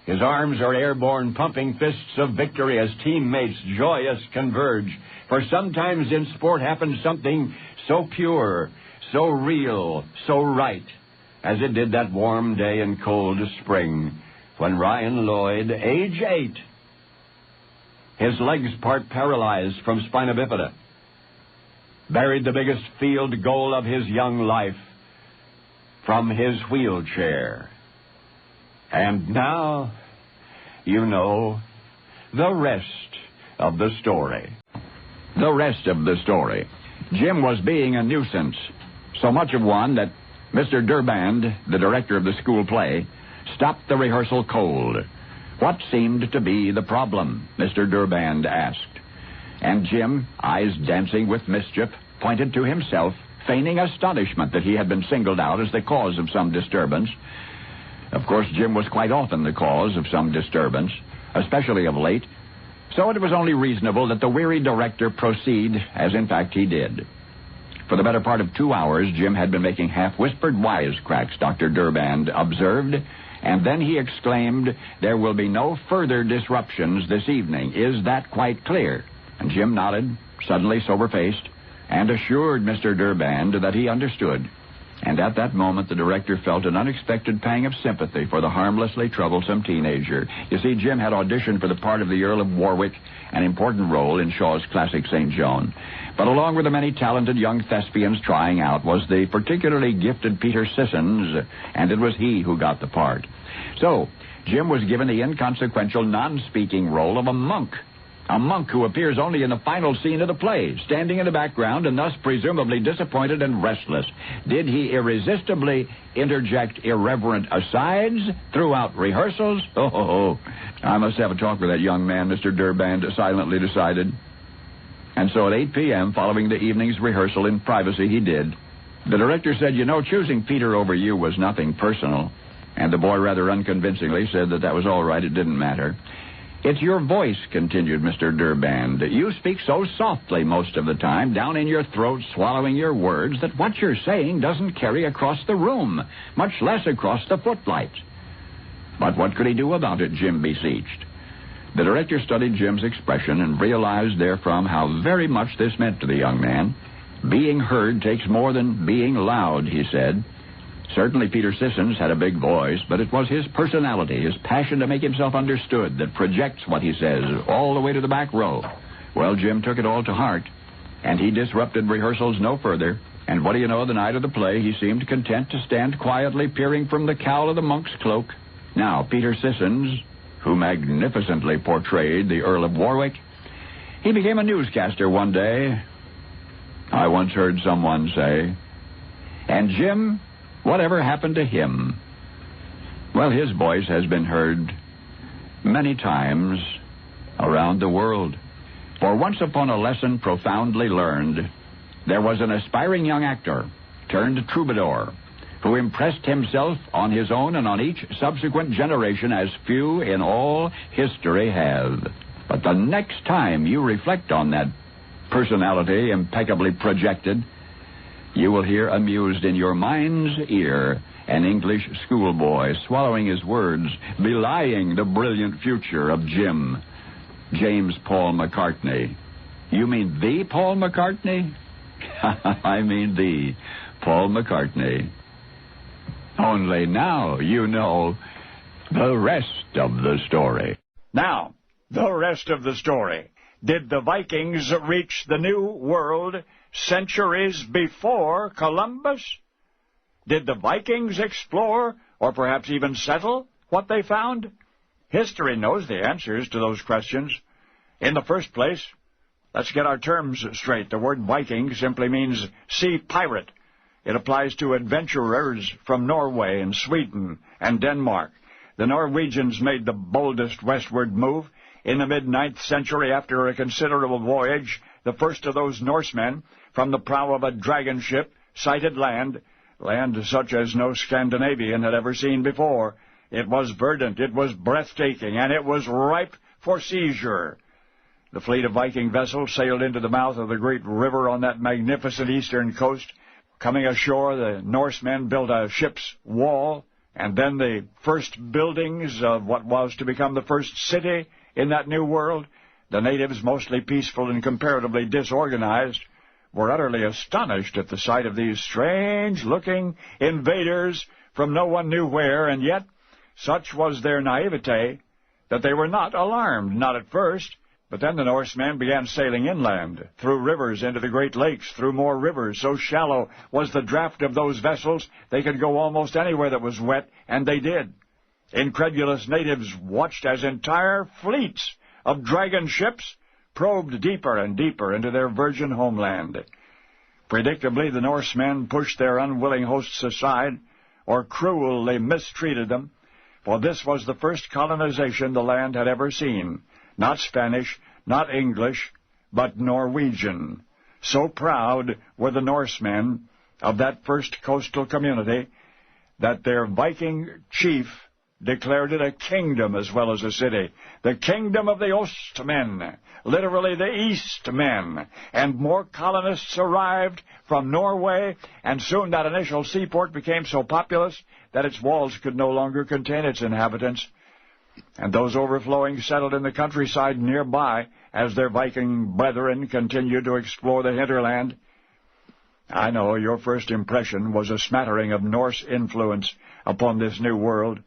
His arms are airborne, pumping fists of victory as teammates joyous converge. For sometimes in sport happens something so pure, so real, so right, as it did that warm day in cold spring when Ryan Lloyd, age 8, his legs part paralyzed from spina bifida, buried the biggest field goal of his young life from his wheelchair. And now, you know, the rest of the story. The rest of the story. Jim was being a nuisance, so much of one that Mr. Durband, the director of the school play, stopped the rehearsal cold. What seemed to be the problem? Mr. Durband asked. And Jim, eyes dancing with mischief, pointed to himself, feigning astonishment that he had been singled out as the cause of some disturbance. Of course, Jim was quite often the cause of some disturbance, especially of late, so it was only reasonable that the weary director proceed, as in fact he did. For the better part of 2 hours, Jim had been making half-whispered wisecracks, Dr. Durband observed, and then he exclaimed, there will be no further disruptions this evening. Is that quite clear? And Jim nodded, suddenly sober-faced, and assured Mr. Durband that he understood. And at that moment, the director felt an unexpected pang of sympathy for the harmlessly troublesome teenager. You see, Jim had auditioned for the part of the Earl of Warwick, an important role in Shaw's classic St. Joan. But along with the many talented young thespians trying out was the particularly gifted Peter Sissons, and it was he who got the part. So, Jim was given the inconsequential, non-speaking role of a monk who appears only in the final scene of the play, standing in the background and thus presumably disappointed and restless. Did he irresistibly interject irreverent asides throughout rehearsals? Oh, I must have a talk with that young man, Mr. Durband silently decided. And so at 8 p.m., following the evening's rehearsal in privacy, he did. The director said, choosing Peter over you was nothing personal. And the boy rather unconvincingly said that was all right, it didn't matter. It's your voice, continued Mr. Durband. You speak so softly most of the time, down in your throat, swallowing your words, that what you're saying doesn't carry across the room, much less across the footlights. But what could he do about it, Jim beseeched. The director studied Jim's expression and realized therefrom how very much this meant to the young man. Being heard takes more than being loud, he said. Certainly Peter Sissons had a big voice, but it was his personality, his passion to make himself understood, that projects what he says all the way to the back row. Well, Jim took it all to heart, and he disrupted rehearsals no further. And what do you know, the night of the play, he seemed content to stand quietly peering from the cowl of the monk's cloak. Now, Peter Sissons, who magnificently portrayed the Earl of Warwick, he became a newscaster one day, I once heard someone say. And Jim, whatever happened to him? Well, his voice has been heard many times around the world. For once upon a lesson profoundly learned, there was an aspiring young actor turned troubadour who impressed himself on his own and on each subsequent generation as few in all history have. But the next time you reflect on that personality impeccably projected, you will hear amused in your mind's ear an English schoolboy swallowing his words, belying the brilliant future of Jim. James Paul McCartney. You mean the Paul McCartney? I mean the Paul McCartney. Only now you know the rest of the story. Now, the rest of the story. Did the Vikings reach the New World centuries before Columbus? Did the Vikings explore, or perhaps even settle, what they found? History knows the answers to those questions. In the first place, let's get our terms straight. The word Viking simply means sea pirate. It applies to adventurers from Norway and Sweden and Denmark. The Norwegians made the boldest westward move. In the mid-9th century, after a considerable voyage, the first of those Norsemen, from the prow of a dragon ship, sighted land such as no Scandinavian had ever seen before. It was verdant, it was breathtaking, and it was ripe for seizure. The fleet of Viking vessels sailed into the mouth of the great river on that magnificent eastern coast. Coming ashore, the Norsemen built a ship's wall, and then the first buildings of what was to become the first city in that new world. The natives, mostly peaceful and comparatively disorganized, were utterly astonished at the sight of these strange-looking invaders from no one knew where, and yet such was their naivete that they were not alarmed, not at first. But then the Norsemen began sailing inland, through rivers into the Great Lakes, through more rivers. So shallow was the draft of those vessels, they could go almost anywhere that was wet, and they did. Incredulous natives watched as entire fleets of dragon ships probed deeper and deeper into their virgin homeland. Predictably, the Norsemen pushed their unwilling hosts aside, or cruelly mistreated them, for this was the first colonization the land had ever seen. Not Spanish, not English, but Norwegian. So proud were the Norsemen of that first coastal community that their Viking chief declared it a kingdom as well as a city. The kingdom of the Ostmen, literally the East Men. And more colonists arrived from Norway, and soon that initial seaport became so populous that its walls could no longer contain its inhabitants. And those overflowing settled in the countryside nearby as their Viking brethren continued to explore the hinterland. I know your first impression was a smattering of Norse influence upon this new world.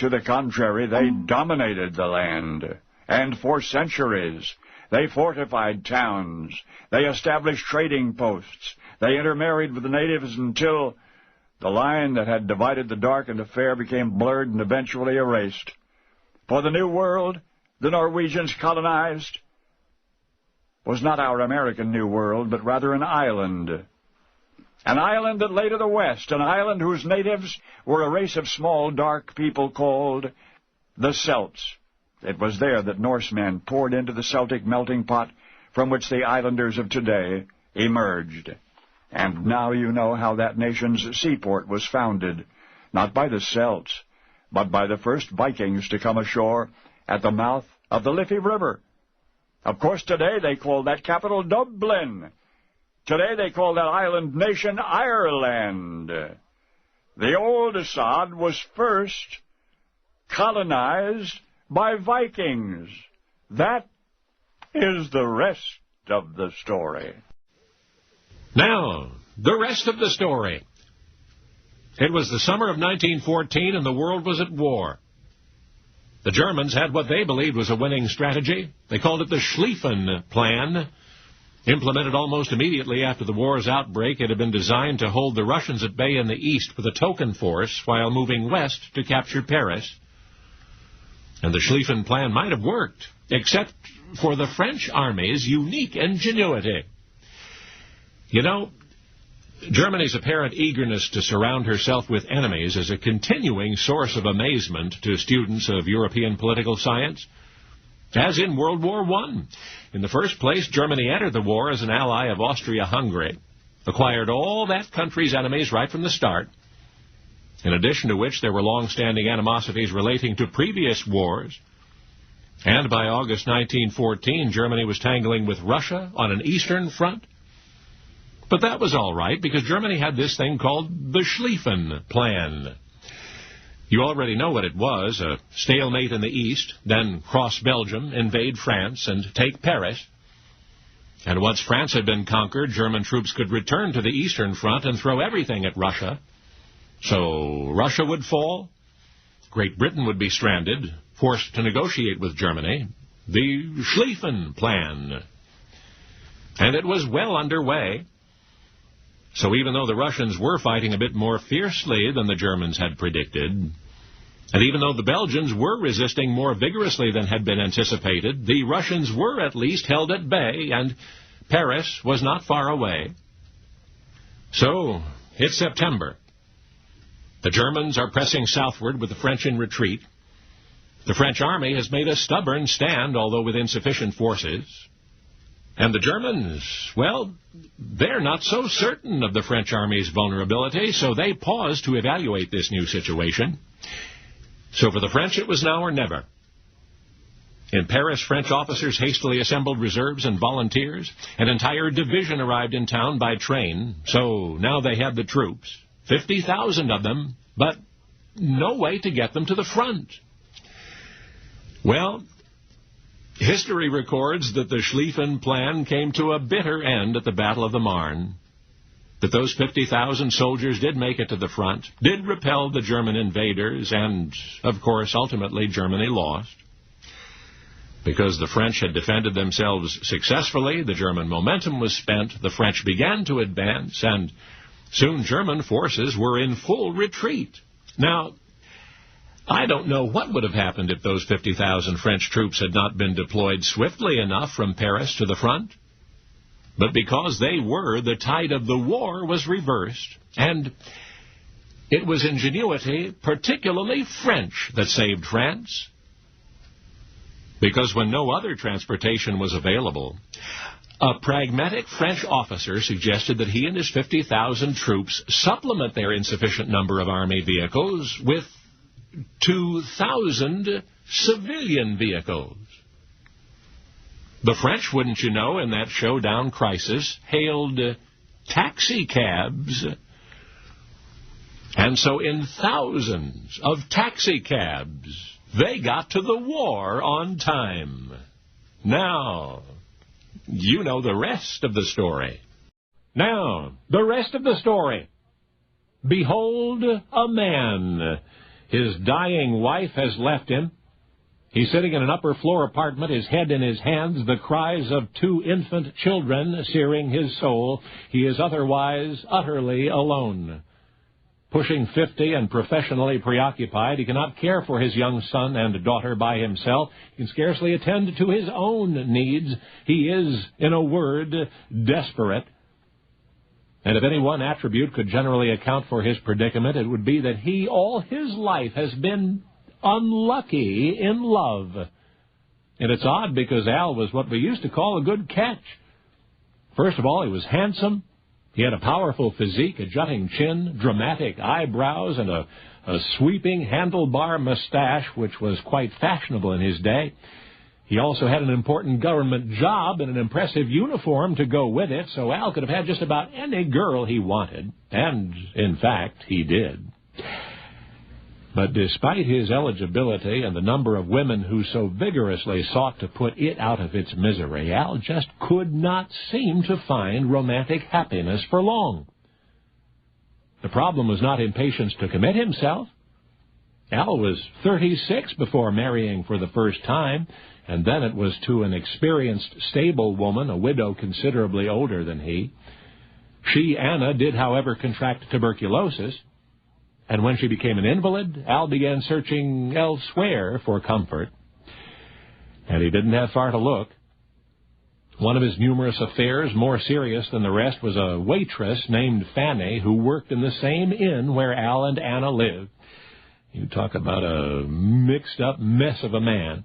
To the contrary, they dominated the land, and for centuries they fortified towns, they established trading posts, they intermarried with the natives until the line that had divided the dark and the fair became blurred and eventually erased. For the New World, the Norwegians colonized, was not our American New World, but rather an island. An island that lay to the west, an island whose natives were a race of small, dark people called the Celts. It was there that Norsemen poured into the Celtic melting pot from which the islanders of today emerged. And now you know how that nation's seaport was founded, not by the Celts, but by the first Vikings to come ashore at the mouth of the Liffey River. Of course, today they call that capital Dublin. Today they call that island nation Ireland. The old Assad was first colonized by Vikings. That is the rest of the story. Now, the rest of the story. It was the summer of 1914, and the world was at war. The Germans had what they believed was a winning strategy. They called it the Schlieffen Plan. Implemented almost immediately after the war's outbreak, it had been designed to hold the Russians at bay in the east with a token force while moving west to capture Paris. And the Schlieffen Plan might have worked, except for the French army's unique ingenuity. You know, Germany's apparent eagerness to surround herself with enemies is a continuing source of amazement to students of European political science. As in World War I. In the first place, Germany entered the war as an ally of Austria-Hungary, acquired all that country's enemies right from the start, in addition to which there were long-standing animosities relating to previous wars. And by August 1914, Germany was tangling with Russia on an eastern front. But that was all right, because Germany had this thing called the Schlieffen Plan. You already know what it was, a stalemate in the east, then cross Belgium, invade France, and take Paris. And once France had been conquered, German troops could return to the eastern front and throw everything at Russia. So Russia would fall, Great Britain would be stranded, forced to negotiate with Germany, the Schlieffen Plan. And it was well underway. So even though the Russians were fighting a bit more fiercely than the Germans had predicted, and even though the Belgians were resisting more vigorously than had been anticipated, the Russians were at least held at bay, and Paris was not far away. So it's September. The Germans are pressing southward with the French in retreat. The French army has made a stubborn stand, although with insufficient forces. And the Germans, well, they're not so certain of the French army's vulnerability, so they pause to evaluate this new situation. So for the French, it was now or never. In Paris, French officers hastily assembled reserves and volunteers. An entire division arrived in town by train, so now they had the troops, 50,000 of them, but no way to get them to the front. Well, history records that the Schlieffen Plan came to a bitter end at the Battle of the Marne, that those 50,000 soldiers did make it to the front, did repel the German invaders, and, of course, ultimately Germany lost. Because the French had defended themselves successfully, the German momentum was spent, the French began to advance, and soon German forces were in full retreat. Now, I don't know what would have happened if those 50,000 French troops had not been deployed swiftly enough from Paris to the front. But because they were, the tide of the war was reversed, and it was ingenuity, particularly French, that saved France. Because when no other transportation was available, a pragmatic French officer suggested that he and his 50,000 troops supplement their insufficient number of army vehicles with 2,000 civilian vehicles. The French, wouldn't you know, in that showdown crisis, hailed taxi cabs. And so in thousands of taxi cabs, they got to the war on time. Now, you know the rest of the story. Now, the rest of the story. Behold a man. His dying wife has left him. He's sitting in an upper-floor apartment, his head in his hands, the cries of 2 infant children searing his soul. He is otherwise utterly alone. Pushing 50 and professionally preoccupied, he cannot care for his young son and daughter by himself. He can scarcely attend to his own needs. He is, in a word, desperate. And if any one attribute could generally account for his predicament, it would be that he, all his life, has been unlucky in love. And it's odd because Al was what we used to call a good catch. First of all, he was handsome. He had a powerful physique, a jutting chin, dramatic eyebrows, and a sweeping handlebar mustache, which was quite fashionable in his day. He also had an important government job and an impressive uniform to go with it, so Al could have had just about any girl he wanted. And, in fact, he did. But despite his eligibility and the number of women who so vigorously sought to put it out of its misery, Al just could not seem to find romantic happiness for long. The problem was not impatience to commit himself. Al was 36 before marrying for the first time, and then it was to an experienced, stable woman, a widow considerably older than he. She, Anna, did, however, contract tuberculosis, and when she became an invalid, Al began searching elsewhere for comfort. And he didn't have far to look. One of his numerous affairs, more serious than the rest, was a waitress named Fanny who worked in the same inn where Al and Anna lived. You talk about a mixed-up mess of a man.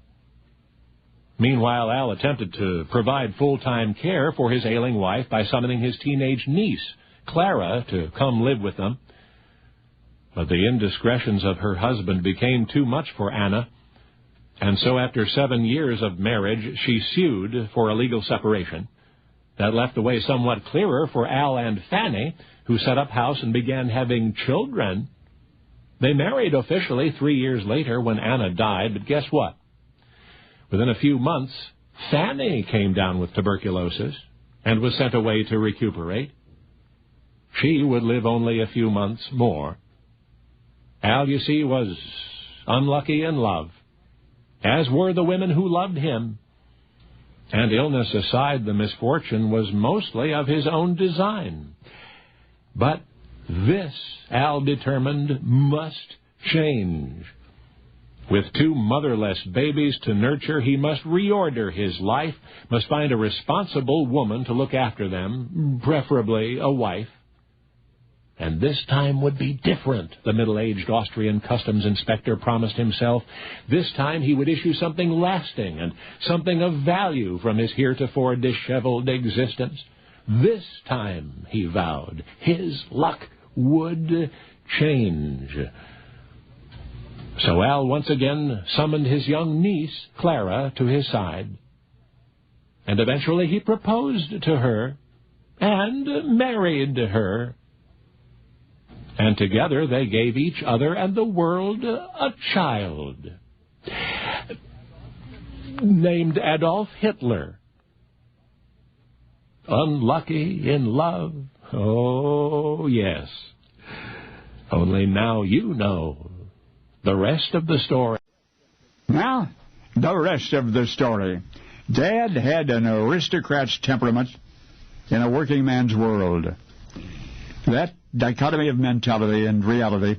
Meanwhile, Al attempted to provide full-time care for his ailing wife by summoning his teenage niece, Clara, to come live with them. But the indiscretions of her husband became too much for Anna, and so after 7 years of marriage, she sued for a legal separation. That left the way somewhat clearer for Al and Fanny, who set up house and began having children. They married officially 3 years later when Anna died, but guess what? Within a few months, Fanny came down with tuberculosis and was sent away to recuperate. She would live only a few months more. Al, you see, was unlucky in love, as were the women who loved him. And illness aside, the misfortune was mostly of his own design. But this, Al determined, must change. With 2 motherless babies to nurture, he must reorder his life, must find a responsible woman to look after them, preferably a wife. And this time would be different, the middle-aged Austrian customs inspector promised himself. This time he would issue something lasting and something of value from his heretofore disheveled existence. This time, he vowed, his luck would change. So Al once again summoned his young niece, Clara, to his side. And eventually he proposed to her and married her. And together they gave each other and the world a child named Adolf Hitler. Unlucky in love? Oh, yes. Only now you know the rest of the story. Now, the rest of the story. Dad had an aristocrat's temperament in a working man's world. That dichotomy of mentality and reality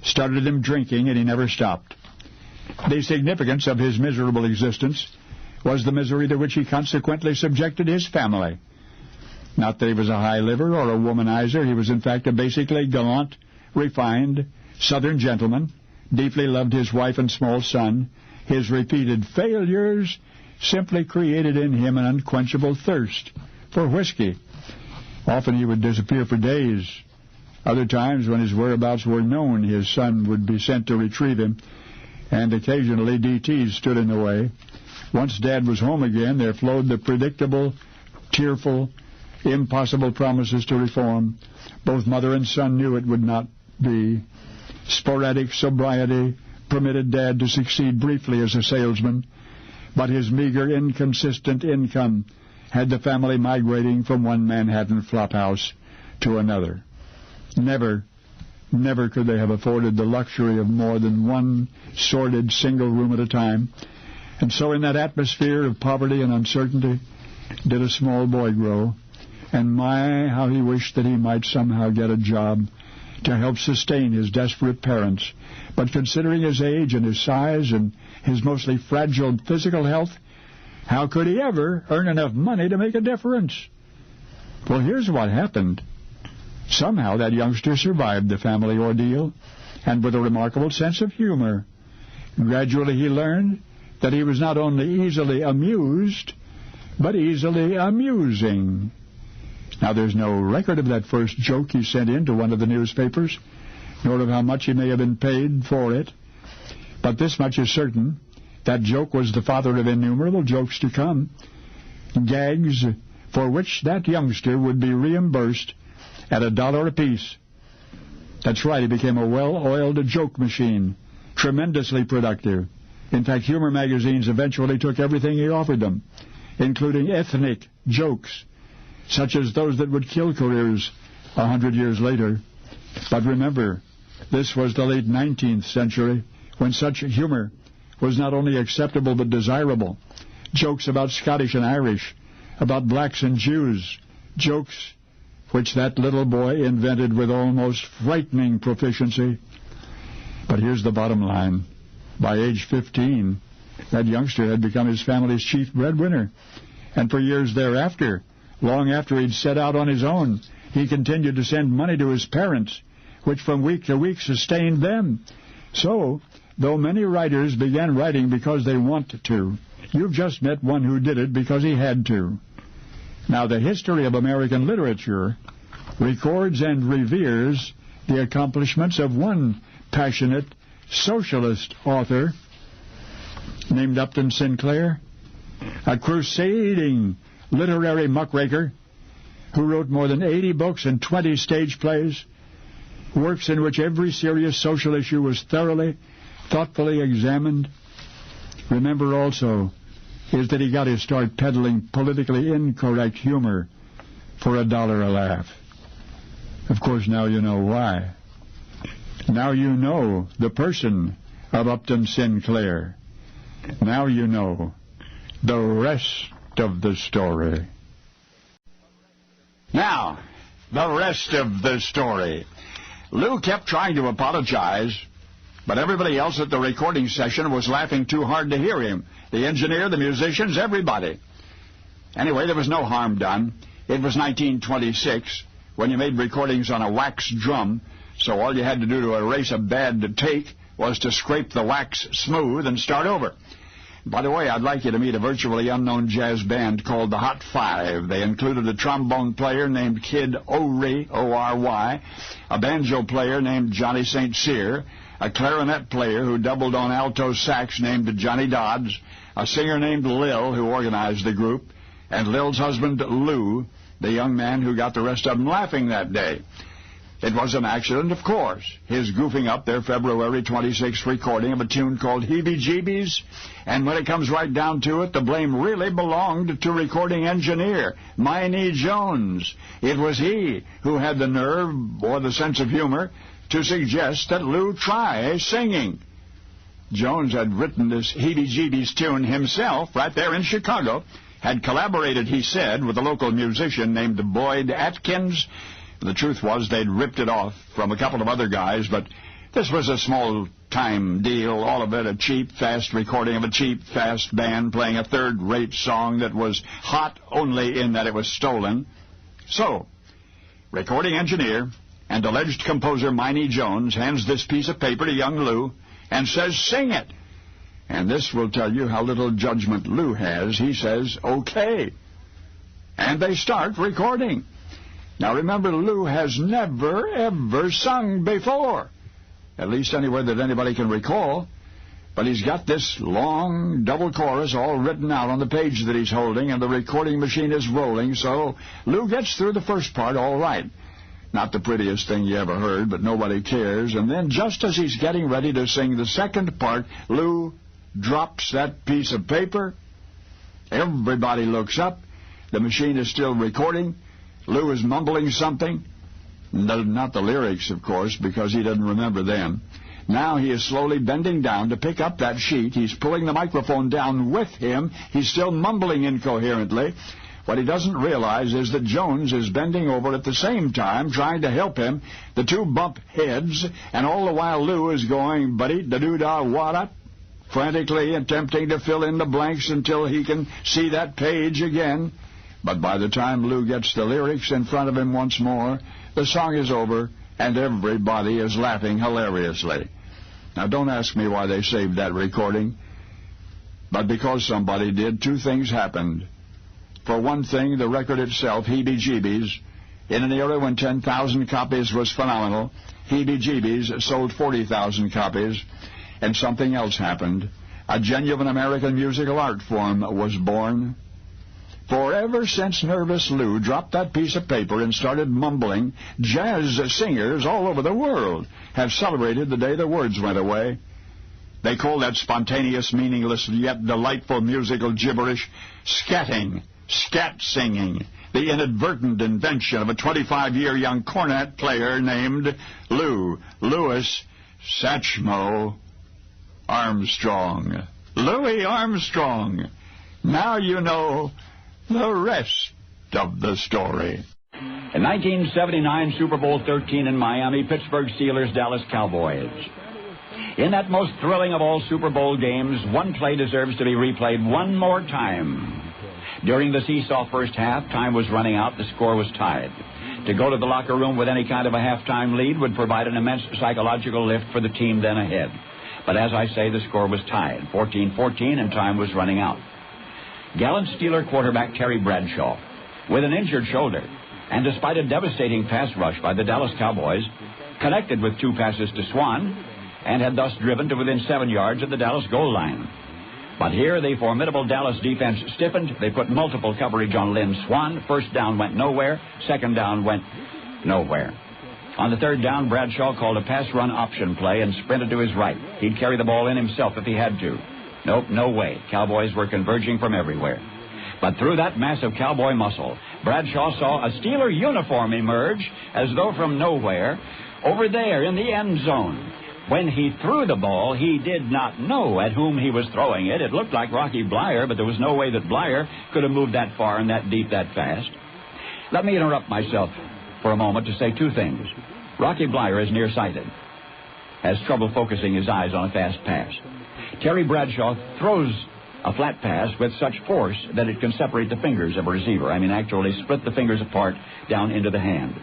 started him drinking, and he never stopped. The significance of his miserable existence was the misery to which he consequently subjected his family. Not that he was a high liver or a womanizer. He was, in fact, a basically gallant, refined Southern gentleman, deeply loved his wife and small son. His repeated failures simply created in him an unquenchable thirst for whiskey. Often he would disappear for days. Other times, when his whereabouts were known, his son would be sent to retrieve him, and occasionally DTs stood in the way. Once Dad was home again, there flowed the predictable, tearful, impossible promises to reform. Both mother and son knew it would not be. Sporadic sobriety permitted Dad to succeed briefly as a salesman, but his meager, inconsistent income had the family migrating from one Manhattan flophouse to another. Never could they have afforded the luxury of more than one sordid single room at a time. And so in that atmosphere of poverty and uncertainty did a small boy grow. And my, how he wished that he might somehow get a job to help sustain his desperate parents. But considering his age and his size and his mostly fragile physical health, how could he ever earn enough money to make a difference? Well, here's what happened. Somehow that youngster survived the family ordeal, and with a remarkable sense of humor. Gradually he learned that he was not only easily amused, but easily amusing. Now, there's no record of that first joke he sent in to one of the newspapers, nor of how much he may have been paid for it. But this much is certain. That joke was the father of innumerable jokes to come, gags for which that youngster would be reimbursed at $1 apiece. That's right, he became a well-oiled joke machine, tremendously productive. In fact, humor magazines eventually took everything he offered them, including ethnic jokes, such as those that would kill careers 100 years later. But remember, this was the late 19th century, when such humor was not only acceptable but desirable. Jokes about Scottish and Irish, about blacks and Jews, jokes which that little boy invented with almost frightening proficiency. But here's the bottom line. By age 15, that youngster had become his family's chief breadwinner. And for years thereafter, long after he'd set out on his own, he continued to send money to his parents, which from week to week sustained them. So, though many writers began writing because they wanted to, you've just met one who did it because he had to. Now, the history of American literature records and reveres the accomplishments of one passionate socialist author named Upton Sinclair, a crusading literary muckraker who wrote more than 80 books and 20 stage plays, works in which every serious social issue was thoughtfully examined. Remember also is that he got his start peddling politically incorrect humor for $1 a laugh. Of course, now you know why. Now you know the person of Upton Sinclair. Now you know the rest of the story. Now, the rest of the story. Lou kept trying to apologize, but everybody else at the recording session was laughing too hard to hear him. The engineer, the musicians, everybody. Anyway, there was no harm done. It was 1926, when you made recordings on a wax drum, so all you had to do to erase a bad take was to scrape the wax smooth and start over. By the way, I'd like you to meet a virtually unknown jazz band called the Hot Five. They included a trombone player named Kid Ory, O-R-Y, a banjo player named Johnny St. Cyr, a clarinet player who doubled on alto sax named Johnny Dodds, a singer named Lil who organized the group, and Lil's husband Lou, the young man who got the rest of them laughing that day. It was an accident, of course, his goofing up their February 26th recording of a tune called Heebie-Jeebies, and when it comes right down to it, the blame really belonged to recording engineer Miney Jones. It was he who had the nerve or the sense of humor to suggest that Lou try singing. Jones had written this Heebie-Jeebies tune himself right there in Chicago, had collaborated, he said, with a local musician named Boyd Atkins. The truth was they'd ripped it off from a couple of other guys, but this was a small-time deal, all of it a cheap, fast recording of a cheap, fast band playing a third-rate song that was hot only in that it was stolen. So, recording engineer and alleged composer Miney Jones hands this piece of paper to young Lou and says, "Sing it." And this will tell you how little judgment Lou has. He says, "Okay." And they start recording. Now remember, Lou has never, ever sung before, at least anywhere that anybody can recall. But he's got this long double chorus all written out on the page that he's holding, and the recording machine is rolling, so Lou gets through the first part all right. Not the prettiest thing you ever heard, but nobody cares. And then just as he's getting ready to sing the second part, Lou drops that piece of paper. Everybody looks up. The machine is still recording. Lou is mumbling something. Not the lyrics, of course, because he doesn't remember them. Now he is slowly bending down to pick up that sheet. He's pulling the microphone down with him. He's still mumbling incoherently. What he doesn't realize is that Jones is bending over at the same time, trying to help him. The two bump heads, and all the while Lou is going, buddy-da-doo-da-wada, frantically attempting to fill in the blanks until he can see that page again. But by the time Lou gets the lyrics in front of him once more, the song is over, and everybody is laughing hilariously. Now, don't ask me why they saved that recording, but because somebody did, two things happened. For one thing, the record itself, Heebie-Jeebies, in an era when 10,000 copies was phenomenal, Heebie-Jeebies sold 40,000 copies, and something else happened. A genuine American musical art form was born. For ever since Nervous Lou dropped that piece of paper and started mumbling, jazz singers all over the world have celebrated the day the words went away. They call that spontaneous, meaningless, yet delightful musical gibberish scatting, scat singing, the inadvertent invention of a 25-year young cornet player named Louis Satchmo Armstrong. Louis Armstrong. Now you know the rest of the story. In 1979, Super Bowl 13 in Miami, Pittsburgh Steelers, Dallas Cowboys. In that most thrilling of all Super Bowl games, one play deserves to be replayed one more time. During the seesaw first half, time was running out, the score was tied. To go to the locker room with any kind of a halftime lead would provide an immense psychological lift for the team then ahead. But as I say, the score was tied, 14-14, and time was running out. Gallant Steeler quarterback Terry Bradshaw, with an injured shoulder, and despite a devastating pass rush by the Dallas Cowboys, connected with 2 passes to Swan, and had thus driven to within 7 yards of the Dallas goal line. But here, the formidable Dallas defense stiffened. They put multiple coverage on Lynn Swan. First down went nowhere. Second down went nowhere. On the third down, Bradshaw called a pass-run option play and sprinted to his right. He'd carry the ball in himself if he had to. Nope, no way. Cowboys were converging from everywhere. But through that mass of cowboy muscle, Bradshaw saw a Steeler uniform emerge as though from nowhere over there in the end zone. When he threw the ball, he did not know at whom he was throwing it. It looked like Rocky Bleier, but there was no way that Bleier could have moved that far and that deep that fast. Let me interrupt myself for a moment to say 2 things. Rocky Bleier is nearsighted, has trouble focusing his eyes on a fast pass. Terry Bradshaw throws a flat pass with such force that it can separate the fingers of a receiver. Actually split the fingers apart down into the hand.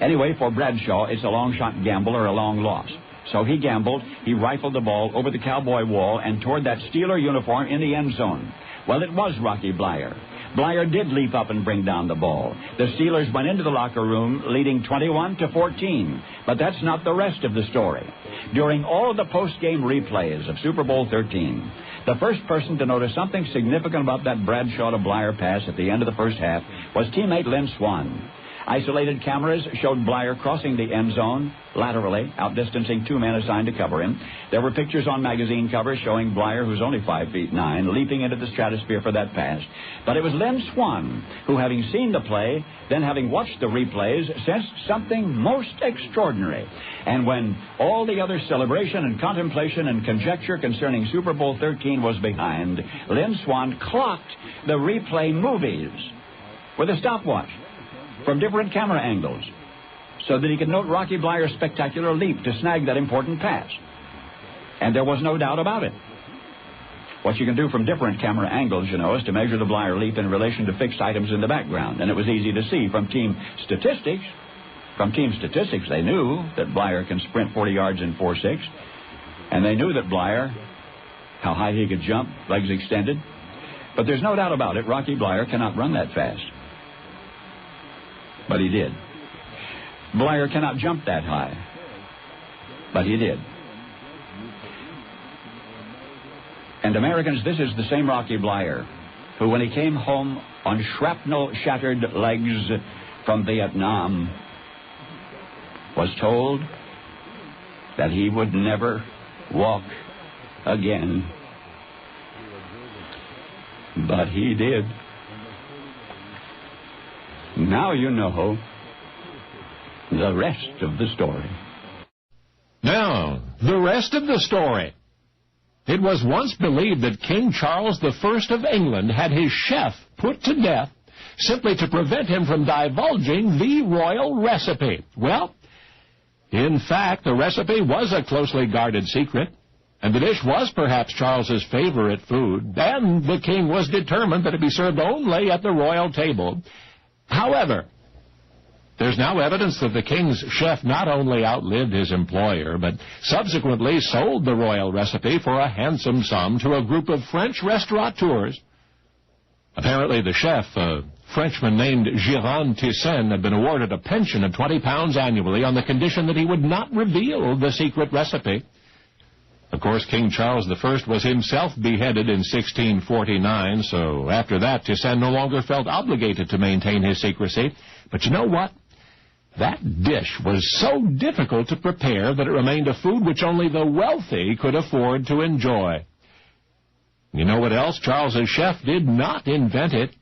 Anyway, for Bradshaw, it's a long shot gamble or a long loss. So he gambled, he rifled the ball over the Cowboy wall and toward that Steeler uniform in the end zone. Well, it was Rocky Bleier. Bleier did leap up and bring down the ball. The Steelers went into the locker room leading 21-14. But that's not the rest of the story. During all of the post-game replays of Super Bowl 13, the first person to notice something significant about that Bradshaw to Bleier pass at the end of the first half was teammate Lynn Swan. Isolated cameras showed Bleier crossing the end zone laterally, outdistancing 2 men assigned to cover him. There were pictures on magazine covers showing Bleier, who's only 5'9", leaping into the stratosphere for that pass. But it was Lynn Swan who, having seen the play, then having watched the replays, sensed something most extraordinary. And when all the other celebration and contemplation and conjecture concerning Super Bowl 13 was behind, Lynn Swan clocked the replay movies with a stopwatch from different camera angles, so that he could note Rocky Bleier's spectacular leap to snag that important pass. And there was no doubt about it. What you can do from different camera angles, is to measure the Bleier leap in relation to fixed items in the background. And it was easy to see from team statistics. From team statistics, they knew that Bleier can sprint 40 yards in 4.6. And they knew that Bleier, how high he could jump, legs extended. But there's no doubt about it, Rocky Bleier cannot run that fast. But he did. Bleier cannot jump that high. But he did. And Americans, this is the same Rocky Bleier who, when he came home on shrapnel-shattered legs from Vietnam, was told that he would never walk again. But he did. Now you know the rest of the story. Now, the rest of the story. It was once believed that King Charles I of England had his chef put to death simply to prevent him from divulging the royal recipe. Well, in fact, the recipe was a closely guarded secret, and the dish was perhaps Charles's favorite food, and the king was determined that it be served only at the royal table. However, there's now evidence that the king's chef not only outlived his employer, but subsequently sold the royal recipe for a handsome sum to a group of French restaurateurs. Apparently the chef, a Frenchman named Girand Thyssen, had been awarded a pension of £20 annually on the condition that he would not reveal the secret recipe. Of course, King Charles I was himself beheaded in 1649, so after that, Toussaint no longer felt obligated to maintain his secrecy. But you know what? That dish was so difficult to prepare that it remained a food which only the wealthy could afford to enjoy. You know what else? Charles's chef did not invent it.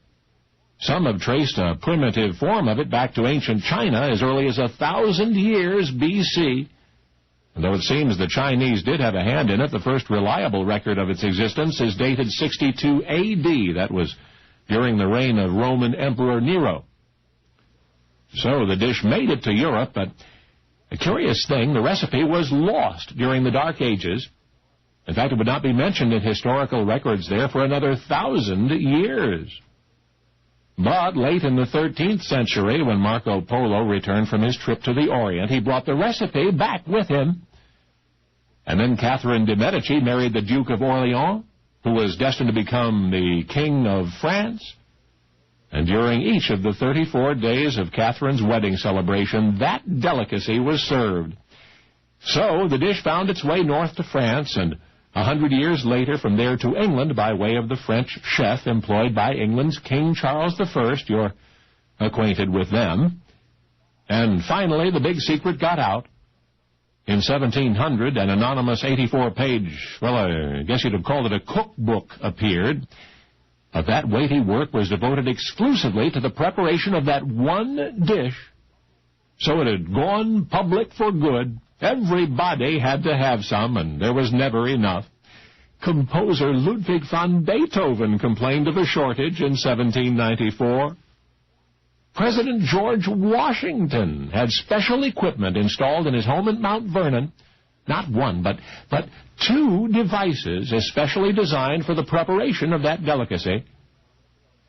Some have traced a primitive form of it back to ancient China as early as 1,000 years B.C. And though it seems the Chinese did have a hand in it, the first reliable record of its existence is dated 62 A.D. That was during the reign of Roman Emperor Nero. So the dish made it to Europe, but a curious thing, the recipe was lost during the Dark Ages. In fact, it would not be mentioned in historical records there for another 1,000 years. But late in the 13th century, when Marco Polo returned from his trip to the Orient, he brought the recipe back with him. And then Catherine de' Medici married the Duke of Orleans, who was destined to become the King of France. And during each of the 34 days of Catherine's wedding celebration, that delicacy was served. So the dish found its way north to France, and 100 years later from there to England by way of the French chef employed by England's King Charles I. You're acquainted with them. And finally, the big secret got out. In 1700, an anonymous 84-page, well, I guess you'd have called it a cookbook, appeared. But that weighty work was devoted exclusively to the preparation of that one dish. So it had gone public for good. Everybody had to have some, and there was never enough. Composer Ludwig van Beethoven complained of a shortage in 1794. President George Washington had special equipment installed in his home at Mount Vernon. Not one, but two devices especially designed for the preparation of that delicacy.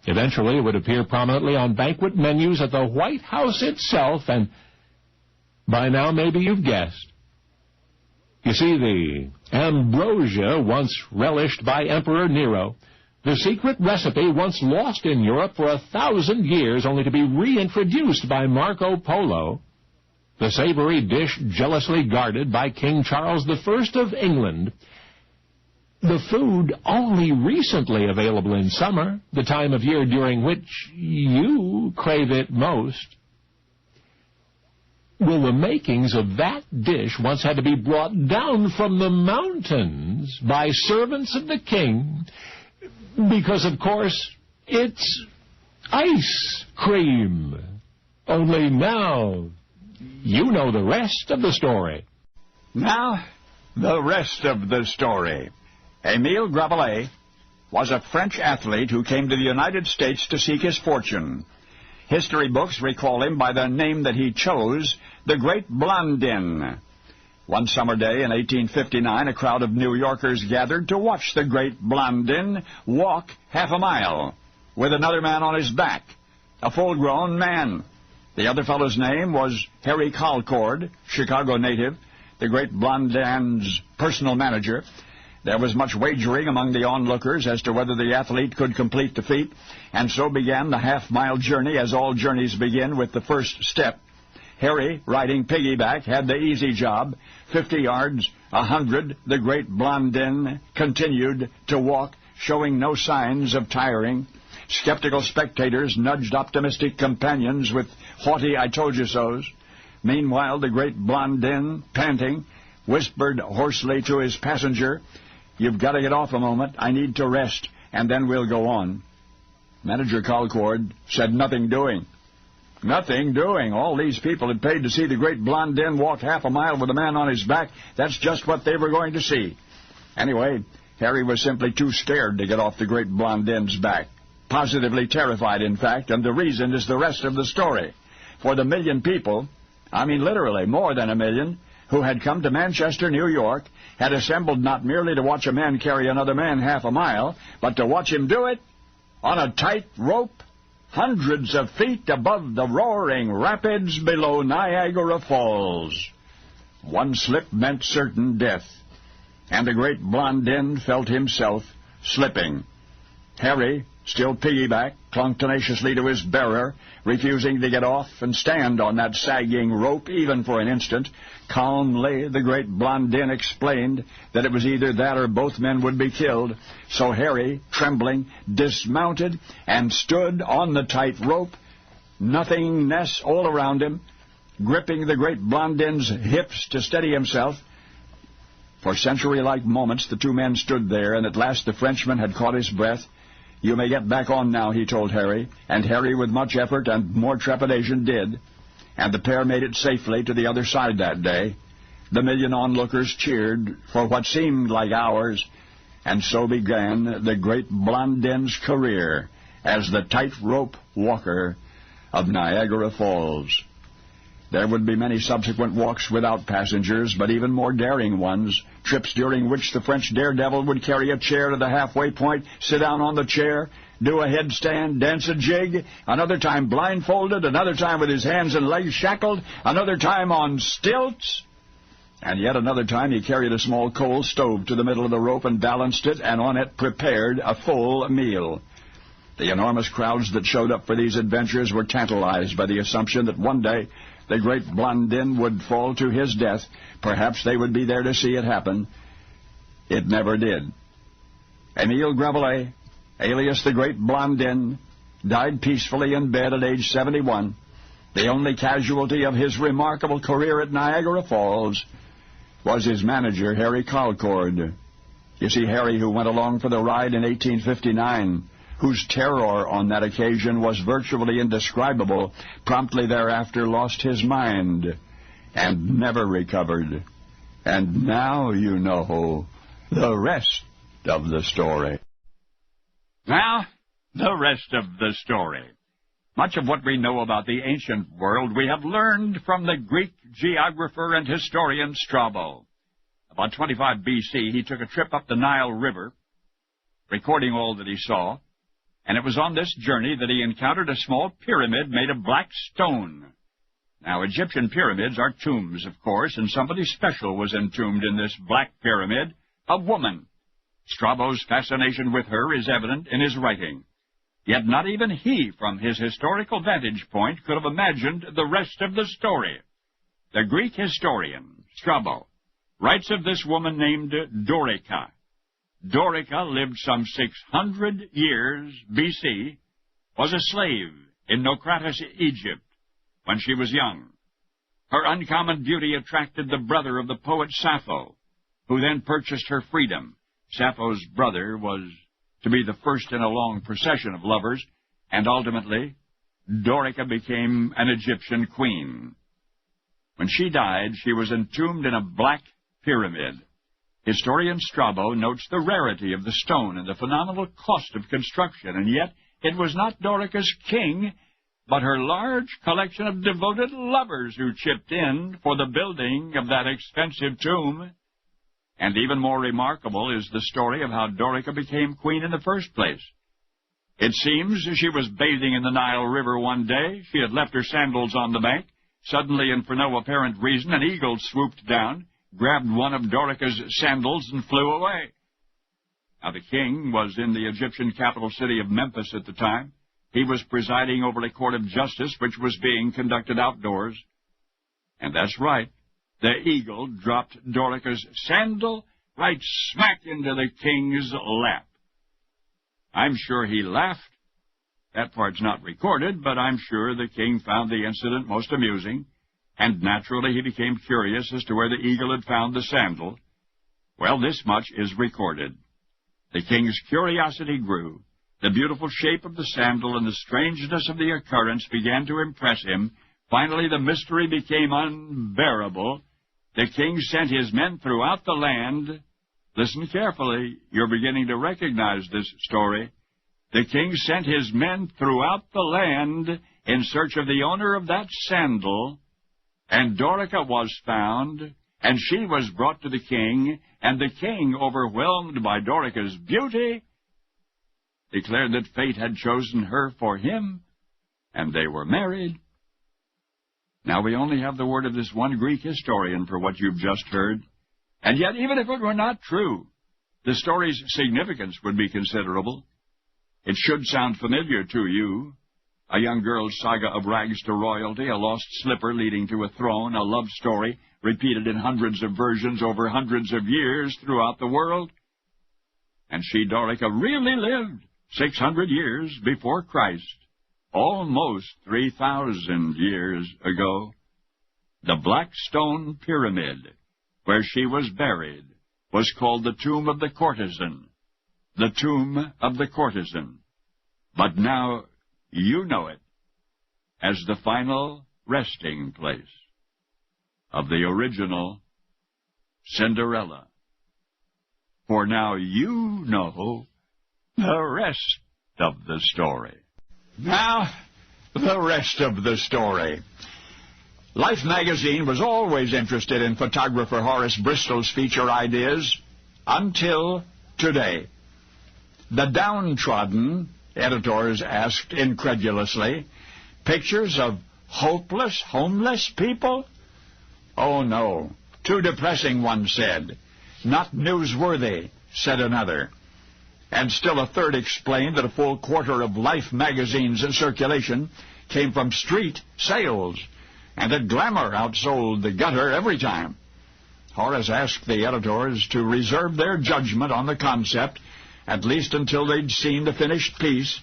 Eventually, it would appear prominently on banquet menus at the White House itself, and by now maybe you've guessed. You see, the ambrosia once relished by Emperor Nero, the secret recipe once lost in Europe for 1,000 years, only to be reintroduced by Marco Polo, the savory dish jealously guarded by King Charles I of England, the food only recently available in summer, the time of year during which you crave it most. Well, the makings of that dish once had to be brought down from the mountains by servants of the king, because, of course, it's ice cream. Only now, you know the rest of the story. Now, the rest of the story. Émile Gravelet was a French athlete who came to the United States to seek his fortune. History books recall him by the name that he chose, the Great Blondin. One summer day in 1859, a crowd of New Yorkers gathered to watch the Great Blondin walk half a mile with another man on his back, a full-grown man. The other fellow's name was Harry Colcord, Chicago native, the Great Blondin's personal manager. There was much wagering among the onlookers as to whether the athlete could complete the feat, and so began the half-mile journey, as all journeys begin with the first step. Harry, riding piggyback, had the easy job. 50 yards, 100, the Great Blondin continued to walk, showing no signs of tiring. Skeptical spectators nudged optimistic companions with haughty I-told-you-sos. Meanwhile, the Great Blondin, panting, whispered hoarsely to his passenger, "You've got to get off a moment. I need to rest, and then we'll go on." Manager Colcord said, "Nothing doing." Nothing doing. All these people had paid to see the Great Blondin walk half a mile with a man on his back. That's just what they were going to see. Anyway, Harry was simply too scared to get off the Great Blondin's back. Positively terrified, in fact, and the reason is the rest of the story. For the million people, I mean literally more than a million, who had come to Manchester, New York, had assembled not merely to watch a man carry another man half a mile, but to watch him do it on a tight rope, hundreds of feet above the roaring rapids below Niagara Falls. One slip meant certain death, and the Great Blondin felt himself slipping. Harry, still piggyback, clung tenaciously to his bearer, refusing to get off and stand on that sagging rope even for an instant. Calmly, the great Blondin explained that it was either that or both men would be killed. So Harry, trembling, dismounted and stood on the tight rope, nothingness all around him, gripping the great Blondin's hips to steady himself. For century-like moments the two men stood there, and at last the Frenchman had caught his breath. "You may get back on now," he told Harry, and Harry, with much effort and more trepidation, did. And the pair made it safely to the other side that day. The million onlookers cheered for what seemed like hours, and so began the great Blondin's career as the tightrope walker of Niagara Falls. There would be many subsequent walks without passengers, but even more daring ones, trips during which the French daredevil would carry a chair to the halfway point, sit down on the chair, do a headstand, dance a jig, another time blindfolded, another time with his hands and legs shackled, another time on stilts, and yet another time he carried a small coal stove to the middle of the rope and balanced it, and on it prepared a full meal. The enormous crowds that showed up for these adventures were tantalized by the assumption that one day the great Blondin would fall to his death. Perhaps they would be there to see it happen. It never did. Émile Gravelet, alias the great Blondin, died peacefully in bed at age 71. The only casualty of his remarkable career at Niagara Falls was his manager, Harry Calcord. You see, Harry, who went along for the ride in 1859, whose terror on that occasion was virtually indescribable, promptly thereafter lost his mind and never recovered. And now you know the rest of the story. Now, the rest of the story. Much of what we know about the ancient world we have learned from the Greek geographer and historian Strabo. About 25 B.C., he took a trip up the Nile River, recording all that he saw, and it was on this journey that he encountered a small pyramid made of black stone. Now, Egyptian pyramids are tombs, of course, and somebody special was entombed in this black pyramid, a woman. Strabo's fascination with her is evident in his writing. Yet not even he, from his historical vantage point, could have imagined the rest of the story. The Greek historian, Strabo, writes of this woman named Dorica. Dorica lived some 600 years B.C., was a slave in Naucratis, Egypt, when she was young. Her uncommon beauty attracted the brother of the poet Sappho, who then purchased her freedom. Sappho's brother was to be the first in a long procession of lovers, and ultimately, Dorica became an Egyptian queen. When she died, she was entombed in a black pyramid. Historian Strabo notes the rarity of the stone and the phenomenal cost of construction, and yet it was not Dorica's king, but her large collection of devoted lovers who chipped in for the building of that expensive tomb. And even more remarkable is the story of how Dorica became queen in the first place. It seems she was bathing in the Nile River one day. She had left her sandals on the bank. Suddenly, and for no apparent reason, an eagle swooped down, grabbed one of Dorica's sandals, and flew away. Now, the king was in the Egyptian capital city of Memphis at the time. He was presiding over a court of justice which was being conducted outdoors. And that's right. The eagle dropped Dorica's sandal right smack into the king's lap. I'm sure he laughed. That part's not recorded, but I'm sure the king found the incident most amusing, and naturally he became curious as to where the eagle had found the sandal. Well, this much is recorded. The king's curiosity grew. The beautiful shape of the sandal and the strangeness of the occurrence began to impress him. Finally, the mystery became unbearable. The king sent his men throughout the land. Listen carefully. You're beginning to recognize this story. The king sent his men throughout the land in search of the owner of that sandal, and Dorica was found, and she was brought to the king, and the king, overwhelmed by Dorica's beauty, declared that fate had chosen her for him, and they were married. Now, we only have the word of this one Greek historian for what you've just heard, and yet, even if it were not true, the story's significance would be considerable. It should sound familiar to you. A young girl's saga of rags to royalty, a lost slipper leading to a throne, a love story repeated in hundreds of versions over hundreds of years throughout the world. And she, Dorica, really lived 600 years before Christ, almost 3,000 years ago. The Black Stone Pyramid, where she was buried, was called the Tomb of the Courtesan. The Tomb of the Courtesan. But now you know it as the final resting place of the original Cinderella. For now you know the rest of the story. Now, the rest of the story. Life magazine was always interested in photographer Horace Bristol's feature ideas until today. The downtrodden, editors asked incredulously, pictures of hopeless, homeless people? Oh, no. Too depressing, one said. Not newsworthy, said another. And still a third explained that a full quarter of Life magazine's circulation came from street sales, and that glamour outsold the gutter every time. Horace asked the editors to reserve their judgment on the concept, at least until they'd seen the finished piece,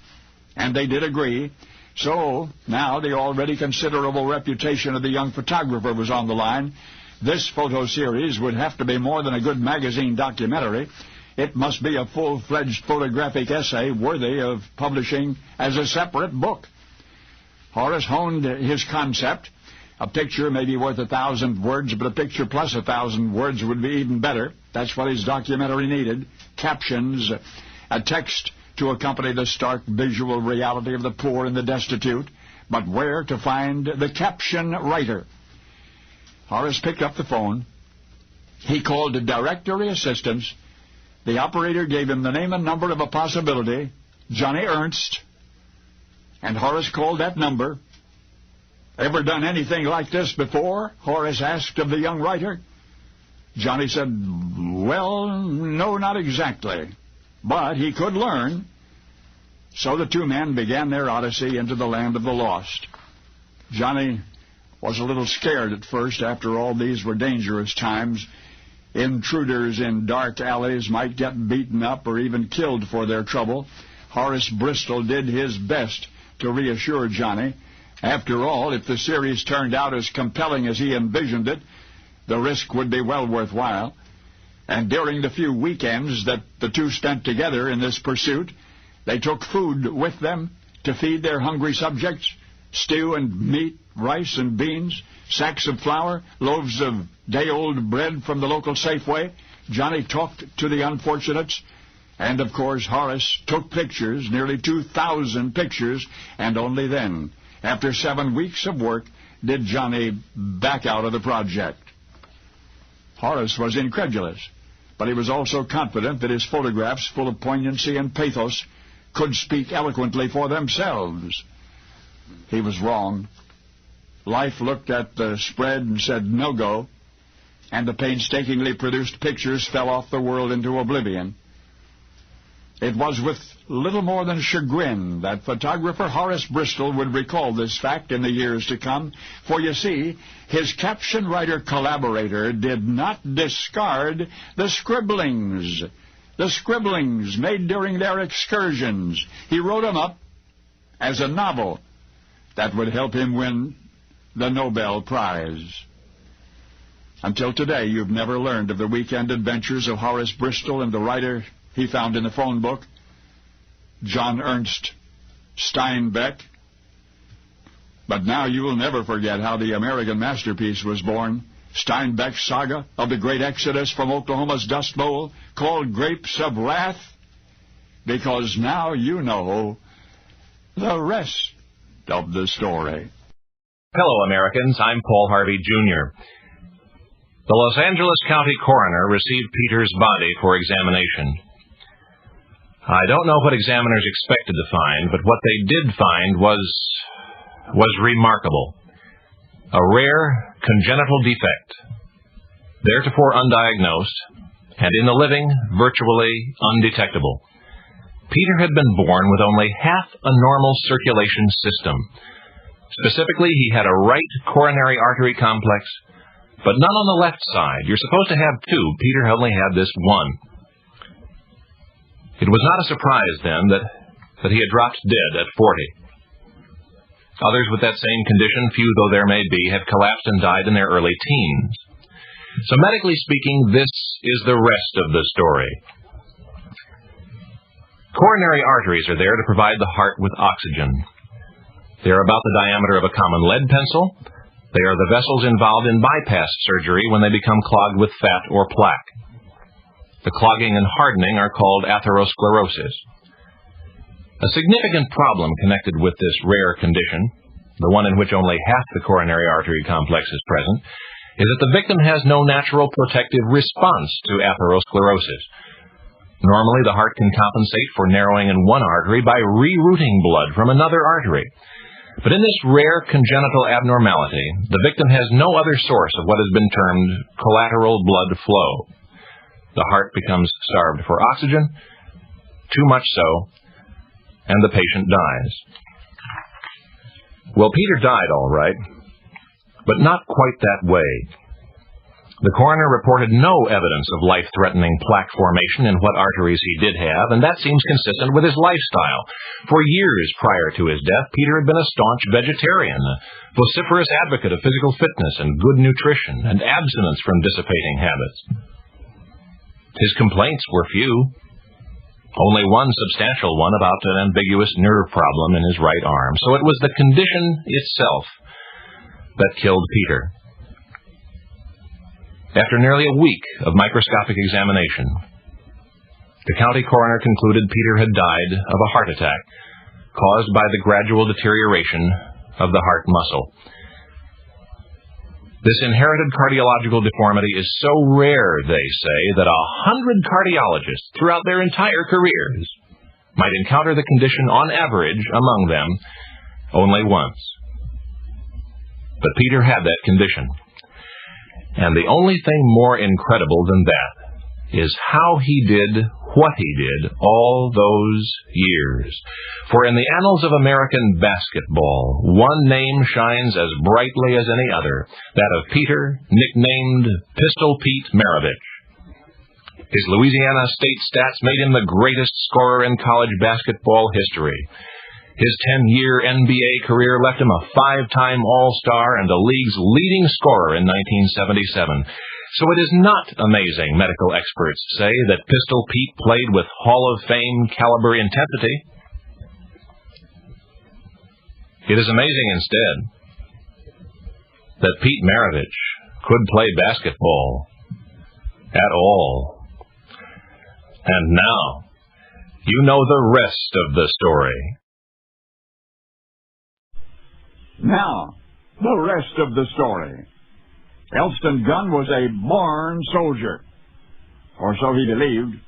and they did agree. So, now the already considerable reputation of the young photographer was on the line. This photo series would have to be more than a good magazine documentary. It must be a full-fledged photographic essay worthy of publishing as a separate book. Horace honed his concept. A picture may be worth 1,000 words, but a picture plus 1,000 words would be even better. That's what his documentary needed. Captions, a text to accompany the stark visual reality of the poor and the destitute. But where to find the caption writer? Horace picked up the phone. He called directory assistance. The operator gave him the name and number of a possibility, Johnny Ernst. And Horace called that number. Ever done anything like this before? Horace asked of the young writer. Johnny said, well, no, not exactly. But he could learn. So the two men began their odyssey into the land of the lost. Johnny was a little scared at first. After all, these were dangerous times. Intruders in dark alleys might get beaten up or even killed for their trouble. Horace Bristol did his best to reassure Johnny. After all, if the series turned out as compelling as he envisioned it, the risk would be well worthwhile. And during the few weekends that the two spent together in this pursuit, they took food with them to feed their hungry subjects. Stew and meat, rice and beans, sacks of flour, loaves of day-old bread from the local Safeway. Johnny talked to the unfortunates. And, of course, Horace took pictures, nearly 2,000 pictures, and only then, after 7 weeks of work, did Johnny back out of the project. Horace was incredulous, but he was also confident that his photographs, full of poignancy and pathos, could speak eloquently for themselves. He was wrong. Life looked at the spread and said no go, and the painstakingly produced pictures fell off the world into oblivion. It was with little more than chagrin that photographer Horace Bristol would recall this fact in the years to come, for you see, his caption writer collaborator did not discard the scribblings made during their excursions. He wrote them up as a novel that would help him win the Nobel Prize. Until today, you've never learned of the weekend adventures of Horace Bristol and the writer he found in the phone book, John Ernst Steinbeck. But now you will never forget how the American masterpiece was born. Steinbeck's saga of the great exodus from Oklahoma's Dust Bowl, called Grapes of Wrath, because now you know the rest of the story. Hello, Americans. I'm Paul Harvey, Jr. The Los Angeles County coroner received Peter's body for examination. I don't know what examiners expected to find, but what they did find was remarkable. A rare congenital defect, theretofore undiagnosed, and in the living, virtually undetectable. Peter had been born with only half a normal circulation system. Specifically, he had a right coronary artery complex, but none on the left side. You're supposed to have two. Peter only had this one. It was not a surprise, then, that he had dropped dead at 40. Others with that same condition, few though there may be, have collapsed and died in their early teens. So medically speaking, this is the rest of the story. Coronary arteries are there to provide the heart with oxygen. They are about the diameter of a common lead pencil. They are the vessels involved in bypass surgery when they become clogged with fat or plaque. The clogging and hardening are called atherosclerosis. A significant problem connected with this rare condition, the one in which only half the coronary artery complex is present, is that the victim has no natural protective response to atherosclerosis. Normally, the heart can compensate for narrowing in one artery by rerouting blood from another artery. But in this rare congenital abnormality, the victim has no other source of what has been termed collateral blood flow. The heart becomes starved for oxygen, too much so, and the patient dies. Well, Peter died all right, but not quite that way. The coroner reported no evidence of life-threatening plaque formation in what arteries he did have, and that seems consistent with his lifestyle. For years prior to his death, Peter had been a staunch vegetarian, a vociferous advocate of physical fitness and good nutrition, and abstinence from dissipating habits. His complaints were few. Only one substantial one about an ambiguous nerve problem in his right arm. So it was the condition itself that killed Peter. After nearly a week of microscopic examination, the county coroner concluded Peter had died of a heart attack caused by the gradual deterioration of the heart muscle. This inherited cardiological deformity is so rare, they say, that 100 cardiologists throughout their entire careers might encounter the condition on average among them only once. But Peter had that condition. And the only thing more incredible than that is how he did what he did all those years. For in the annals of American basketball, one name shines as brightly as any other, that of Peter, nicknamed Pistol Pete Maravich. His Louisiana State stats made him the greatest scorer in college basketball history. His 10-year NBA career left him a 5-time All-Star and the league's leading scorer in 1977. So it is not amazing, medical experts say, that Pistol Pete played with Hall of Fame caliber intensity. It is amazing instead that Pete Maravich could play basketball at all. And now, you know the rest of the story. Now, the rest of the story. Elston Gunn was a born soldier, or so he believed.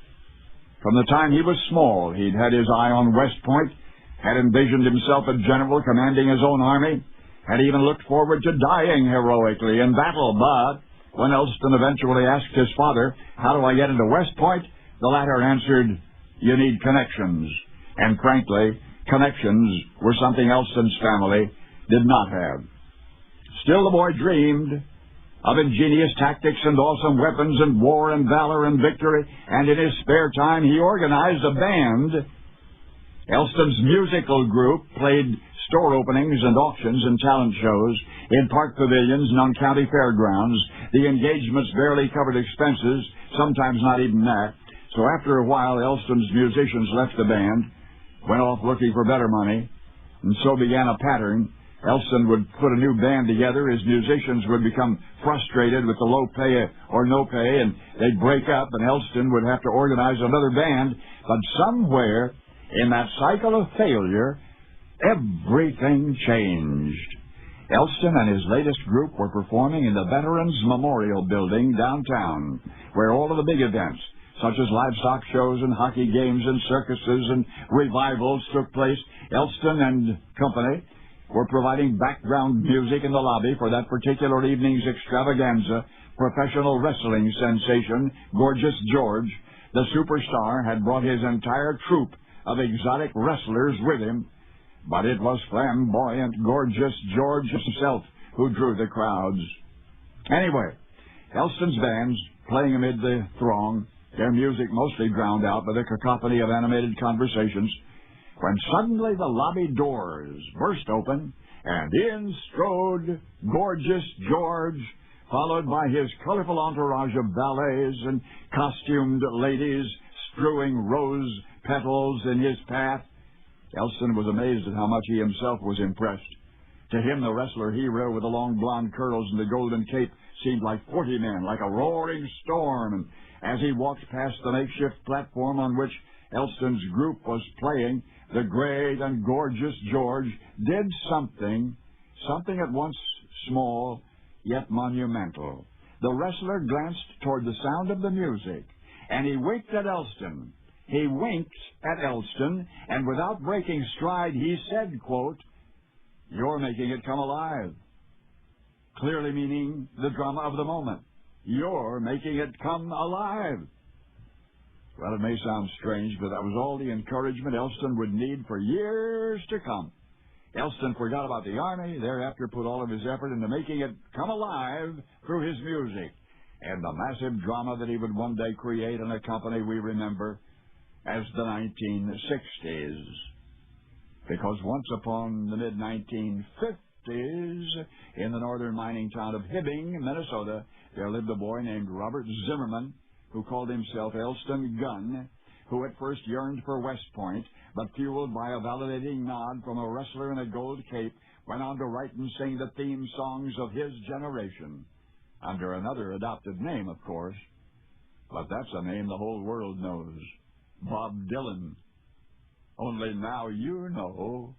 From the time he was small, he'd had his eye on West Point, had envisioned himself a general commanding his own army, had even looked forward to dying heroically in battle. But when Elston eventually asked his father, "How do I get into West Point?" the latter answered, "You need connections." And frankly, connections were something Elston's family did not have. Still, the boy dreamed of ingenious tactics and awesome weapons and war and valor and victory, and in his spare time he organized a band. Elston's musical group played store openings and auctions and talent shows in park pavilions and on county fairgrounds. The engagements barely covered expenses, sometimes not even that. So after a while, Elston's musicians left the band, went off looking for better money, and so began a pattern. Elston would put a new band together. His musicians would become frustrated with the low pay or no pay, and they'd break up, and Elston would have to organize another band. But somewhere in that cycle of failure, everything changed. Elston and his latest group were performing in the Veterans Memorial Building downtown, where all of the big events, such as livestock shows and hockey games and circuses and revivals, took place. Elston and company were providing background music in the lobby for that particular evening's extravaganza. Professional wrestling sensation Gorgeous George, the superstar, had brought his entire troupe of exotic wrestlers with him, but it was flamboyant, gorgeous George himself who drew the crowds. Anyway, Elston's bands, playing amid the throng, their music mostly drowned out by the cacophony of animated conversations, when suddenly the lobby doors burst open, and in strode gorgeous George, followed by his colorful entourage of valets and costumed ladies strewing rose petals in his path. Elston was amazed at how much he himself was impressed. To him, the wrestler hero with the long blonde curls and the golden cape seemed like 40 men, like a roaring storm, and as he walked past the makeshift platform on which Elston's group was playing, the great and gorgeous George did something at once small yet monumental. The wrestler glanced toward the sound of the music, and he winked at Elston. He winked at Elston, and without breaking stride, he said, quote, "You're making it come alive." Clearly meaning the drama of the moment. You're making it come alive. Well, it may sound strange, but that was all the encouragement Elston would need for years to come. Elston forgot about the Army, thereafter put all of his effort into making it come alive through his music, and the massive drama that he would one day create in a company we remember as the 1960s. Because once upon the mid-1950s, in the northern mining town of Hibbing, Minnesota, there lived a boy named Robert Zimmerman, who called himself Elston Gunn, who at first yearned for West Point, but fueled by a validating nod from a wrestler in a gold cape, went on to write and sing the theme songs of his generation, under another adopted name, of course. But that's a name the whole world knows, Bob Dylan. Only now you know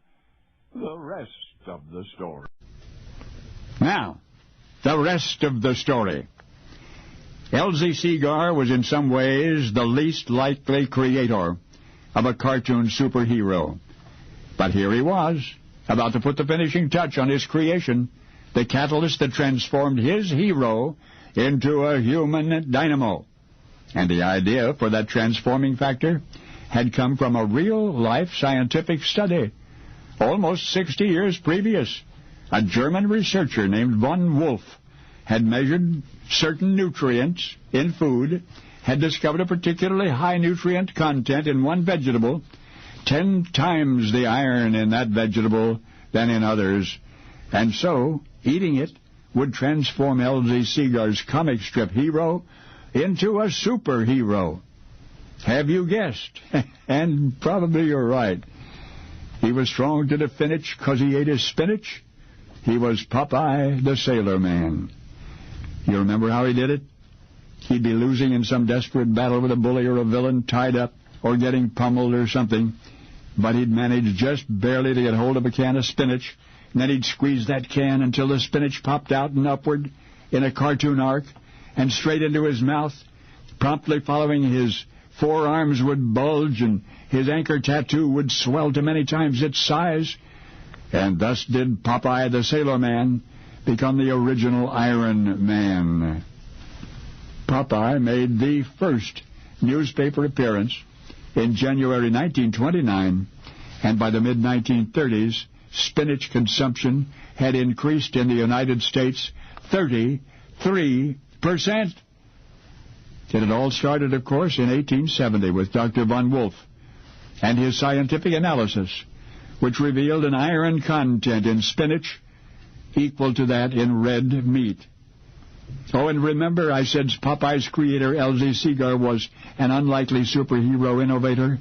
the rest of the story. Now, the rest of the story. L.Z. Segar was in some ways the least likely creator of a cartoon superhero. But here he was, about to put the finishing touch on his creation, the catalyst that transformed his hero into a human dynamo. And the idea for that transforming factor had come from a real-life scientific study. Almost 60 years previous, a German researcher named von Wolf had measured certain nutrients in food, had discovered a particularly high nutrient content in one vegetable, 10 times the iron in that vegetable than in others, and so eating it would transform L.Z. Segar's comic strip hero into a superhero. Have you guessed? And probably you're right. He was strong to the finish because he ate his spinach. He was Popeye the Sailor Man. You remember how he did it? He'd be losing in some desperate battle with a bully or a villain, tied up, or getting pummeled or something, but he'd manage just barely to get hold of a can of spinach, and then he'd squeeze that can until the spinach popped out and upward in a cartoon arc and straight into his mouth. Promptly following, his forearms would bulge and his anchor tattoo would swell to many times its size, and thus did Popeye the Sailor Man become the original Iron Man. Popeye made the first newspaper appearance in January 1929, and by the mid-1930s, spinach consumption had increased in the United States 33%. It had all started, of course, in 1870 with Dr. von Wolf and his scientific analysis, which revealed an iron content in spinach equal to that in red meat. Oh, and remember I said Popeye's creator, L.Z. Segar, was an unlikely superhero innovator?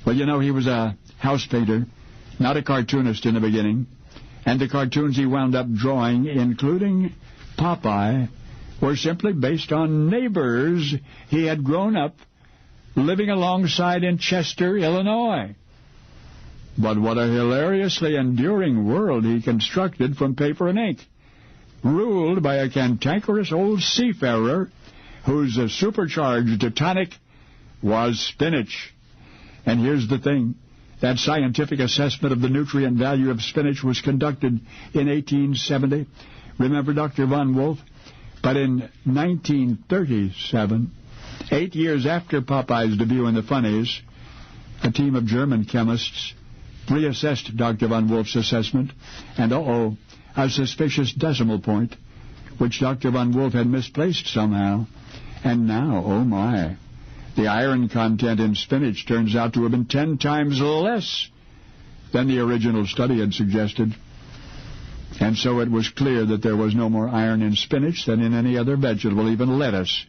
Well, you know, he was a house painter, not a cartoonist in the beginning, and the cartoons he wound up drawing, including Popeye, were simply based on neighbors he had grown up living alongside in Chester, Illinois. But what a hilariously enduring world he constructed from paper and ink, ruled by a cantankerous old seafarer whose supercharged tonic was spinach. And here's the thing. That scientific assessment of the nutrient value of spinach was conducted in 1870. Remember Dr. von Wolf? But in 1937, 8 years after Popeye's debut in the funnies, A team of German chemists reassessed Dr. von Wolf's assessment, and a suspicious decimal point, which Dr. von Wolf had misplaced somehow. And now, oh my, the iron content in spinach turns out to have been 10 times less than the original study had suggested. And so it was clear that there was no more iron in spinach than in any other vegetable, even lettuce.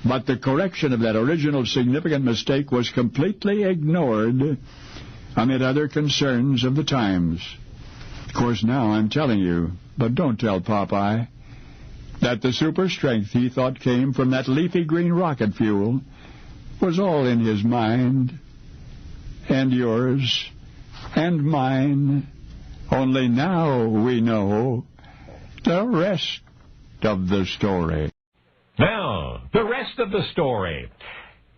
But the correction of that original significant mistake was completely ignored amid other concerns of the times. Of course, now I'm telling you, but don't tell Popeye, that the super strength he thought came from that leafy green rocket fuel was all in his mind, and yours, and mine. Only now we know the rest of the story. Now, the rest of the story.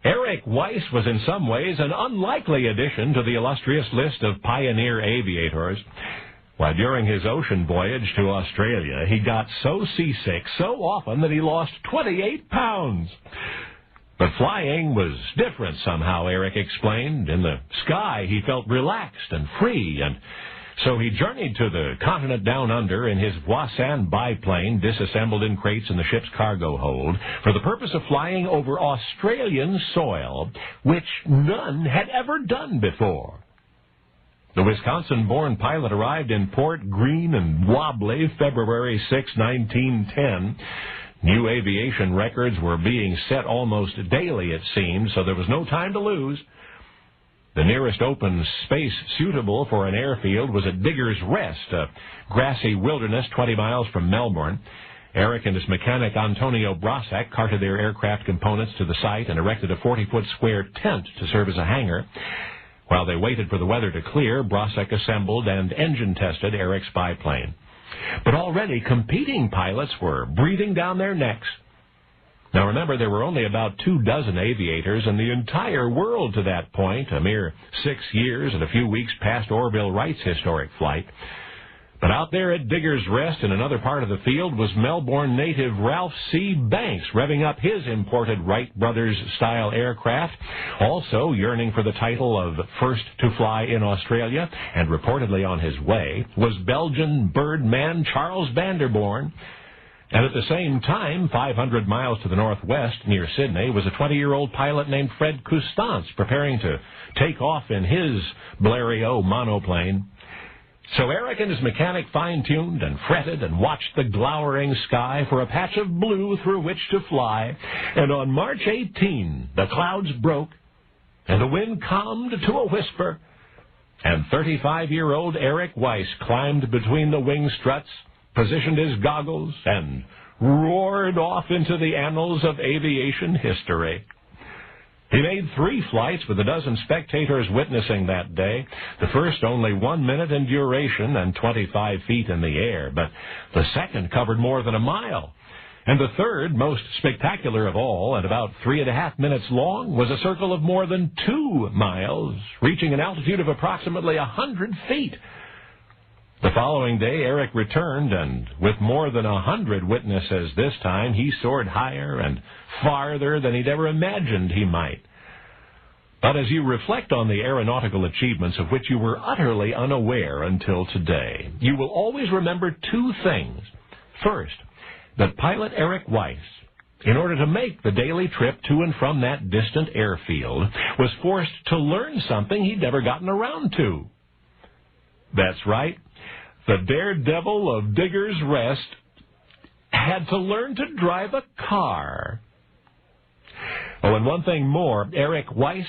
Eric Weiss was in some ways an unlikely addition to the illustrious list of pioneer aviators. Why, during his ocean voyage to Australia, he got so seasick so often that he lost 28 pounds. But flying was different somehow, Eric explained. In the sky, he felt relaxed and free, and so he journeyed to the continent down under in his Voisin biplane, disassembled in crates in the ship's cargo hold, for the purpose of flying over Australian soil, which none had ever done before. The Wisconsin-born pilot arrived in port green and wobbly February 6, 1910. New aviation records were being set almost daily, it seemed, so there was no time to lose. The nearest open space suitable for an airfield was at Digger's Rest, a grassy wilderness 20 miles from Melbourne. Eric and his mechanic Antonio Brasek carted their aircraft components to the site and erected a 40-foot square tent to serve as a hangar. While they waited for the weather to clear, Brasek assembled and engine tested Eric's biplane. But already competing pilots were breathing down their necks. Now remember, there were only about 24 aviators in the entire world to that point, a mere 6 years and a few weeks past Orville Wright's historic flight. But out there at Digger's Rest in another part of the field was Melbourne native Ralph C. Banks, revving up his imported Wright Brothers-style aircraft, also yearning for the title of first to fly in Australia, and reportedly on his way, was Belgian birdman Charles Vanderborn. And at the same time, 500 miles to the northwest, near Sydney, was a 20-year-old pilot named Fred Custance, preparing to take off in his Blériot monoplane. So Eric and his mechanic fine-tuned and fretted and watched the glowering sky for a patch of blue through which to fly. And on March 18, the clouds broke, and the wind calmed to a whisper, and 35-year-old Eric Weiss climbed between the wing struts, positioned his goggles, and roared off into the annals of aviation history. He made 3 flights with a dozen spectators witnessing that day, the first only 1 minute in duration and 25 feet in the air, but the second covered more than a mile. And the third, most spectacular of all, at about 3.5 minutes long, was a circle of more than 2 miles, reaching an altitude of approximately 100 feet. The following day, Eric returned, and with more than 100 witnesses this time, he soared higher and farther than he'd ever imagined he might. But as you reflect on the aeronautical achievements of which you were utterly unaware until today, you will always remember 2 things. First, that pilot Eric Weiss, in order to make the daily trip to and from that distant airfield, was forced to learn something he'd never gotten around to. That's right. The daredevil of Digger's Rest had to learn to drive a car. Oh, and one thing more, Eric Weiss,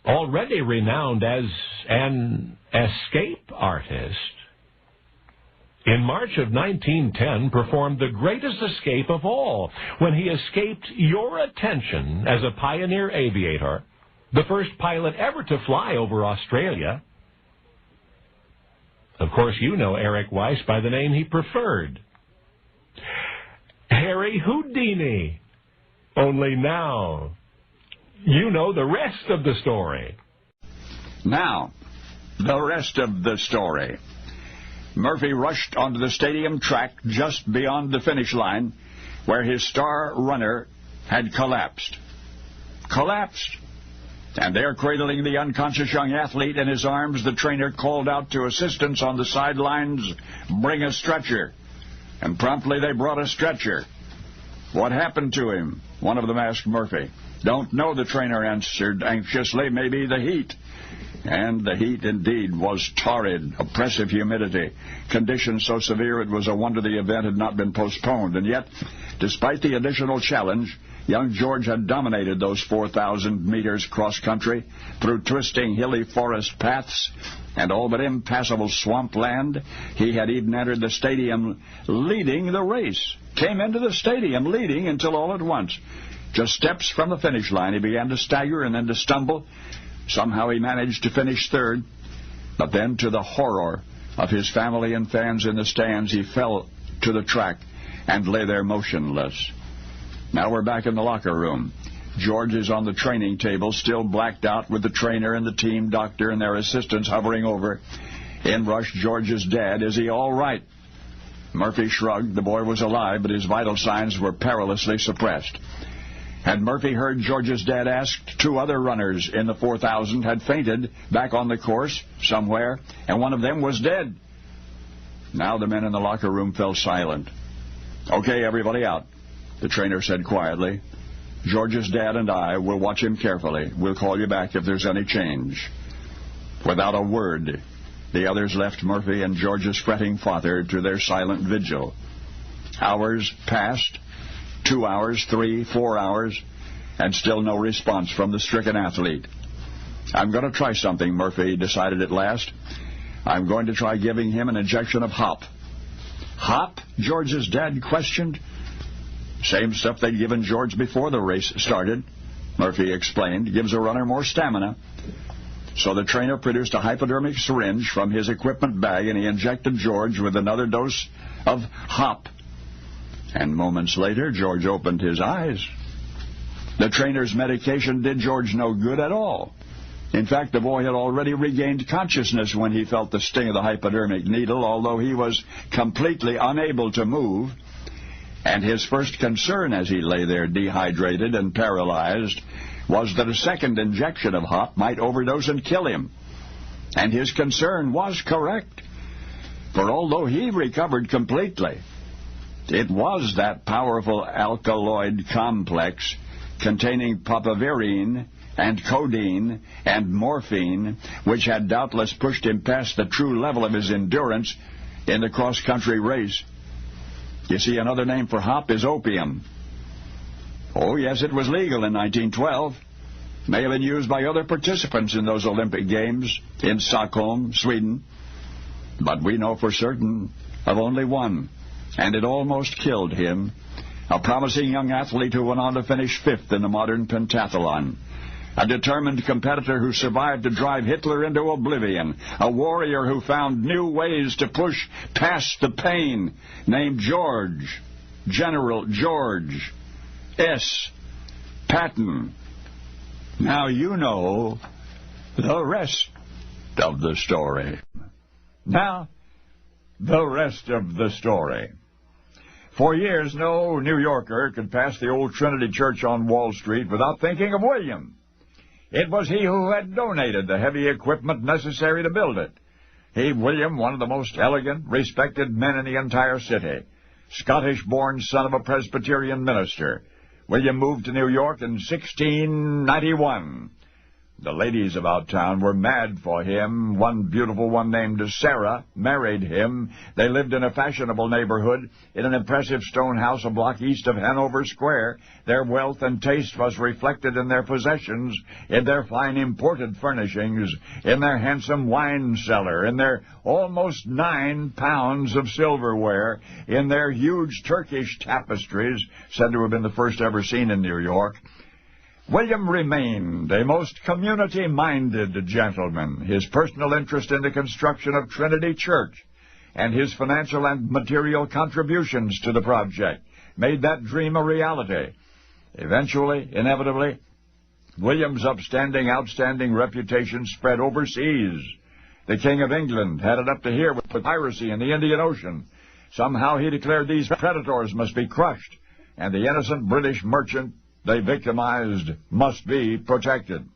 already renowned as an escape artist, in March of 1910 performed the greatest escape of all when he escaped your attention as a pioneer aviator, the first pilot ever to fly over Australia. Of course, you know Eric Weiss by the name he preferred, Harry Houdini. Only now, you know the rest of the story. Now, the rest of the story. Murphy rushed onto the stadium track just beyond the finish line, where his star runner had collapsed. Collapsed? And there, cradling the unconscious young athlete in his arms, the trainer called out to assistants on the sidelines, "Bring a stretcher." And promptly they brought a stretcher. "What happened to him?" one of them asked Murphy. "Don't know," the trainer answered anxiously. "Maybe the heat." And the heat indeed was torrid, oppressive humidity, conditions so severe it was a wonder the event had not been postponed. And yet, despite the additional challenge, young George had dominated those 4,000 meters cross-country through twisting hilly forest paths and all but impassable swamp land. He had even entered the stadium leading the race, came into the stadium leading until all at once, just steps from the finish line, he began to stagger and then to stumble. Somehow he managed to finish third, but then, to the horror of his family and fans in the stands, he fell to the track and lay there motionless. Now we're back in the locker room. George is on the training table, still blacked out, with the trainer and the team doctor and their assistants hovering over. In rushed George's dad. "Is he all right?" Murphy shrugged. The boy was alive, but his vital signs were perilously suppressed. Had Murphy heard George's dad ask, 2 other runners in the 4,000 had fainted back on the course somewhere, and one of them was dead. Now the men in the locker room fell silent. "Okay, everybody out," the trainer said quietly. "George's dad and I will watch him carefully. We'll call you back if there's any change." Without a word, the others left Murphy and George's fretting father to their silent vigil. Hours passed. 2 hours, 3, 4 hours, and still no response from the stricken athlete. "I'm going to try something," Murphy decided at last. "I'm going to try giving him an injection of hop." "Hop?" George's dad questioned. "Same stuff they'd given George before the race started," Murphy explained. "Gives a runner more stamina." So the trainer produced a hypodermic syringe from his equipment bag, and he injected George with another dose of hop. And moments later, George opened his eyes. The trainer's medication did George no good at all. In fact, the boy had already regained consciousness when he felt the sting of the hypodermic needle, although he was completely unable to move. And his first concern as he lay there dehydrated and paralyzed was that a second injection of hop might overdose and kill him. And his concern was correct. For although he recovered completely, it was that powerful alkaloid complex containing papaverine and codeine and morphine which had doubtless pushed him past the true level of his endurance in the cross-country race. You see, another name for hop is opium. Oh, yes, it was legal in 1912. May have been used by other participants in those Olympic Games in Stockholm, Sweden. But we know for certain of only one. And it almost killed him, a promising young athlete who went on to finish 5th in the modern pentathlon, a determined competitor who survived to drive Hitler into oblivion, a warrior who found new ways to push past the pain, named George, General George S. Patton. Now you know the rest of the story. Now, the rest of the story. For years, no New Yorker could pass the old Trinity Church on Wall Street without thinking of William. It was he who had donated the heavy equipment necessary to build it. He, William, one of the most elegant, respected men in the entire city, Scottish-born son of a Presbyterian minister. William moved to New York in 1691. The ladies about town were mad for him. One beautiful one named Sarah married him. They lived in a fashionable neighborhood in an impressive stone house a block east of Hanover Square. Their wealth and taste was reflected in their possessions, in their fine imported furnishings, in their handsome wine cellar, in their almost 9 pounds of silverware, in their huge Turkish tapestries, said to have been the first ever seen in New York. William remained a most community-minded gentleman. His personal interest in the construction of Trinity Church and his financial and material contributions to the project made that dream a reality. Eventually, inevitably, William's outstanding reputation spread overseas. The King of England had it up to here with piracy in the Indian Ocean. Somehow he declared these predators must be crushed, and the innocent British merchant they victimized must be protected.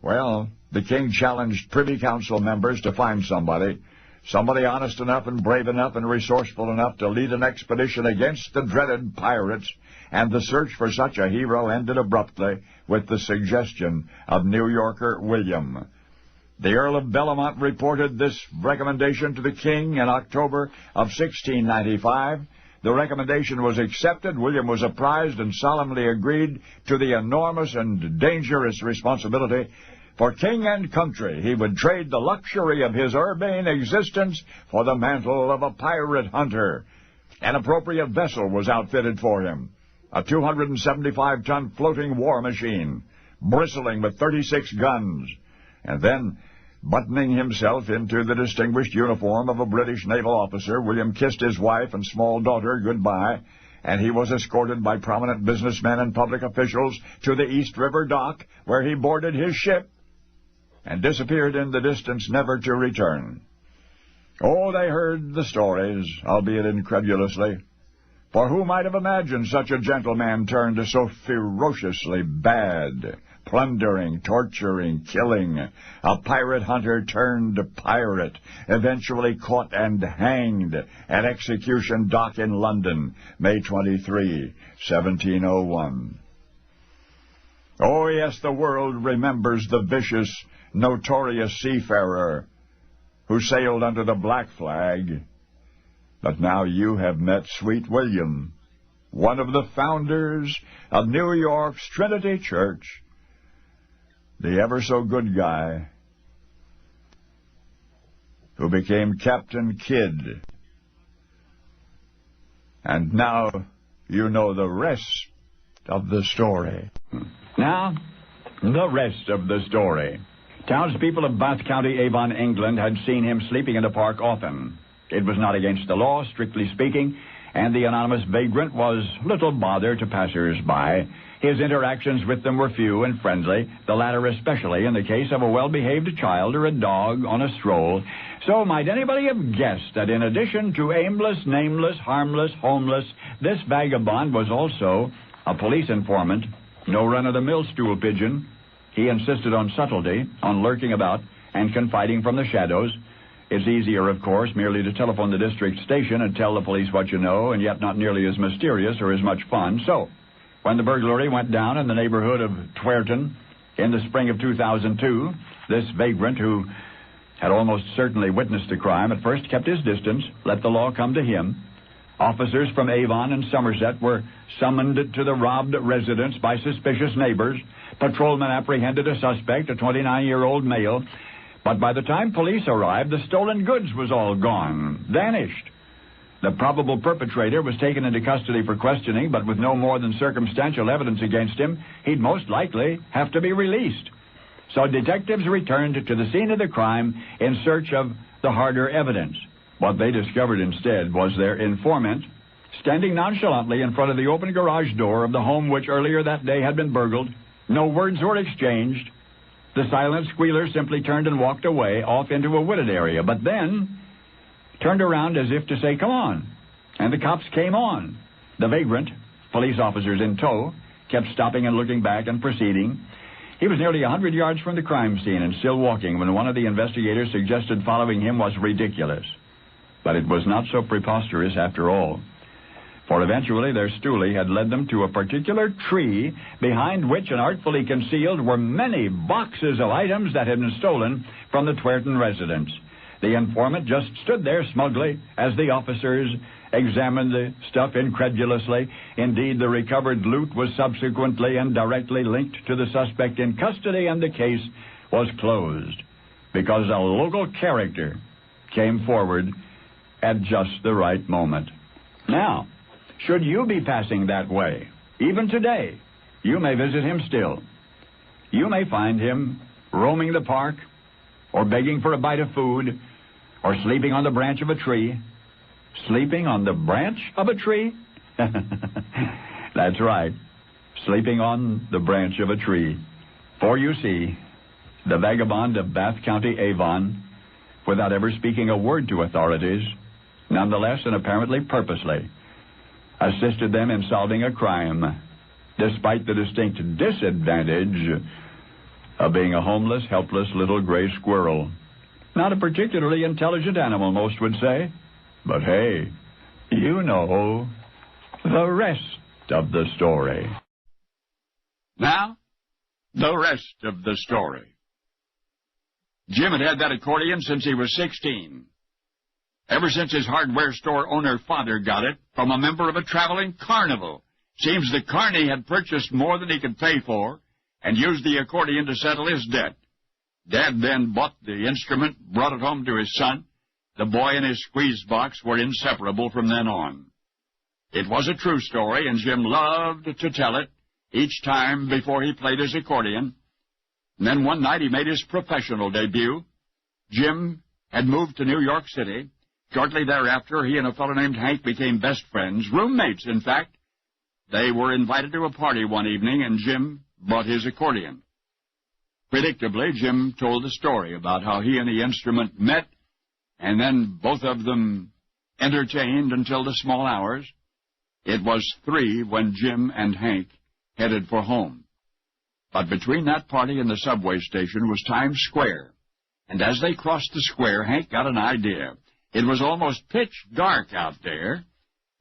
Well, the king challenged Privy Council members to find somebody honest enough and brave enough and resourceful enough to lead an expedition against the dreaded pirates, and the search for such a hero ended abruptly with the suggestion of New Yorker William. The Earl of Bellamont reported this recommendation to the king in October of 1695. The recommendation was accepted. William was apprised and solemnly agreed to the enormous and dangerous responsibility. For king and country, he would trade the luxury of his urbane existence for the mantle of a pirate hunter. An appropriate vessel was outfitted for him, a 275-ton floating war machine, bristling with 36 guns. And then, buttoning himself into the distinguished uniform of a British naval officer, William kissed his wife and small daughter goodbye, and he was escorted by prominent businessmen and public officials to the East River dock, where he boarded his ship and disappeared in the distance, never to return. Oh, they heard the stories, albeit incredulously. For who might have imagined such a gentleman turned to so ferociously bad, plundering, torturing, killing, a pirate hunter turned pirate, eventually caught and hanged at Execution Dock in London, May 23, 1701. Oh, yes, the world remembers the vicious, notorious seafarer who sailed under the black flag. But now you have met Sweet William, one of the founders of New York's Trinity Church, the ever-so-good guy who became Captain Kidd. And now you know the rest of the story. Now, the rest of the story. Townspeople of Bath County, Avon, England, had seen him sleeping in the park often. It was not against the law, strictly speaking, and the anonymous vagrant was little bother to passers-by. His interactions with them were few and friendly, the latter especially in the case of a well-behaved child or a dog on a stroll. So might anybody have guessed that in addition to aimless, nameless, harmless, homeless, this vagabond was also a police informant, no run-of-the-mill stool pigeon. He insisted on subtlety, on lurking about, and confiding from the shadows. It's easier, of course, merely to telephone the district station and tell the police what you know, and yet not nearly as mysterious or as much fun. So, when the burglary went down in the neighborhood of Twerton in the spring of 2002, this vagrant, who had almost certainly witnessed the crime, at first kept his distance, let the law come to him. Officers from Avon and Somerset were summoned to the robbed residence by suspicious neighbors. Patrolmen apprehended a suspect, a 29-year-old male. But by the time police arrived, the stolen goods was all gone, vanished. The probable perpetrator was taken into custody for questioning, but with no more than circumstantial evidence against him, he'd most likely have to be released. So detectives returned to the scene of the crime in search of the harder evidence. What they discovered instead was their informant standing nonchalantly in front of the open garage door of the home which earlier that day had been burgled. No words were exchanged. The silent squealer simply turned and walked away off into a wooded area, but then turned around as if to say, "Come on." And the cops came on. The vagrant, police officers in tow, kept stopping and looking back and proceeding. He was nearly 100 yards from the crime scene and still walking when one of the investigators suggested following him was ridiculous. But it was not so preposterous after all. For eventually their stoolie had led them to a particular tree behind which and artfully concealed were many boxes of items that had been stolen from the Twerton residence. The informant just stood there smugly as the officers examined the stuff incredulously. Indeed, the recovered loot was subsequently and directly linked to the suspect in custody, and the case was closed because a local character came forward at just the right moment. Now, should you be passing that way, even today, you may visit him still. You may find him roaming the park, or begging for a bite of food, or sleeping on the branch of a tree. Sleeping on the branch of a tree? That's right, sleeping on the branch of a tree. For you see, the vagabond of Bath County, Avon, without ever speaking a word to authorities, nonetheless and apparently purposely, assisted them in solving a crime, despite the distinct disadvantage of being a homeless, helpless little gray squirrel. Not a particularly intelligent animal, most would say. But hey, you know the rest of the story. Now, the rest of the story. Jim had that accordion since he was 16. Ever since his hardware store owner father got it from a member of a traveling carnival. Seems the carny had purchased more than he could pay for and used the accordion to settle his debt. Dad then bought the instrument, brought it home to his son. The boy and his squeeze box were inseparable from then on. It was a true story, and Jim loved to tell it each time before he played his accordion. And then one night he made his professional debut. Jim had moved to New York City. Shortly thereafter, he and a fellow named Hank became best friends, roommates, in fact. They were invited to a party one evening, and Jim brought his accordion. Predictably, Jim told the story about how he and the instrument met, and then both of them entertained until the small hours. It was 3 when Jim and Hank headed for home. But between that party and the subway station was Times Square, and as they crossed the square, Hank got an idea. It was almost pitch dark out there.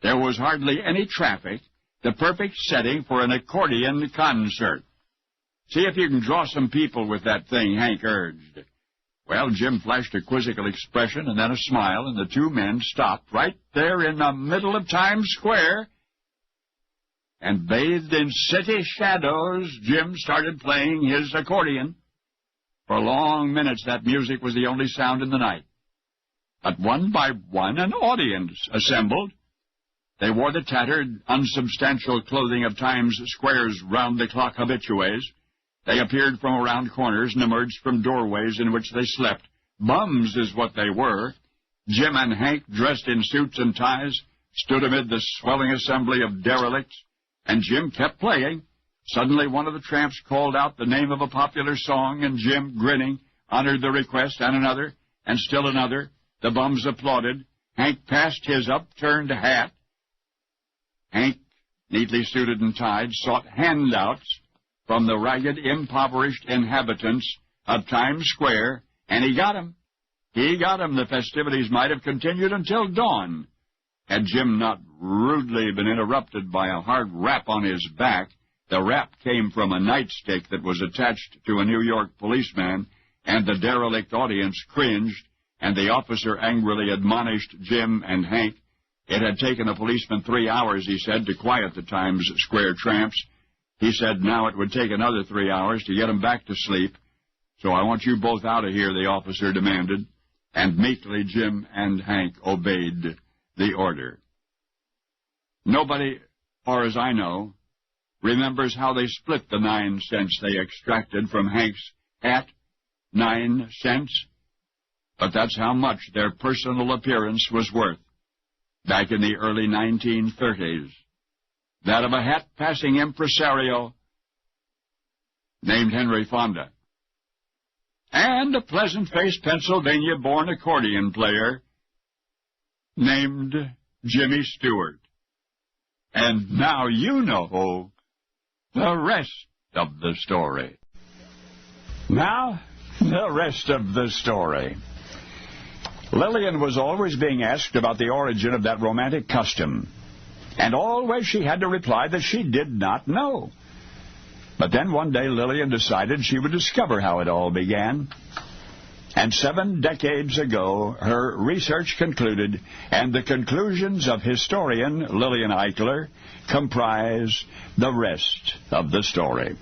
There was hardly any traffic, the perfect setting for an accordion concert. See if you can draw some people with that thing, Hank urged. Well, Jim flashed a quizzical expression and then a smile, and the two men stopped right there in the middle of Times Square. And bathed in city shadows, Jim started playing his accordion. For long minutes, that music was the only sound in the night. But one by one, an audience assembled. They wore the tattered, unsubstantial clothing of Times Square's round-the-clock habitués. They appeared from around corners and emerged from doorways in which they slept. Bums is what they were. Jim and Hank, dressed in suits and ties, stood amid the swelling assembly of derelicts, and Jim kept playing. Suddenly one of the tramps called out the name of a popular song, and Jim, grinning, honored the request, and another, and still another. The bums applauded. Hank passed his upturned hat. Hank, neatly suited and tied, sought handouts from the ragged, impoverished inhabitants of Times Square, and he got 'em. He got 'em. The festivities might have continued until dawn, had Jim not rudely been interrupted by a hard rap on his back. The rap came from a nightstick that was attached to a New York policeman, and the derelict audience cringed, and the officer angrily admonished Jim and Hank. It had taken a policeman 3 hours, he said, to quiet the Times Square tramps. He said now it would take another 3 hours to get them back to sleep. So I want you both out of here, the officer demanded. And meekly Jim and Hank obeyed the order. Nobody, far as I know, remembers how they split the 9 cents they extracted from Hank's hat. 9 cents. But that's how much their personal appearance was worth back in the early 1930s. That of a hat-passing impresario named Henry Fonda, and a pleasant-faced Pennsylvania-born accordion player named Jimmy Stewart. And now you know the rest of the story. Now, the rest of the story. Lillian was always being asked about the origin of that romantic custom, and always she had to reply that she did not know. But then one day Lillian decided she would discover how it all began. And 7 decades ago, her research concluded, and the conclusions of historian Lillian Eichler comprise the rest of the story.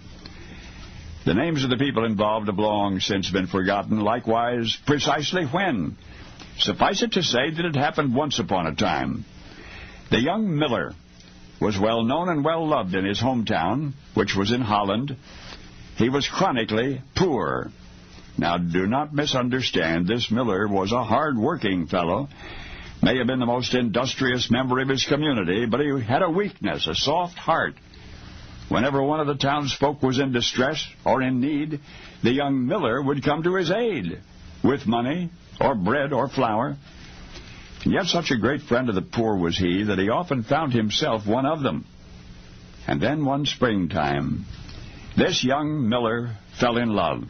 The names of the people involved have long since been forgotten, likewise precisely when. Suffice it to say that it happened once upon a time. The young Miller was well known and well loved in his hometown, which was in Holland. He was chronically poor. Now, do not misunderstand. This Miller was a hard-working fellow, may have been the most industrious member of his community, but he had a weakness, a soft heart. Whenever one of the townsfolk was in distress or in need, the young Miller would come to his aid with money or bread or flour. And yet such a great friend of the poor was he that he often found himself one of them. And then one springtime, this young Miller fell in love.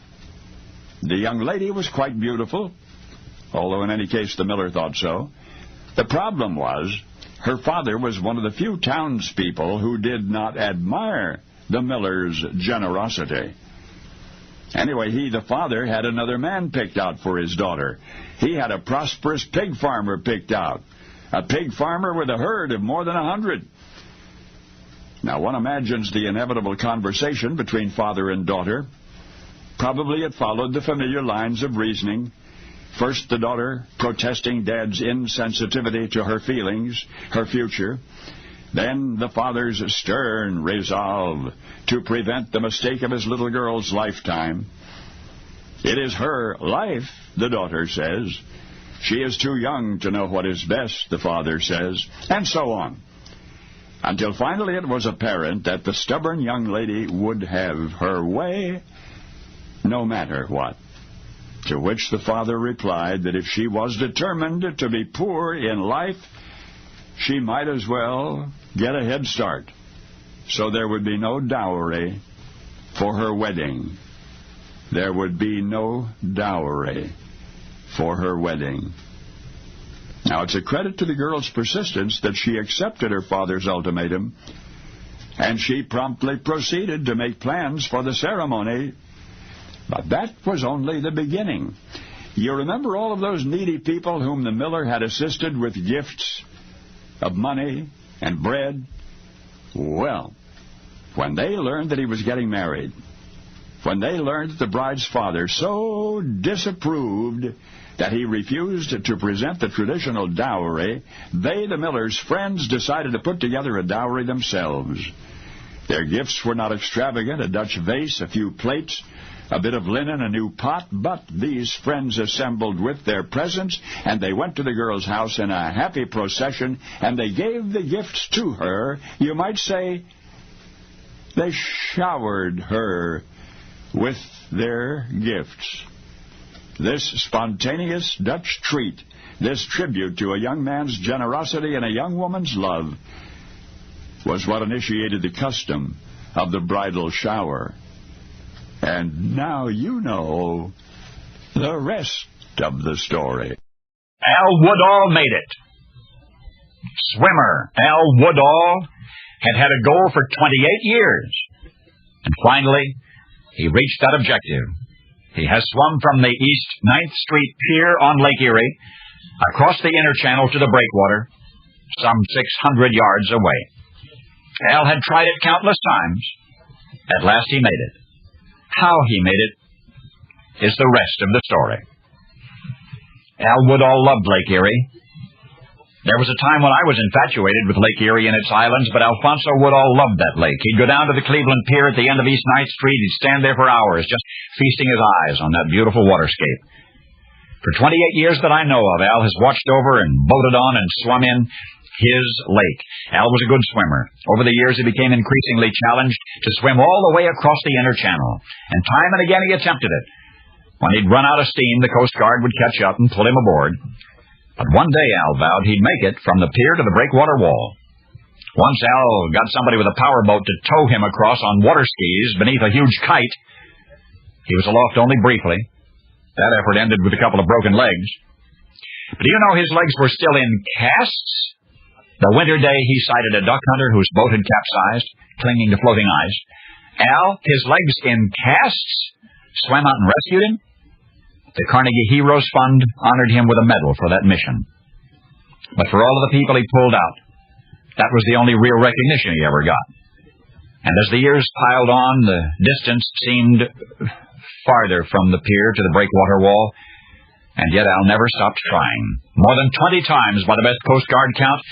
The young lady was quite beautiful, although in any case the miller thought so. The problem was, her father was one of the few townspeople who did not admire the miller's generosity. Anyway, he, the father, had another man picked out for his daughter. He had a prosperous pig farmer picked out, a pig farmer with a herd of more than 100. Now, one imagines the inevitable conversation between father and daughter. Probably it followed the familiar lines of reasoning. First, the daughter protesting Dad's insensitivity to her feelings, her future. Then the father's stern resolve to prevent the mistake of his little girl's lifetime. It is her life, the daughter says. She is too young to know what is best, the father says, and so on. Until finally it was apparent that the stubborn young lady would have her way no matter what. To which the father replied that if she was determined to be poor in life, she might as well get a head start. So there would be no dowry for her wedding. There would be no dowry for her wedding. Now, it's a credit to the girl's persistence that she accepted her father's ultimatum, and she promptly proceeded to make plans for the ceremony. But that was only the beginning. You remember all of those needy people whom the miller had assisted with gifts of money and bread? Well, when they learned that he was getting married, when they learned that the bride's father so disapproved that he refused to present the traditional dowry, they, the miller's friends, decided to put together a dowry themselves. Their gifts were not extravagant, a Dutch vase, a few plates, a bit of linen, a new pot, but these friends assembled with their presents, and they went to the girl's house in a happy procession, and they gave the gifts to her. You might say they showered her with their gifts. This spontaneous Dutch treat, this tribute to a young man's generosity and a young woman's love, was what initiated the custom of the bridal shower. And now you know the rest of the story. Al Woodall made it. Swimmer Al Woodall had had a goal for 28 years. And finally, he reached that objective. He has swum from the East 9th Street Pier on Lake Erie across the inner channel to the breakwater, some 600 yards away. Al had tried it countless times. At last he made it. How he made it is the rest of the story. Al Woodall loved Lake Erie. There was a time when I was infatuated with Lake Erie and its islands, but Alfonso Woodall loved that lake. He'd go down to the Cleveland Pier at the end of East 9th Street. He'd stand there for hours, just feasting his eyes on that beautiful waterscape. For 28 years that I know of, Al has watched over and boated on and swum in his lake. Al was a good swimmer. Over the years, he became increasingly challenged to swim all the way across the inner channel. And time and again, he attempted it. When he'd run out of steam, the Coast Guard would catch up and pull him aboard. But one day, Al vowed he'd make it from the pier to the breakwater wall. Once Al got somebody with a powerboat to tow him across on water skis beneath a huge kite. He was aloft only briefly. That effort ended with a couple of broken legs. But do you know his legs were still in casts? The winter day, he sighted a duck hunter whose boat had capsized, clinging to floating ice. Al, his legs in casts, swam out and rescued him. The Carnegie Heroes Fund honored him with a medal for that mission. But for all of the people he pulled out, that was the only real recognition he ever got. And as the years piled on, the distance seemed farther from the pier to the breakwater wall, and yet Al never stopped trying. More than 20 times by the best Coast Guard count.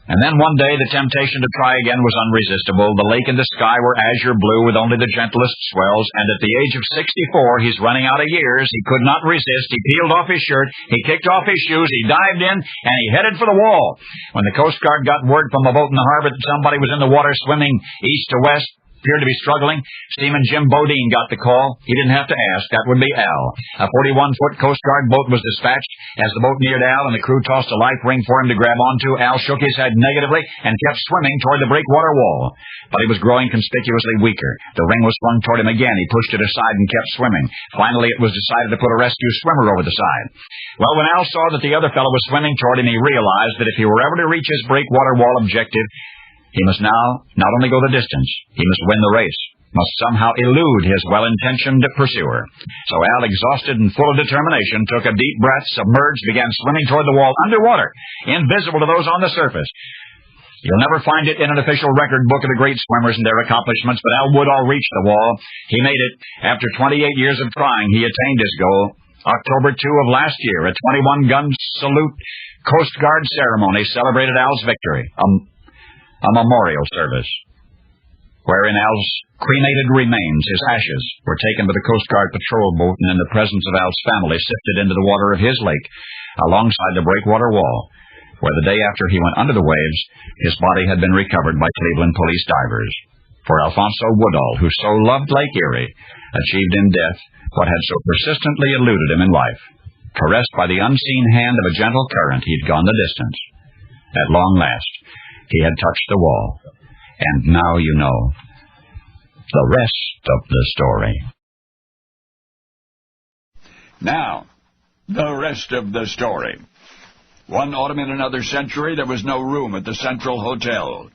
And then one day, the temptation to try again was unresistible. The lake and the sky were azure blue with only the gentlest swells, and at the age of 64, he's running out of years. He could not resist. He peeled off his shirt, he kicked off his shoes, he dived in, and he headed for the wall. When the Coast Guard got word from a boat in the harbor that somebody was in the water swimming east to west, appeared to be struggling, Seaman Jim Bodine got the call. He didn't have to ask. That would be Al. A 41-foot Coast Guard boat was dispatched. As the boat neared Al and the crew tossed a life ring for him to grab onto, Al shook his head negatively and kept swimming toward the breakwater wall. But he was growing conspicuously weaker. The ring was swung toward him again. He pushed it aside and kept swimming. Finally, it was decided to put a rescue swimmer over the side. Well, when Al saw that the other fellow was swimming toward him, he realized that if he were ever to reach his breakwater wall objective, he must now not only go the distance, he must win the race, must somehow elude his well-intentioned pursuer. So Al, exhausted and full of determination, took a deep breath, submerged, began swimming toward the wall underwater, invisible to those on the surface. You'll never find it in an official record book of the great swimmers and their accomplishments, but Al Woodall reached the wall. He made it. After 28 years of trying, he attained his goal. October 2 of last year, a 21-gun salute Coast Guard ceremony celebrated Al's victory. A memorial service, wherein Al's cremated remains, his ashes, were taken by the Coast Guard patrol boat and in the presence of Al's family sifted into the water of his lake alongside the breakwater wall, where the day after he went under the waves, his body had been recovered by Cleveland police divers. For Alfonso Woodall, who so loved Lake Erie, achieved in death what had so persistently eluded him in life. Caressed by the unseen hand of a gentle current, he'd gone the distance. At long last, he had touched the wall, and now you know the rest of the story. Now, the rest of the story. One autumn in another century, there was no room at the Central Hotel.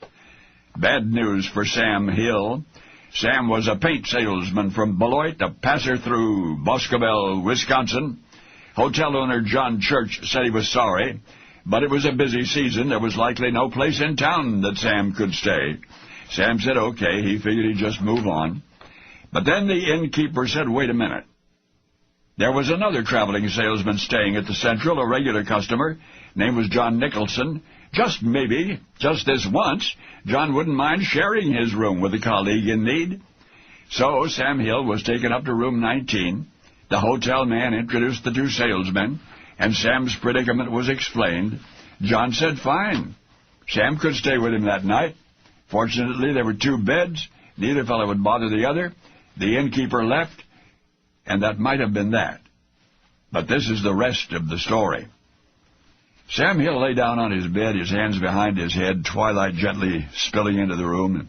Bad news for Sam Hill. Sam was a paint salesman from Beloit, a passer through Boscobel, Wisconsin. Hotel owner John Church said he was sorry, but it was a busy season. There was likely no place in town that Sam could stay. Sam said okay. He figured he'd just move on. But then the innkeeper said, wait a minute. There was another traveling salesman staying at the Central, a regular customer. Name was John Nicholson. Just maybe, just this once, John wouldn't mind sharing his room with a colleague in need. So Sam Hill was taken up to room 19. The hotel man introduced the two salesmen, and Sam's predicament was explained. John said fine. Sam could stay with him that night. Fortunately, there were two beds. Neither fellow would bother the other. The innkeeper left, and that might have been that. But this is the rest of the story. Sam Hill lay down on his bed, his hands behind his head, twilight gently spilling into the room.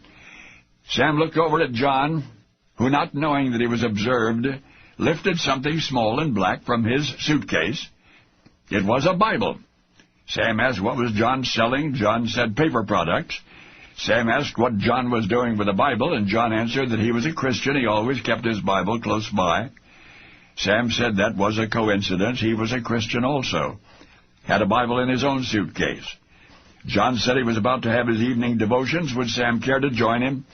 Sam looked over at John, who, not knowing that he was observed, lifted something small and black from his suitcase. It was a Bible. Sam asked what was John selling. John said paper products. Sam asked what John was doing with the Bible, and John answered that he was a Christian. He always kept his Bible close by. Sam said that was a coincidence. He was a Christian also. Had a Bible in his own suitcase. John said he was about to have his evening devotions. Would Sam care to join him?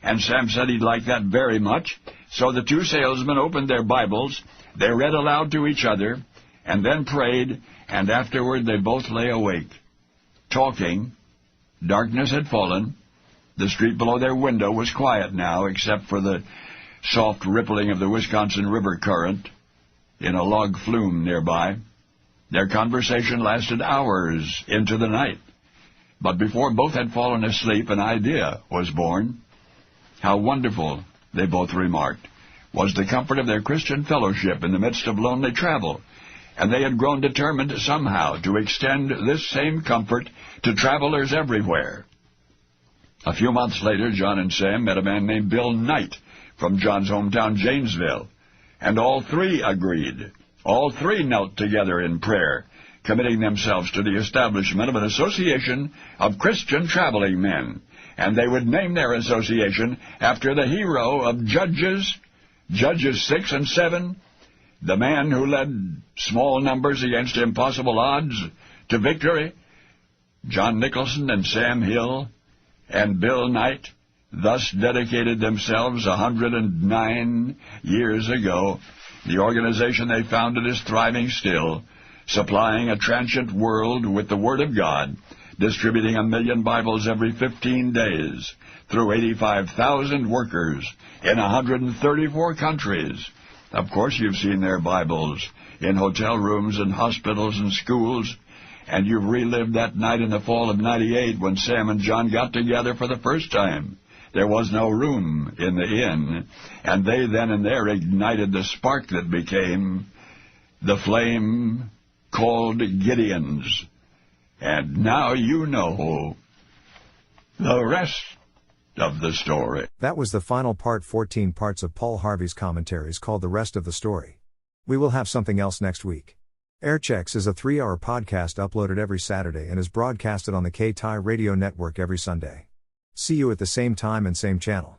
And Sam said he'd like that very much. So the two salesmen opened their Bibles. They read aloud to each other, and then prayed, and afterward they both lay awake, talking. Darkness had fallen. The street below their window was quiet now, except for the soft rippling of the Wisconsin River current in a log flume nearby. Their conversation lasted hours into the night. But before both had fallen asleep, an idea was born. How wonderful, they both remarked, was the comfort of their Christian fellowship in the midst of lonely travel, and they had grown determined somehow to extend this same comfort to travelers everywhere. A few months later, John and Sam met a man named Bill Knight from John's hometown, Janesville, and all three agreed. All three knelt together in prayer, committing themselves to the establishment of an association of Christian traveling men, and they would name their association after the hero of Judges 6 and 7, the man who led small numbers against impossible odds to victory. John Nicholson and Sam Hill and Bill Knight thus dedicated themselves 109 years ago. The organization they founded is thriving still, supplying a transient world with the Word of God, distributing 1 million Bibles every 15 days through 85,000 workers in 134 countries. Of course, you've seen their Bibles in hotel rooms and hospitals and schools, and you've relived that night in the fall of '98 when Sam and John got together for the first time. there was no room in the inn, and they then and there ignited the spark that became the flame called Gideon's. And now you know the rest of the story. That was the final part, 14 parts of Paul Harvey's commentaries called The Rest of the Story. We will have something else next week. Airchecks is a 3-hour podcast uploaded every Saturday and is broadcasted on the K-Tai radio network every Sunday. See you at the same time and same channel.